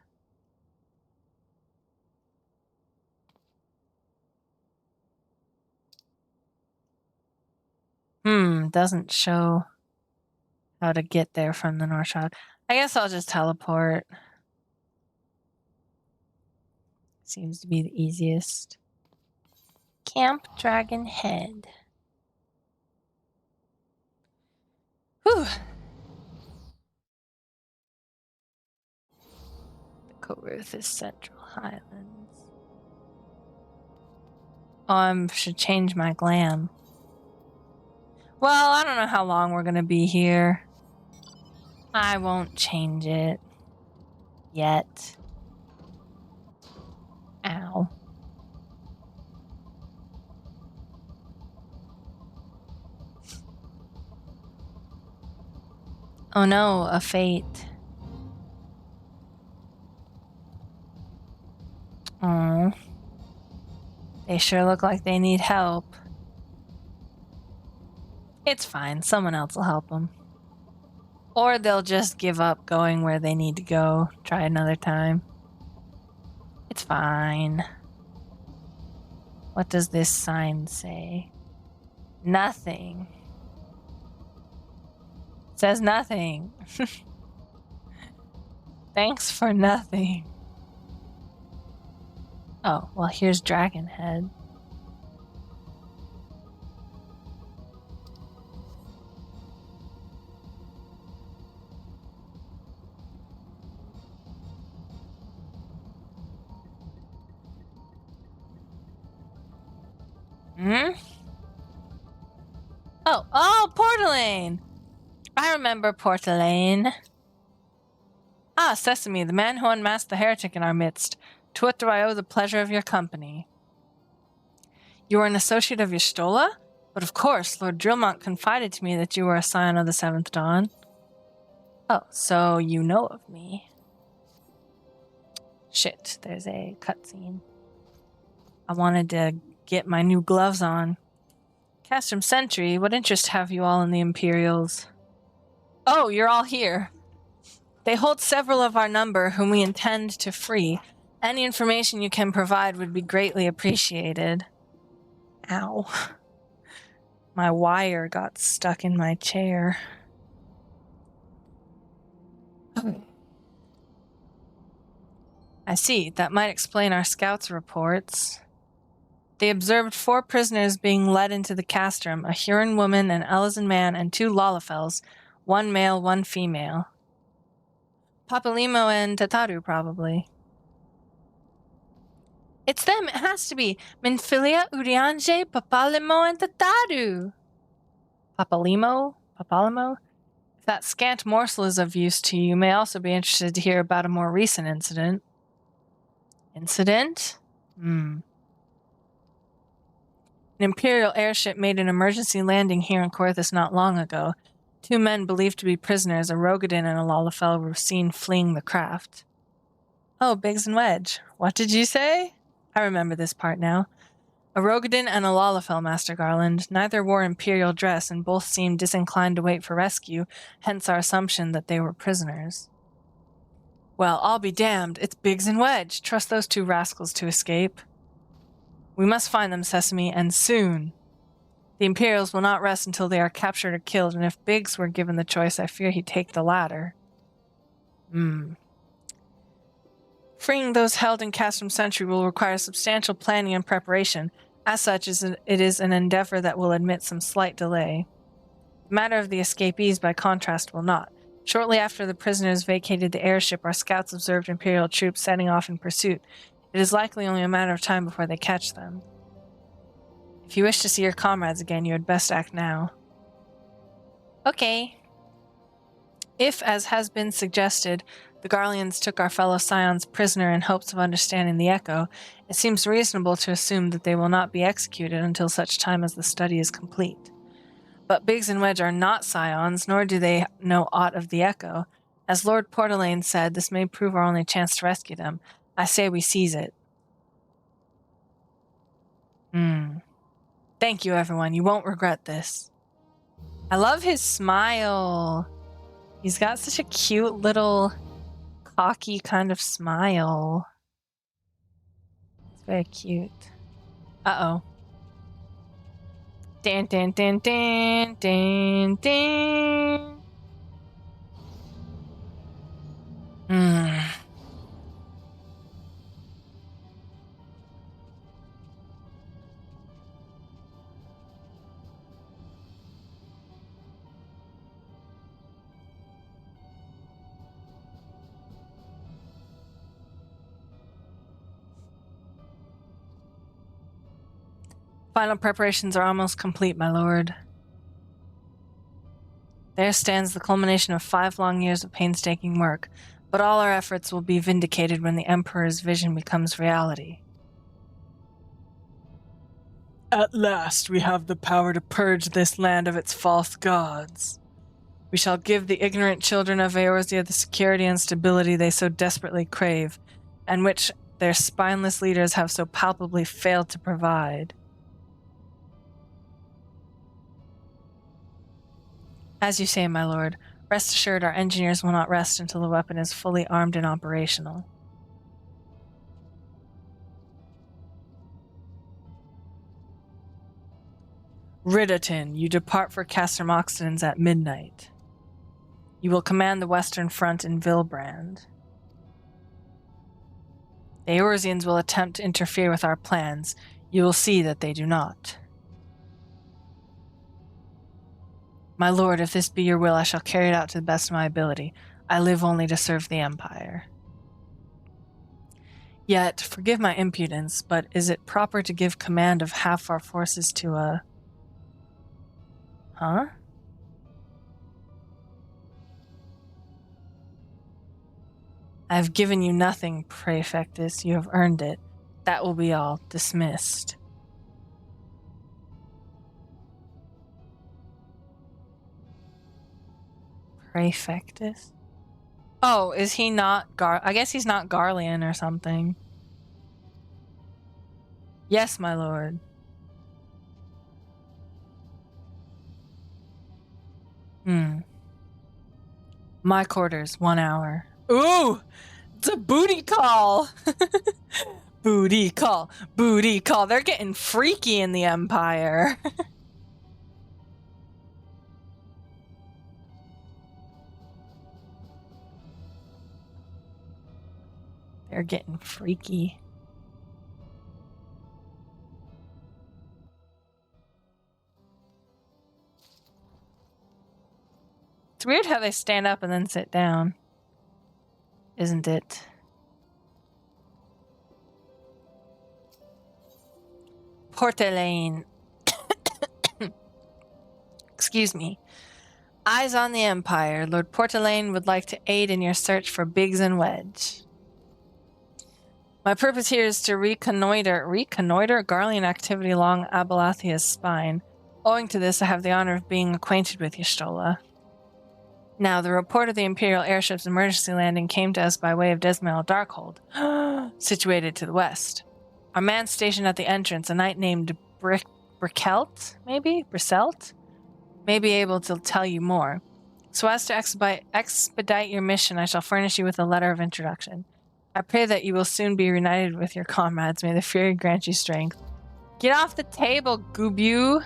A: Doesn't show how to get there from the North Shroud. I guess I'll just teleport. Seems to be the easiest. Camp Dragon Head. Whew. The Corthus Central Highlands. Oh, I should change my glam. Well, I don't know how long we're gonna be here. I won't change it. Yet. Ow. Oh no, a fate. Oh. They sure look like they need help. It's fine, someone else will help them. Or they'll just give up going where they need to go. Try another time. It's fine. What does this sign say? Nothing. Says nothing. Thanks for nothing. Oh, well, here's Dragonhead. Hmm? Oh, Portalane! I remember Portalane. Ah, Sesame, the man who unmasked the heretic in our midst. To what do I owe the pleasure of your company? You are an associate of Y'shtola? But of course, Lord Drillmont confided to me that you were a scion of the Seventh Dawn. Oh, so you know of me. Shit, there's a cutscene. I wanted to get my new gloves on. Castrum Sentry, what interest have you all in the Imperials? Oh, you're all here. They hold several of our number whom we intend to free. Any information you can provide would be greatly appreciated. Ow. My wire got stuck in my chair. I see. That might explain our scouts' reports. They observed 4 prisoners being led into the castrum, a Huron woman, an Ellison man, and 2 Lalafels, 1 male, 1 female. Papalimo and Tataru, probably. It's them, it has to be. Minfilia, Uriange, Papalimo, and Tataru. Papalimo? If that scant morsel is of use to you, you may also be interested to hear about a more recent incident. Incident? An Imperial airship made an emergency landing here in Corythus not long ago. 2 men believed to be prisoners, a Rogadin and a Lalafell, were seen fleeing the craft. Oh, Biggs and Wedge. What did you say? I remember this part now. A Rogadin and a Lalafell, Master Garland. Neither wore Imperial dress, and both seemed disinclined to wait for rescue, hence our assumption that they were prisoners. Well, I'll be damned. It's Biggs and Wedge. Trust those 2 rascals to escape. We must find them, Sesame, and soon. The Imperials will not rest until they are captured or killed, and if Biggs were given the choice, I fear he'd take the latter. Freeing those held in Castrum Sentry will require substantial planning and preparation. As such, it is an endeavor that will admit some slight delay. The matter of the escapees, by contrast, will not. Shortly after the prisoners vacated the airship, our scouts observed Imperial troops setting off in pursuit. It is likely only a matter of time before they catch them. If you wish to see your comrades again, you had best act now. Okay. If, as has been suggested, the Garleans took our fellow scions prisoner in hopes of understanding the Echo, it seems reasonable to assume that they will not be executed until such time as the study is complete. But Biggs and Wedge are not scions, nor do they know aught of the Echo. As Lord Portalane said, this may prove our only chance to rescue them. I say we seize it. Thank you, everyone. You won't regret this. I love his smile. He's got such a cute little cocky kind of smile. It's very cute. Uh-oh. Dan, dan, dan, dan, dan, dan. Final preparations are almost complete, my lord. There stands the culmination of 5 long years of painstaking work, but all our efforts will be vindicated when the Emperor's vision becomes reality. At last we have the power to purge this land of its false gods. We shall give the ignorant children of Eorzea the security and stability they so desperately crave, and which their spineless leaders have so palpably failed to provide. As you say, my lord, rest assured our engineers will not rest until the weapon is fully armed and operational. Ridderton, you depart for Castrum Oxidens at midnight. You will command the Western Front in Vilbrand. The Eorzeans will attempt to interfere with our plans. You will see that they do not. My lord, if this be your will, I shall carry it out to the best of my ability. I live only to serve the Empire. Yet, forgive my impudence, but is it proper to give command of half our forces to a... Huh? I have given you nothing, Praefectus. You have earned it. That will be all. Dismissed. Praefectus? Oh, is he not I guess he's not Garlean or something. Yes, my lord. My quarters, 1 hour. Ooh! It's a booty call! Booty call. Booty call. They're getting freaky in the Empire. They're getting freaky. It's weird how they stand up and then sit down. Isn't it? Portelaine. Excuse me. Eyes on the Empire. Lord Portelaine would like to aid in your search for Biggs and Wedge. My purpose here is to reconnoiter Garlean activity along Abalathia's spine. Owing to this, I have the honor of being acquainted with Y'shtola. Now, the report of the Imperial airship's emergency landing came to us by way of Desmail Darkhold, situated to the west. Our man stationed at the entrance, a knight named Brickelt, maybe? Briselt? May be able to tell you more. So as to expedite your mission, I shall furnish you with a letter of introduction. I pray that you will soon be reunited with your comrades. May the Fury grant you strength. Get off the table, Goobu.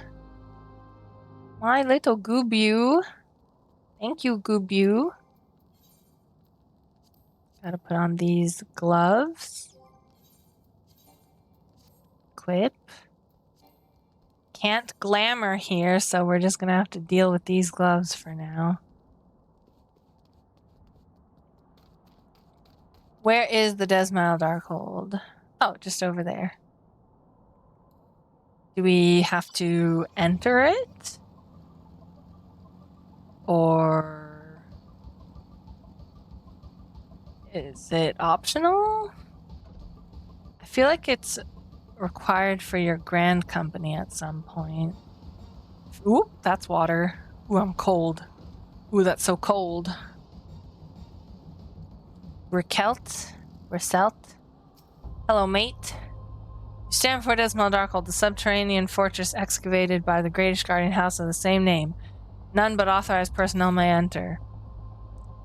A: My little Goobu. Thank you, Goobu. Gotta put on these gloves. Equip. Can't glamour here, so we're just gonna have to deal with these gloves for now. Where is the Desmail Darkhold? Oh, just over there. Do we have to enter it? Or is it optional? I feel like it's required for your grand company at some point. Ooh, that's water. Ooh, I'm cold. Ooh, that's so cold. Briselt? Hello, mate. You stand before Desmail Darkhold, the subterranean fortress excavated by the greatest guardian house of the same name. None but authorized personnel may enter.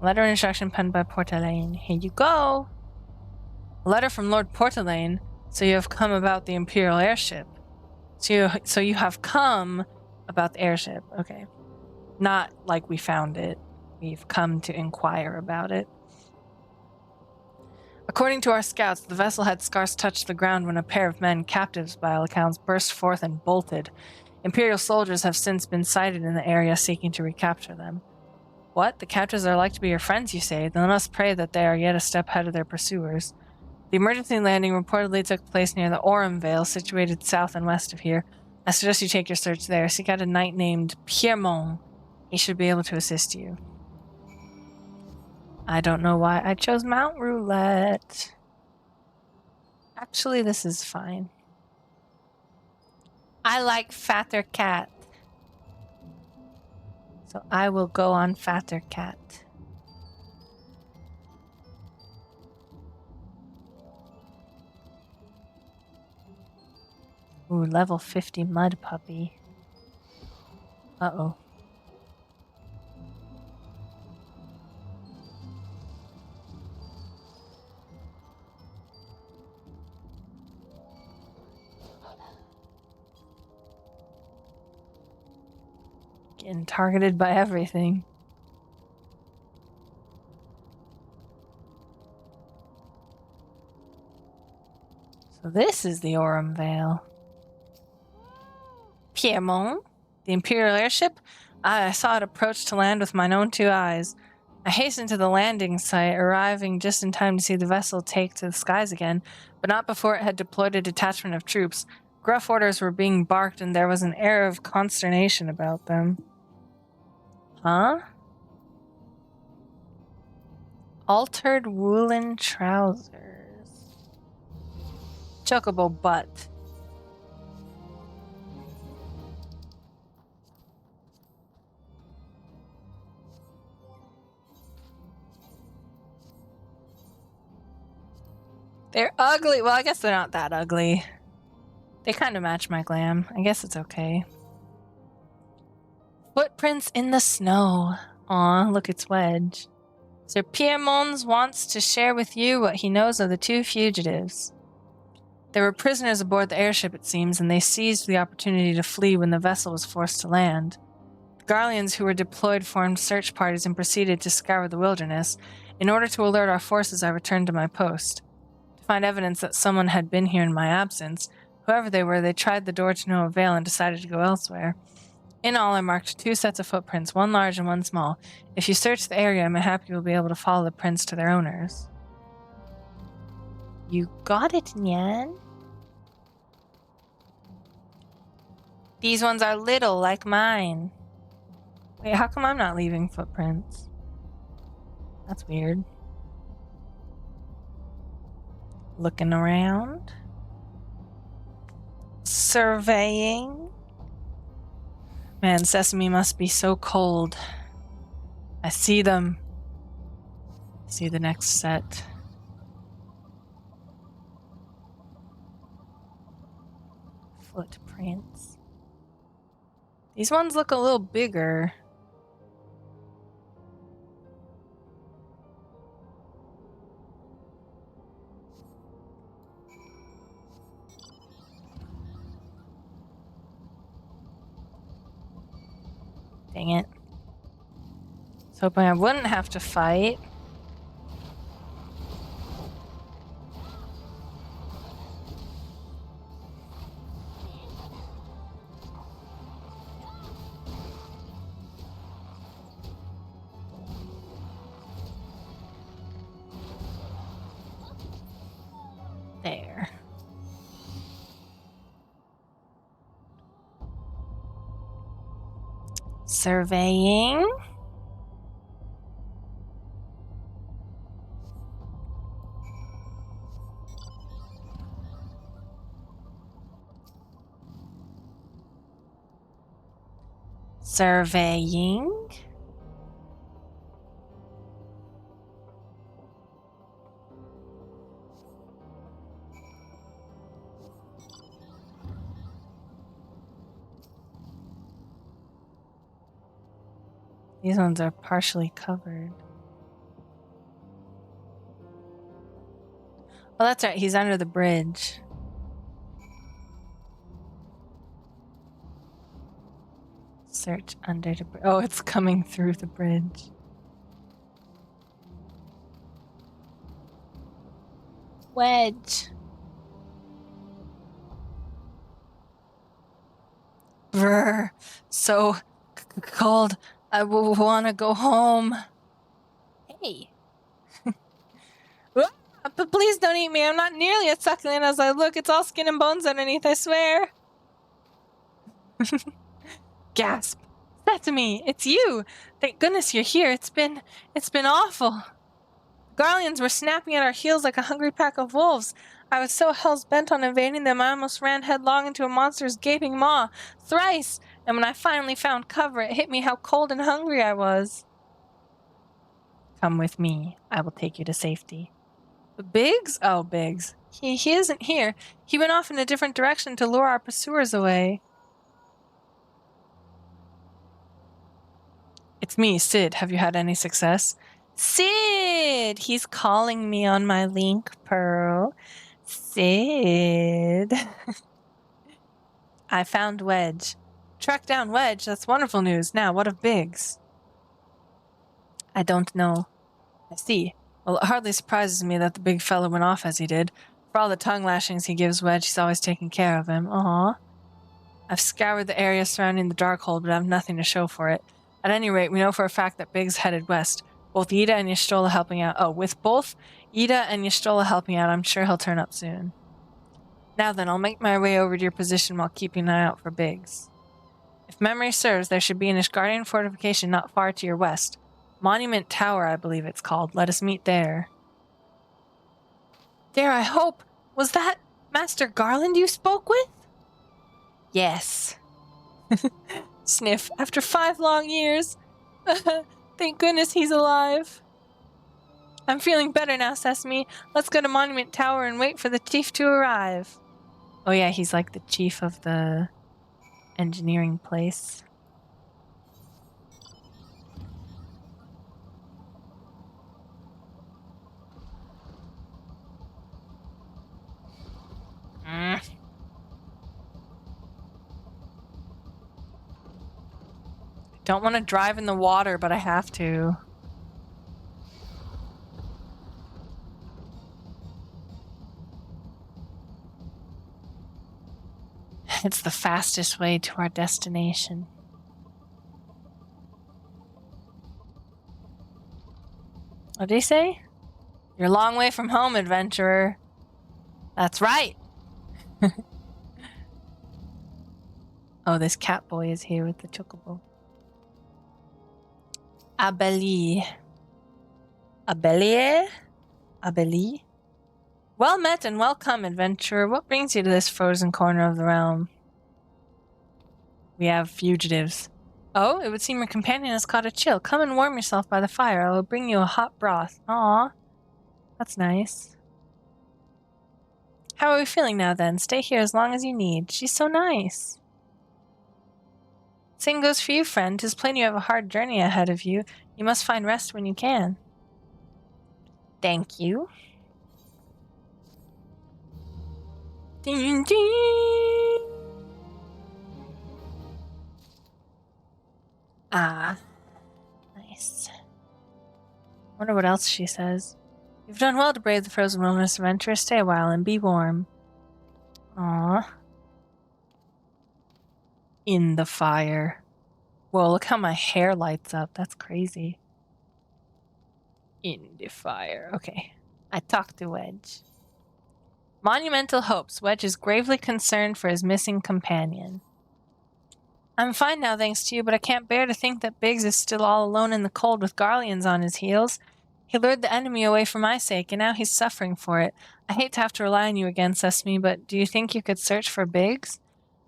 A: Letter of instruction penned by Portelaine. Here you go. A letter from Lord Portelaine. So you have come about the Imperial airship. So you have come about the airship. Okay. Not like we found it. We've come to inquire about it. According to our scouts, the vessel had scarce touched the ground when a pair of men, captives by all accounts, burst forth and bolted. Imperial soldiers have since been sighted in the area seeking to recapture them. What? The captives are like to be your friends, you say? Then let us pray that they are yet a step ahead of their pursuers. The emergency landing reportedly took place near the Aurum Vale, situated south and west of here. I suggest you take your search there. Seek out a knight named Piermont. He should be able to assist you. I don't know why I chose Mount Roulette. Actually, this is fine. I like Fatter Cat. So I will go on Fatter Cat. Ooh, level 50 mud puppy. Uh-oh. Getting targeted by everything. So this is the Aurum Vale. Piedmont, the Imperial airship? I saw it approach to land with mine own 2 eyes. I hastened to the landing site, arriving just in time to see the vessel take to the skies again, but not before it had deployed a detachment of troops. Gruff orders were being barked, and there was an air of consternation about them. Huh? Altered woolen trousers. Chocobo butt. They're ugly. Well, I guess they're not that ugly. They kind of match my glam. I guess it's okay. Footprints in the snow. Aw, look, it's Wedge. Sir Piedmont wants to share with you what he knows of the 2 fugitives. There were prisoners aboard the airship, it seems, and they seized the opportunity to flee when the vessel was forced to land. The Garleans who were deployed formed search parties and proceeded to scour the wilderness. In order to alert our forces, I returned to my post. To find evidence that someone had been here in my absence, whoever they were, they tried the door to no avail and decided to go elsewhere. In all, I marked 2 sets of footprints, one large and one small. If you search the area, I'm happy you'll be able to follow the prints to their owners. You got it, Nyan. These ones are little, like mine. Wait, how come I'm not leaving footprints? That's weird. Looking around. Surveying. Man, Sesame must be so cold. I see them. I see the next set. Footprints. These ones look a little bigger. Dang it. I was hoping I wouldn't have to fight. There. Surveying. Surveying. These ones are partially covered. Oh, that's right. He's under the bridge. Search under the bridge. Oh, it's coming through the bridge. Wedge. Brr. So cold. I want to go home. Hey. But please don't eat me. I'm not nearly as succulent as I look. It's all skin and bones underneath, I swear. Gasp. Sesame, it's you. Thank goodness you're here. It's been awful. Garleans were snapping at our heels like a hungry pack of wolves. I was so hell-bent on invading them, I almost ran headlong into a monster's gaping maw. Thrice! And when I finally found cover, it hit me how cold and hungry I was. Come with me. I will take you to safety. Biggs? Oh, Biggs. He isn't here. He went off in a different direction to lure our pursuers away. It's me, Sid. Have you had any success? Sid! He's calling me on my link, Pearl. Sid. I found Wedge. Track down Wedge. That's wonderful news. Now, what of Biggs? I don't know. I see. Well, it hardly surprises me that the big fellow went off as he did. For all the tongue lashings he gives Wedge, he's always taking care of him. Aw. I've scoured the area surrounding the Darkhold, but I have nothing to show for it. At any rate, we know for a fact that Biggs headed west. Both Ida and Y'shtola helping out. Oh, with both Ida and Y'shtola helping out, I'm sure he'll turn up soon. Now then, I'll make my way over to your position while keeping an eye out for Biggs. If memory serves, there should be an Ishgardian fortification not far to your west. Monument Tower, I believe it's called. Let us meet there. Dare I hope? Was that Master Garland you spoke with? Yes. Sniff. After 5 long years. Thank goodness he's alive. I'm feeling better now, Sesame. Let's go to Monument Tower and wait for the chief to arrive. Oh yeah, he's like the chief of the engineering place. Don't want to drive in the water, but I have to. It's the fastest way to our destination. What did he say? You're a long way from home, adventurer. That's right. Oh, this cat boy is here with the chocobo. Abelie. Abelie? Abelie? Well met and welcome, adventurer. What brings you to this frozen corner of the realm? We have fugitives. Oh, it would seem your companion has caught a chill. Come and warm yourself by the fire. I will bring you a hot broth. Aw. That's nice. How are we feeling now, then? Stay here as long as you need. She's so nice. Same goes for you, friend. 'Tis plain you have a hard journey ahead of you. You must find rest when you can. Thank you. Ding, ding. Ah. Nice. Wonder what else she says. You've done well to brave the frozen wilderness, adventurer. Stay a while and be warm. Aww. In the fire. Whoa, look how my hair lights up. That's crazy. In the fire. Okay. I talked to Wedge. Monumental hopes. Wedge is gravely concerned for his missing companion. I'm fine now, thanks to you, but I can't bear to think that Biggs is still all alone in the cold with Garleans on his heels. He lured the enemy away for my sake, and now he's suffering for it. I hate to have to rely on you again, Sesame, but do you think you could search for Biggs?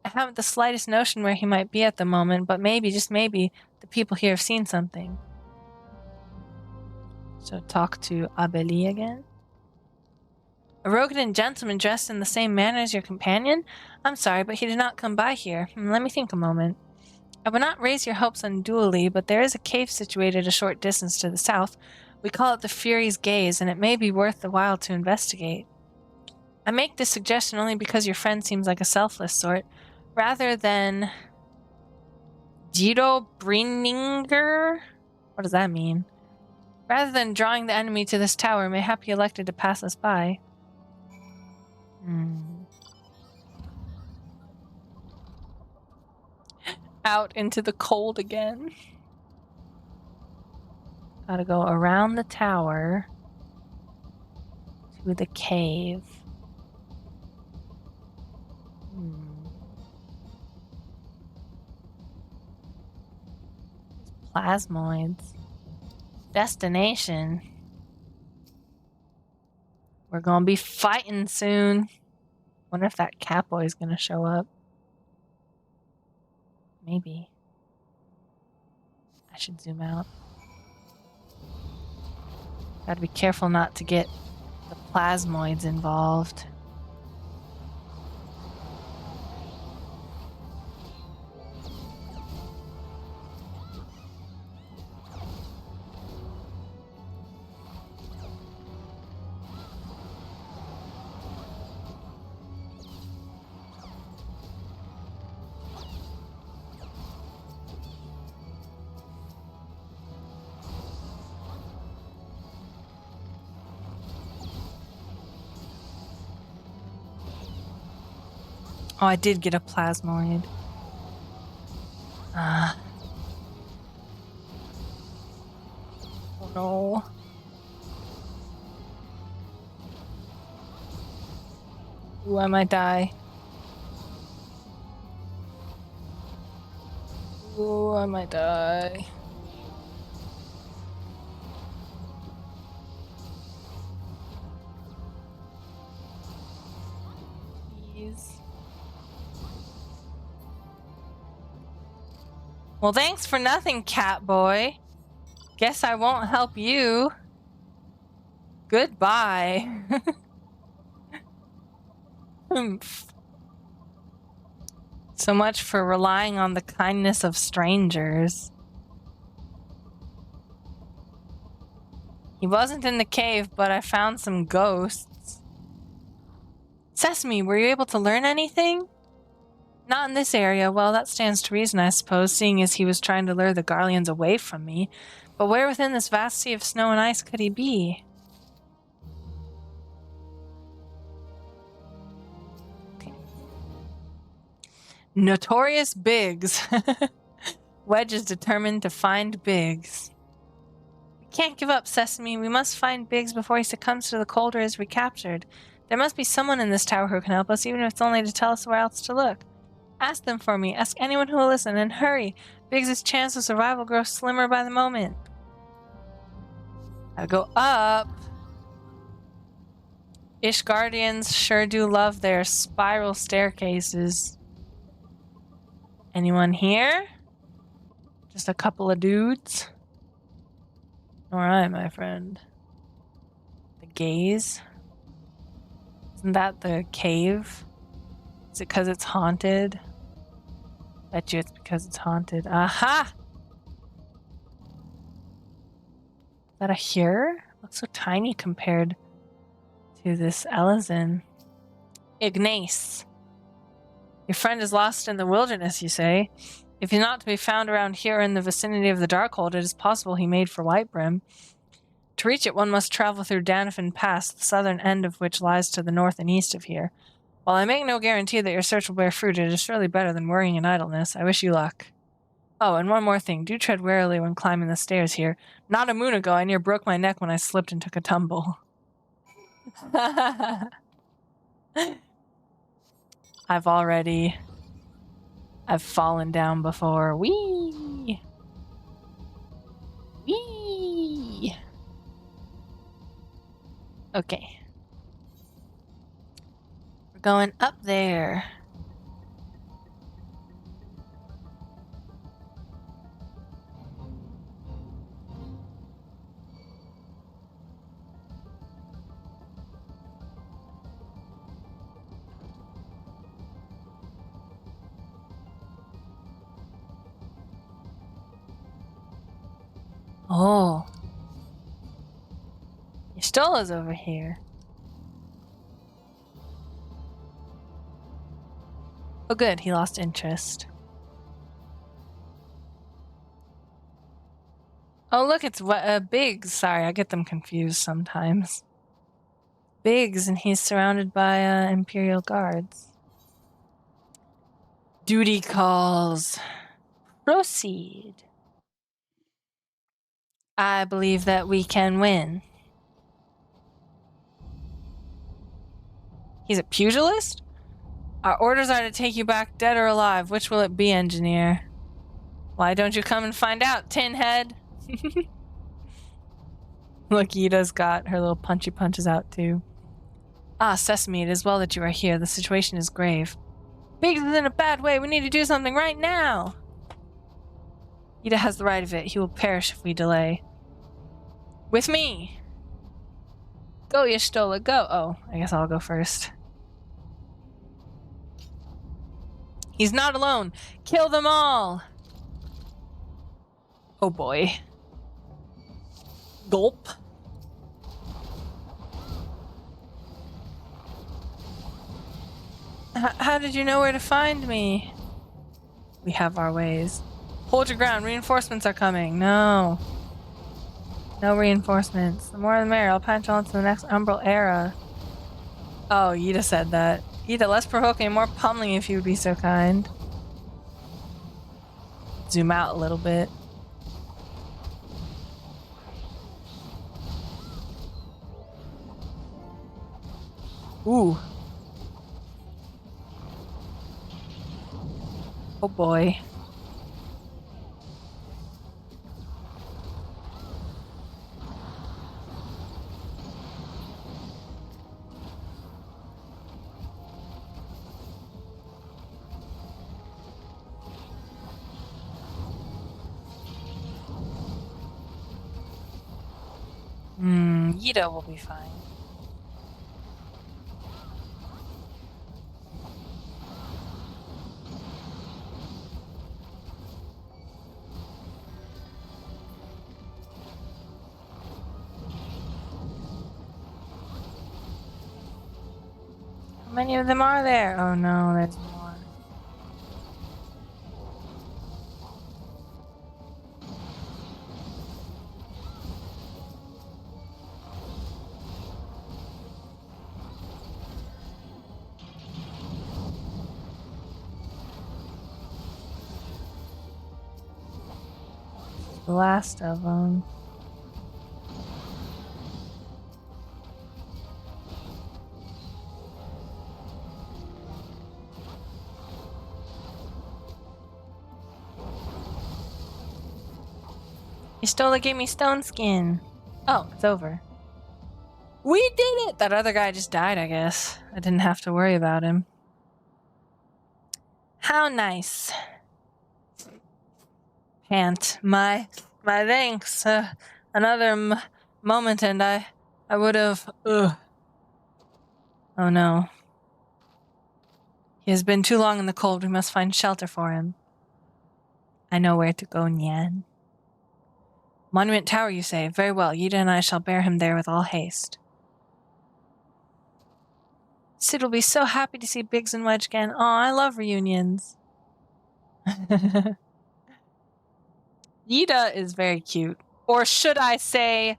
A: I haven't the slightest notion where he might be at the moment, but maybe, just maybe, the people here have seen something. So talk to Abelie again. A Rogadin gentleman dressed in the same manner as your companion? I'm sorry, but he did not come by here. Let me think a moment. I would not raise your hopes unduly, but there is a cave situated a short distance to the south. We call it the Fury's Gaze, and it may be worth the while to investigate. I make this suggestion only because your friend seems like a selfless sort. Rather than... Jiro Brininger? What does that mean? Rather than drawing the enemy to this tower, mayhap he elected to pass us by. Out into the cold again. Gotta go around the tower to the cave. Plasmoids. Destination. We're gonna be fighting soon. Wonder if that Catboy's gonna show up. Maybe. I should zoom out. Gotta be careful not to get the plasmoids involved. Oh, I did get a plasmoid. Oh no. Ooh, I might die. Ooh, I might die. Please. Well, thanks for nothing, cat boy. Guess I won't help you. Goodbye. Humph. So much for relying on the kindness of strangers. He wasn't in the cave, but I found some ghosts. Sesame, were you able to learn anything? Not in this area. Well, that stands to reason, I suppose, seeing as he was trying to lure the Garleans away from me. But where within this vast sea of snow and ice could he be? Okay. Notorious Biggs. Wedge is determined to find Biggs. We can't give up, Sesame. We must find Biggs before he succumbs to the cold or is recaptured. There must be someone in this tower who can help us, even if it's only to tell us where else to look. Ask them for me. Ask anyone who will listen, and hurry. Biggs' chance of survival grows slimmer by the moment. Gotta go up. Ishgardians sure do love their spiral staircases. Anyone here? Just a couple of dudes? Alright, my friend. The gaze? Isn't that the cave? Is it because it's haunted? Bet you it's because it's haunted. Aha! Is that a here? Looks so tiny compared to this Elizin. Ignace. Your friend is lost in the wilderness, you say? If he's not to be found around here in the vicinity of the Darkhold, it is possible he made for Whitebrim. To reach it, one must travel through Danifin Pass, the southern end of which lies to the north and east of here. While I make no guarantee that your search will bear fruit, it is surely better than worrying in idleness. I wish you luck. Oh, and one more thing. Do tread warily when climbing the stairs here. Not a moon ago, I near broke my neck when I slipped and took a tumble. I've fallen down before. Whee! Whee! Okay. We're going up there. Oh. Yastola's over here. Oh good, he lost interest. Oh look, it's Biggs. Sorry, I get them confused sometimes. Biggs, and he's surrounded by Imperial guards. Duty calls. Proceed. I believe that we can win. He's a pugilist? Our orders are to take you back dead or alive. Which will it be, engineer? Why don't you come and find out, Tinhead? Look, Ida's got her little punchy punches out too. Ah, Sesame, it is well that you are here. The situation is grave. Biggs is in a bad way. We need to do something right now. Ida has the right of it. He will perish if we delay. With me. Go, Y'shtola, go. Oh, I guess I'll go first. He's not alone. Kill them all. Oh boy. Gulp. How did you know where to find me? We have our ways. Hold your ground. Reinforcements are coming. No. No reinforcements. The more the merrier. I'll punch on to the next Umbral era. Oh, Yida said that. Either less provoking and more pummeling if you would be so kind. Zoom out a little bit. Ooh. Oh boy. Yida will be fine. How many of them are there? Oh no, there's more. The last of them. You stole it, gave me stone skin. Oh, it's over. We did it! That other guy just died, I guess. I didn't have to worry about him. How nice. Pant. My thanks. Another moment and I would have... Ugh. Oh no. He has been too long in the cold. We must find shelter for him. I know where to go, Nyan. Monument Tower, you say? Very well. Yida and I shall bear him there with all haste. Sid will be so happy to see Biggs and Wedge again. Aw, I love reunions. Yida is very cute. Or should I say,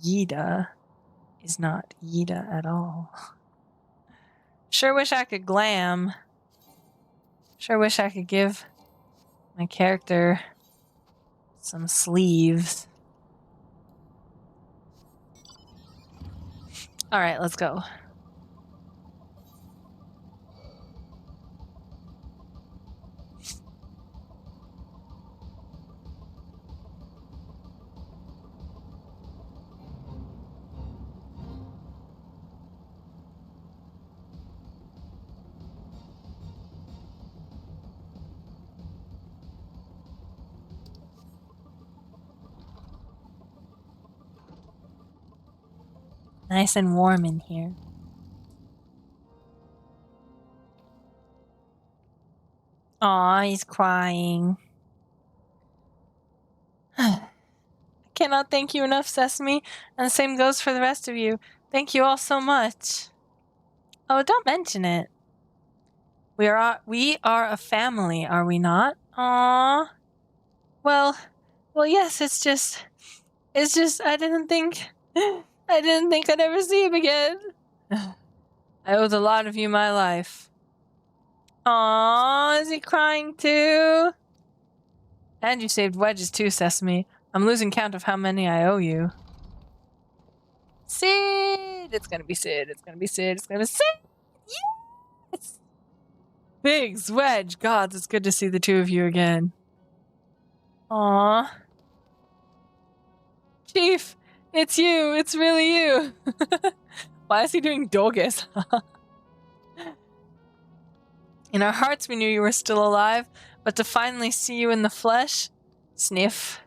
A: Yida is not Yida at all. Sure wish I could glam. Sure wish I could give my character some sleeves. Alright, let's go. Nice and warm in here. Aw, he's crying. I cannot thank you enough, Sesame, and the same goes for the rest of you. Thank you all so much. Oh, don't mention it. We are a family, are we not? Aw. Well, yes, it's just I didn't think I'd ever see him again. I owe the lot of you my life. Aww, is he crying too? And you saved Wedges too, Sesame. I'm losing count of how many I owe you. Sid! It's gonna be Sid, it's gonna be Sid, it's gonna be Sid! Yes! Biggs, Wedge, gods, it's good to see the two of you again. Aww. Chief, it's you, it's really you. Why is he doing dogus? In our hearts we knew you were still alive, but to finally see you in the flesh, sniff.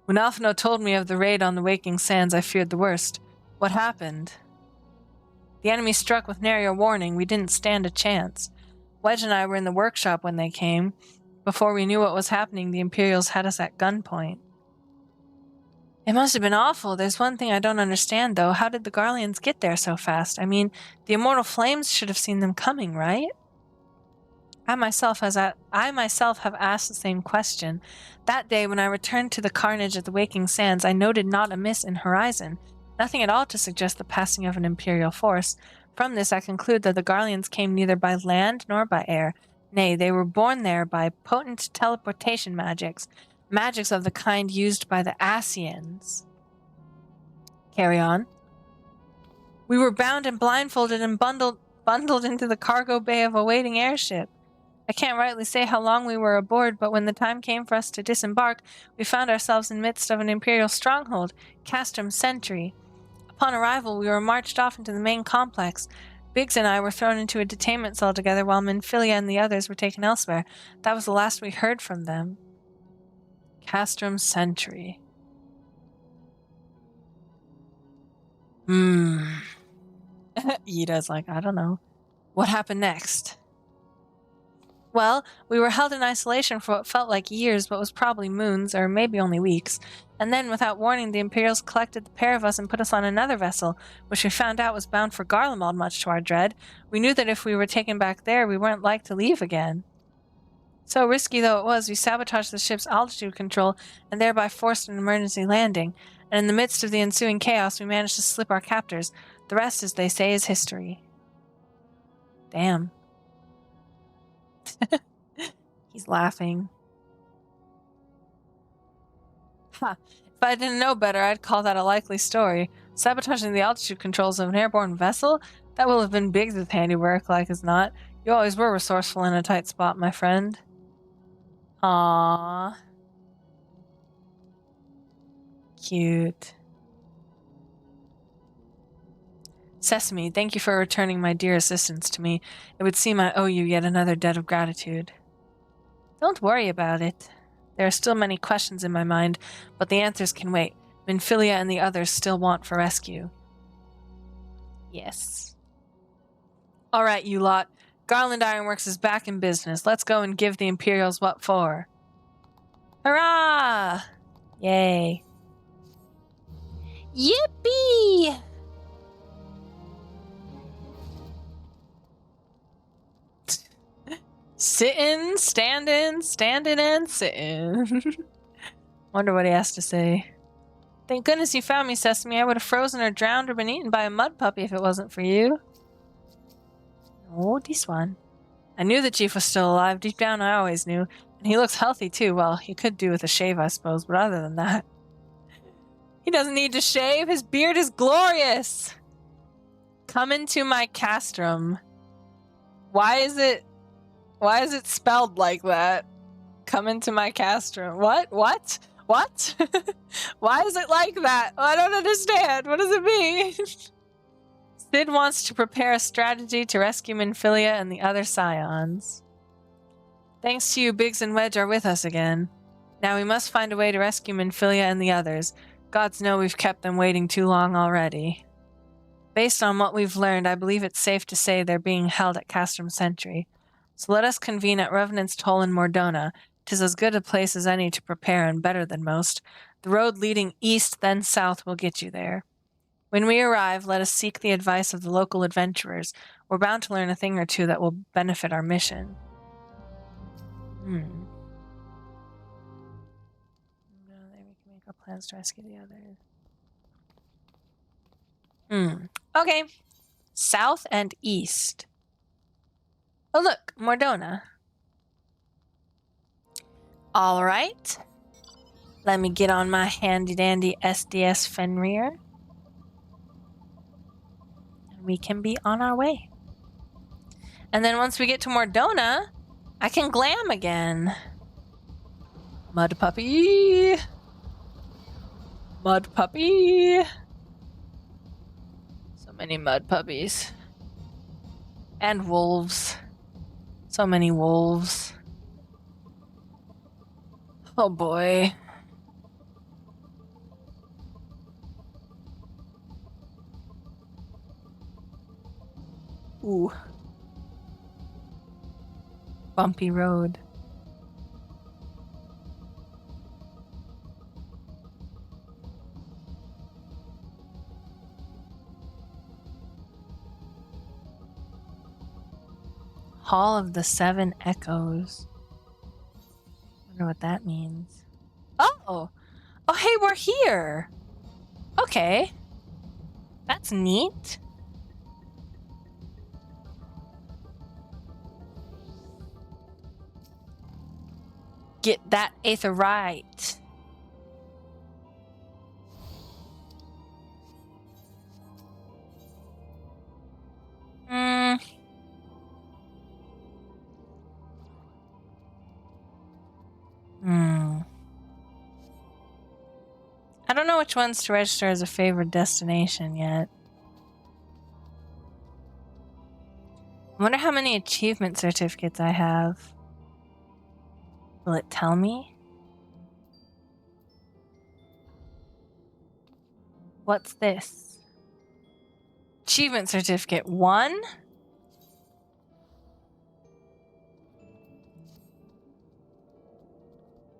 A: When Alphino told me of the raid on the Waking Sands, I feared the worst. What happened? The enemy struck with nary a warning. We didn't stand a chance. Wedge and I were in the workshop when they came. Before we knew what was happening, the Imperials had us at gunpoint. It must have been awful. There's one thing I don't understand, though. How did the Garleans get there so fast? I mean, the Immortal Flames should have seen them coming, right? I myself have asked the same question. That day, when I returned to the carnage at the Waking Sands, I noted not a miss in horizon. Nothing at all to suggest the passing of an Imperial force. From this, I conclude that the Garleans came neither by land nor by air. Nay, they were born there by potent teleportation magics of the kind used by the Asians. Carry on. We were bound and blindfolded and bundled into the cargo bay of a waiting airship. I can't rightly say how long we were aboard, but when the time came for us to disembark, we found ourselves in midst of an Imperial stronghold, Castrum Sentry. Upon arrival, we were marched off into the main complex. Biggs and I were thrown into a detainment cell together while Minfilia and the others were taken elsewhere. That was the last we heard from them. Castrum Sentry. Yida's like, I don't know. What happened next? Well, we were held in isolation for what felt like years, but was probably moons, or maybe only weeks. And then, without warning, the Imperials collected the pair of us and put us on another vessel, which we found out was bound for Garlemald, much to our dread. We knew that if we were taken back there, we weren't like to leave again. So risky though it was, we sabotaged the ship's altitude control and thereby forced an emergency landing. And in the midst of the ensuing chaos, we managed to slip our captors. The rest, as they say, is history. Damn. He's laughing. Ha! If I didn't know better, I'd call that a likely story. Sabotaging the altitude controls of an airborne vessel? That will have been Biggs' handiwork, like as not. You always were resourceful in a tight spot, my friend. Aww. Cute. Sesame, thank you for returning my dear assistance to me. It would seem I owe you yet another debt of gratitude. Don't worry about it. There are still many questions in my mind, but the answers can wait. Minfilia and the others still want for rescue. Yes. All right, you lot. Garland Ironworks is back in business. Let's go and give the Imperials what for. Hurrah! Yay. Yippee! Sitting, standing, and sitting. Wonder what he has to say. Thank goodness you found me, Sesame. I would have frozen or drowned or been eaten by a mud puppy if it wasn't for you. Oh, this one. I knew the chief was still alive. Deep down, I always knew. And he looks healthy, too. Well, he could do with a shave, I suppose, but other than that... He doesn't need to shave. His beard is glorious. Come into my castrum. Why is it spelled like that? Come into my castrum. What? Why is it like that? I don't understand. What does it mean? Sid wants to prepare a strategy to rescue Minfilia and the other scions. Thanks to you, Biggs and Wedge are with us again. Now we must find a way to rescue Minfilia and the others. Gods know we've kept them waiting too long already. Based on what we've learned, I believe it's safe to say they're being held at Castrum Sentry. So let us convene at Revenant's Toll in Mordona. 'Tis as good a place as any to prepare and better than most. The road leading east, then south, will get you there. When we arrive, let us seek the advice of the local adventurers. We're bound to learn a thing or two that will benefit our mission. There we can make our plans to rescue the others. Okay. South and east. Oh look, Mordona. Alright. Let me get on my handy dandy SDS Fenrir. And we can be on our way. And then once we get to Mordona, I can glam again. Mud puppy. Mud puppy. So many mud puppies. And wolves. So many wolves. Oh boy. Ooh. Bumpy road. Hall of the Seven Echoes. Wonder what that means. Oh! Oh, hey, we're here! Okay. That's neat. Get that aether right. I don't know which ones to register as a favored destination yet. I wonder how many achievement certificates I have. Will it tell me? What's this? Achievement certificate 1?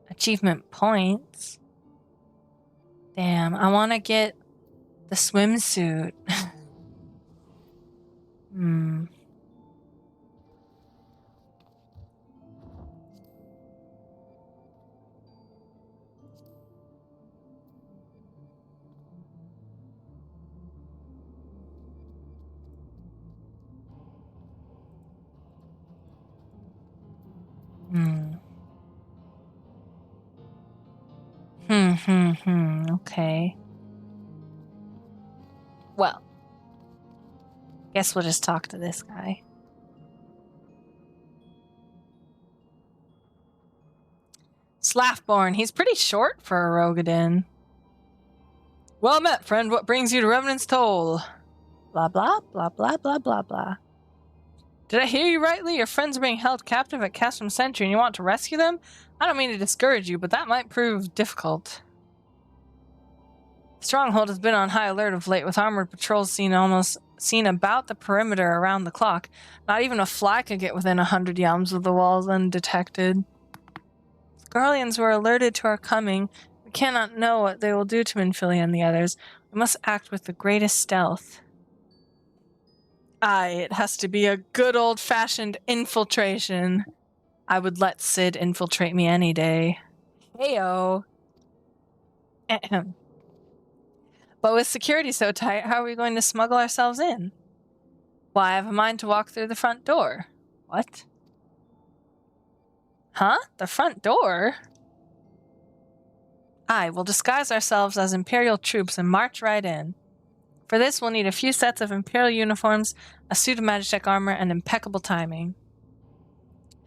A: Achievement points. Damn, I want to get the swimsuit. Hmm. Okay. Well, guess we'll just talk to this guy. Slaffborn. He's pretty short for a Rogadin. Well met, friend. What brings you to Revenant's Toll? Blah, blah, blah, blah, blah, blah, blah. Did I hear you rightly? Your friends are being held captive at Castrum Sentry and you want to rescue them? I don't mean to discourage you, but that might prove difficult. Stronghold has been on high alert of late, with armored patrols seen about the perimeter around the clock. Not even a fly could get within 100 yalms of the walls undetected. Garleans were alerted to our coming. We cannot know what they will do to Minfilia and the others. We must act with the greatest stealth. Aye, it has to be a good old-fashioned infiltration. I would let Cid infiltrate me any day. Heyo. Ahem. But with security so tight, how are we going to smuggle ourselves in? Well, I have a mind to walk through the front door. What? Huh? The front door? Aye, we'll disguise ourselves as Imperial troops and march right in. For this, we'll need a few sets of Imperial uniforms, a suit of Magitech armor, and impeccable timing.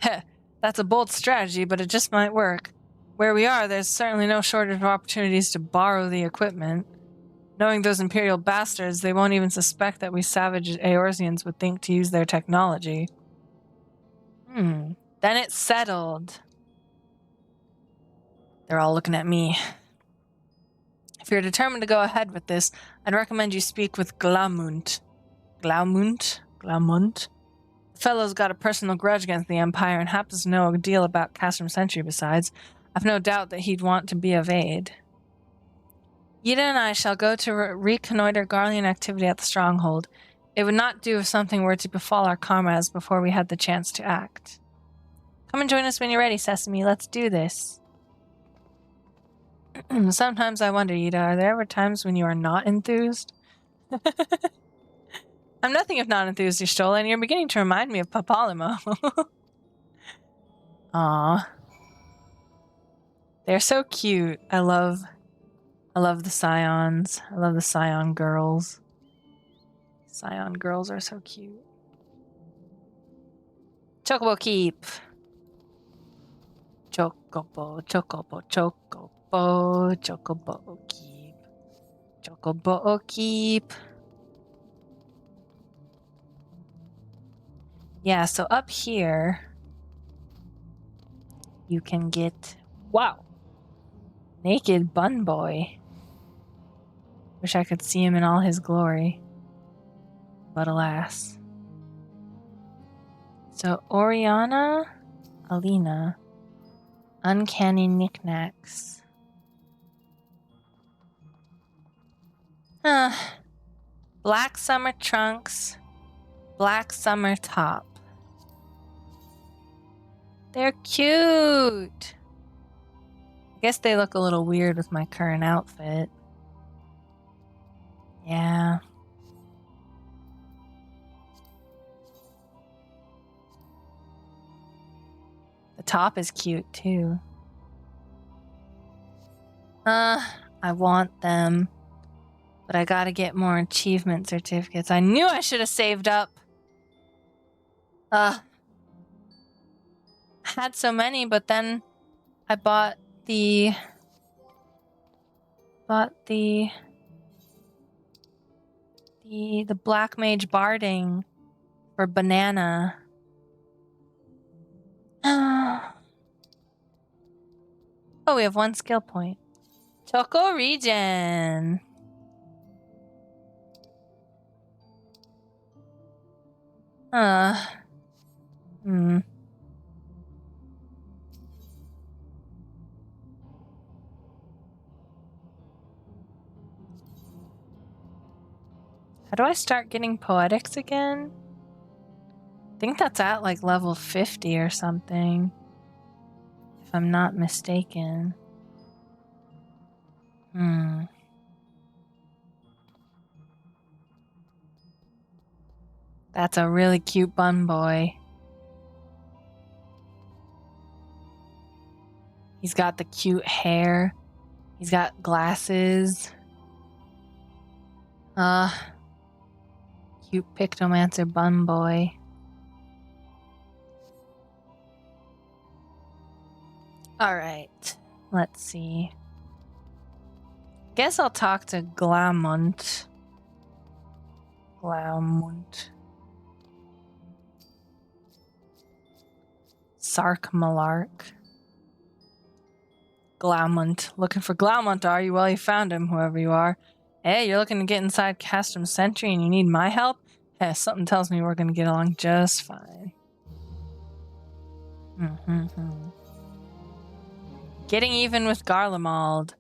A: Heh, that's a bold strategy, but it just might work. Where we are, there's certainly no shortage of opportunities to borrow the equipment. Knowing those Imperial bastards, they won't even suspect that we savage Eorzeans would think to use their technology. Then it's settled. They're all looking at me. If you're determined to go ahead with this, I'd recommend you speak with Glaumunt. Glaumunt? The fellow's got a personal grudge against the Empire and happens to know a deal about Castrum Sentry besides. I've no doubt that he'd want to be of aid. Yida and I shall go to reconnoiter Garlean activity at the Stronghold. It would not do if something were to befall our comrades before we had the chance to act. Come and join us when you're ready, Sesame. Let's do this. Sometimes I wonder, Yida, are there ever times when you are not enthused? I'm nothing if not enthused, Y'shtola, and you're beginning to remind me of Papalymo. Aw. They're so cute. I love the Scions. I love the Scion girls. Scion girls are so cute. Chocobo Keep. Chocobo Keep. Chocobo Keep. Yeah, so up here, you can get, wow, naked bun boy. Wish I could see him in all his glory. But alas. So Oriana, Alina, uncanny knickknacks. Black summer trunks, black summer top. They're cute. I guess they look a little weird with my current outfit. Yeah. top is cute too. I want them. But I gotta get more achievement certificates. I knew I should have saved up. Had so many, but then I bought the Black Mage Barding for Banana. Oh, we have 1 skill point. Choco Regen. How do I start getting poetics again? I think that's at like level 50 or something, if I'm not mistaken. That's a really cute bun boy. He's got the cute hair. He's got glasses. Cute Pictomancer bun boy. Alright, let's see. Guess I'll talk to Glaumunt. Sark Malark. Glaumunt. Looking for Glaumunt, are you? Well, you found him, whoever you are. Hey, you're looking to get inside Castrum Sentry and you need my help? Hey, something tells me we're going to get along just fine. Getting even with Garlemald.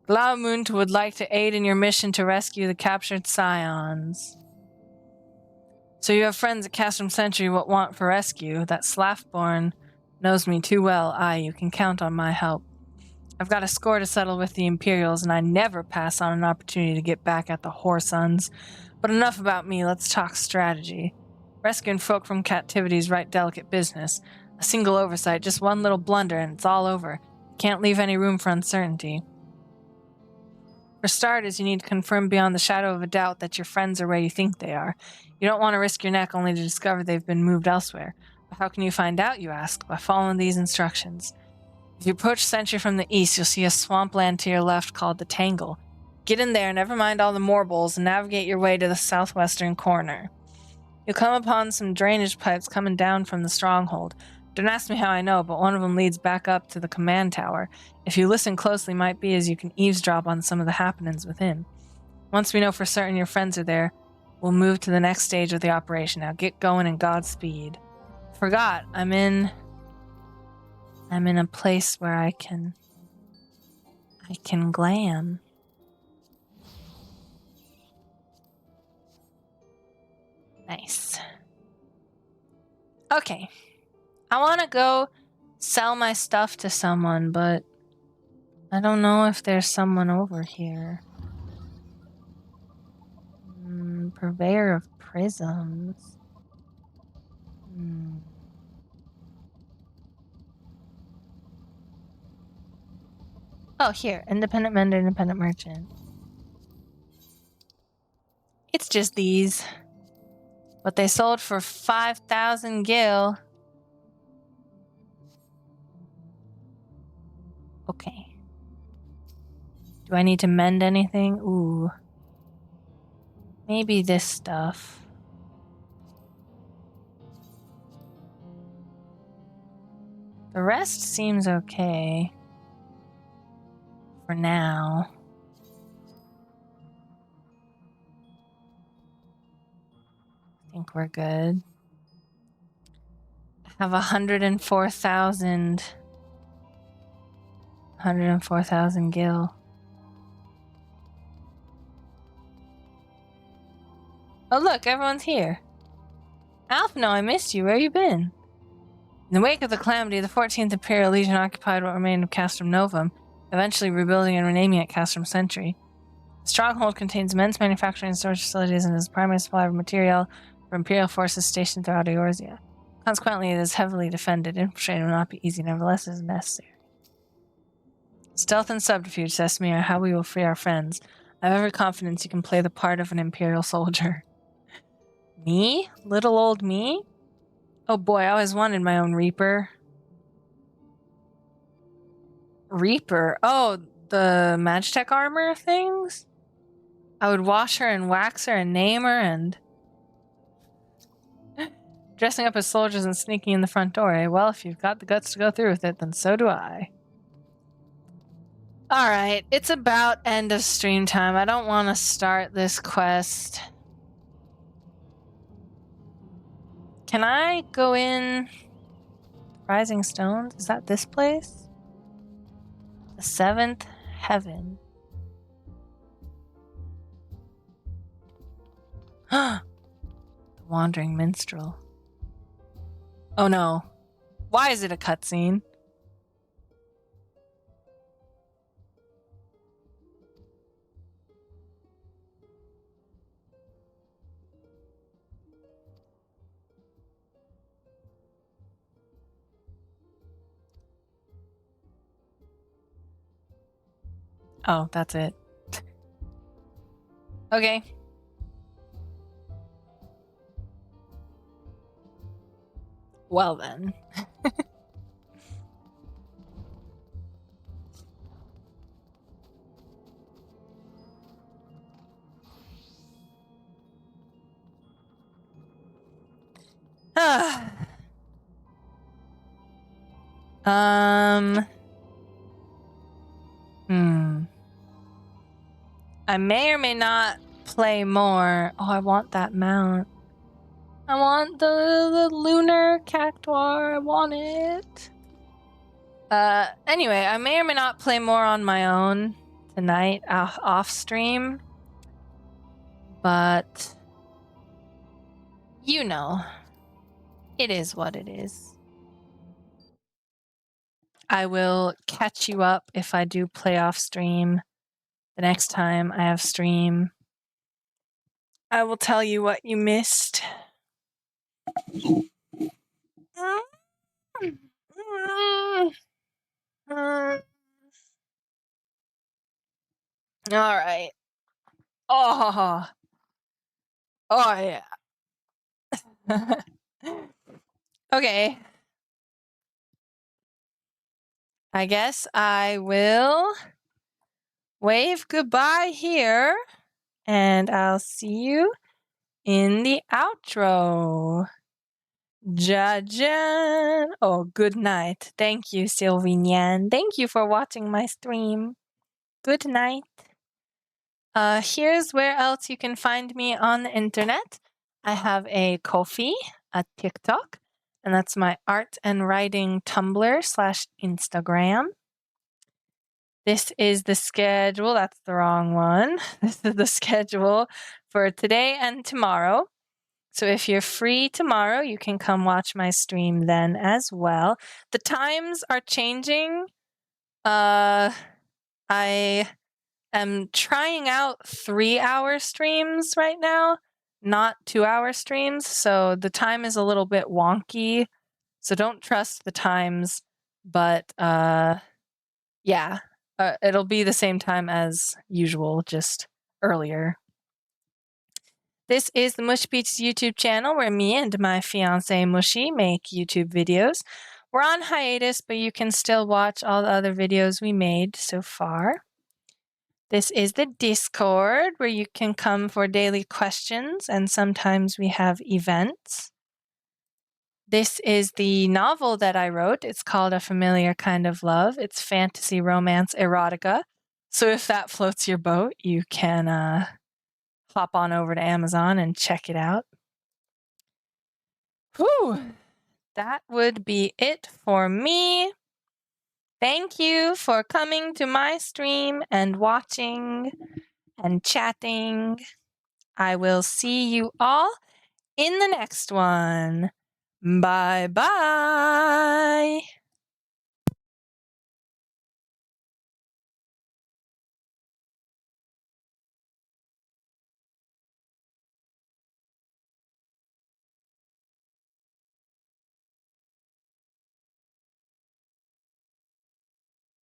A: Glaumunt would like to aid in your mission to rescue the captured scions. So you have friends at Castrum Sentry what want for rescue. That Slaffborn knows me too well. Aye, you can count on my help. I've got a score to settle with the Imperials, and I never pass on an opportunity to get back at the whoresuns. But enough about me, let's talk strategy. Rescuing folk from captivity is right delicate business. A single oversight, just one little blunder, and it's all over. Can't leave any room for uncertainty. For starters, you need to confirm beyond the shadow of a doubt that your friends are where you think they are. You don't want to risk your neck only to discover they've been moved elsewhere. But how can you find out, you ask? By following these instructions. If you approach Sentry from the east, you'll see a swampland to your left called the Tangle. Get in there, never mind all the morbals, and navigate your way to the southwestern corner. You'll come upon some drainage pipes coming down from the stronghold. Don't ask me how I know, but one of them leads back up to the command tower. If you listen closely, might be as you can eavesdrop on some of the happenings within. Once we know for certain your friends are there, we'll move to the next stage of the operation. Now get going and Godspeed. Forgot, I'm in a place where I can glam. Nice. Okay. I want to go sell my stuff to someone, but I don't know if there's someone over here. Purveyor of prisms. Oh, here. Independent vendor, independent merchant. It's just these. But they sold for 5,000 gil. Okay. Do I need to mend anything? Ooh. Maybe this stuff. The rest seems okay. For now. I think we're good. I have 104,000 gil. Oh look, everyone's here. Alphino, I missed you. Where you been? In the wake of the calamity, the 14th Imperial Legion occupied what remained of Castrum Novum, eventually rebuilding and renaming it Castrum Sentry. The stronghold contains immense manufacturing and storage facilities and is the primary supplier of material for Imperial forces stationed throughout Eorzea. Consequently, it is heavily defended. Infiltrating will not be easy, nevertheless, it is necessary. Stealth and subterfuge, Sesame, are how we will free our friends. I have every confidence you can play the part of an Imperial soldier. Me? Little old me? Oh boy, I always wanted my own Reaper. Reaper? Oh, the Magitech armor things? I would wash her and wax her and name her and... Dressing up as soldiers and sneaking in the front door, eh? Well, if you've got the guts to go through with it, then so do I. Alright, it's about end of stream time. I don't want to start this quest. Can I go in... Rising Stones? Is that this place? The Seventh Heaven. The Wandering Minstrel. Oh no. Why is it a cutscene? Oh, that's it. Okay. Well then. I may or may not play more. Oh, I want that mount. I want the lunar cactuar. I want it. Anyway, I may or may not play more on my own tonight off stream. But you know, it is what it is. I will catch you up if I do play off stream. The next time I have stream, I will tell you what you missed. All right. Oh yeah. Okay. I guess I will wave goodbye here, and I'll see you in the outro. Jajan. Oh, good night. Thank you, Sylvinian. Thank you for watching my stream. Good night. Here's where else you can find me on the internet. I have a Ko-fi, a TikTok, and that's my art and writing Tumblr / Instagram. This is the schedule. That's the wrong one. This is the schedule for today and tomorrow. So if you're free tomorrow, you can come watch my stream then as well. The times are changing. I am trying out 3-hour streams right now, not 2-hour streams. So the time is a little bit wonky. So don't trust the times. But yeah, it'll be the same time as usual, just earlier. This is the Mush Beats YouTube channel where me and my fiancé Mushy make YouTube videos. We're on hiatus, but you can still watch all the other videos we made so far. This is the Discord where you can come for daily questions, and sometimes we have events. This is the novel that I wrote. It's called A Familiar Kind of Love. It's fantasy, romance, erotica. So if that floats your boat, you can hop on over to Amazon and check it out. Whew, that would be it for me. Thank you for coming to my stream and watching and chatting. I will see you all in the next one. Bye-bye.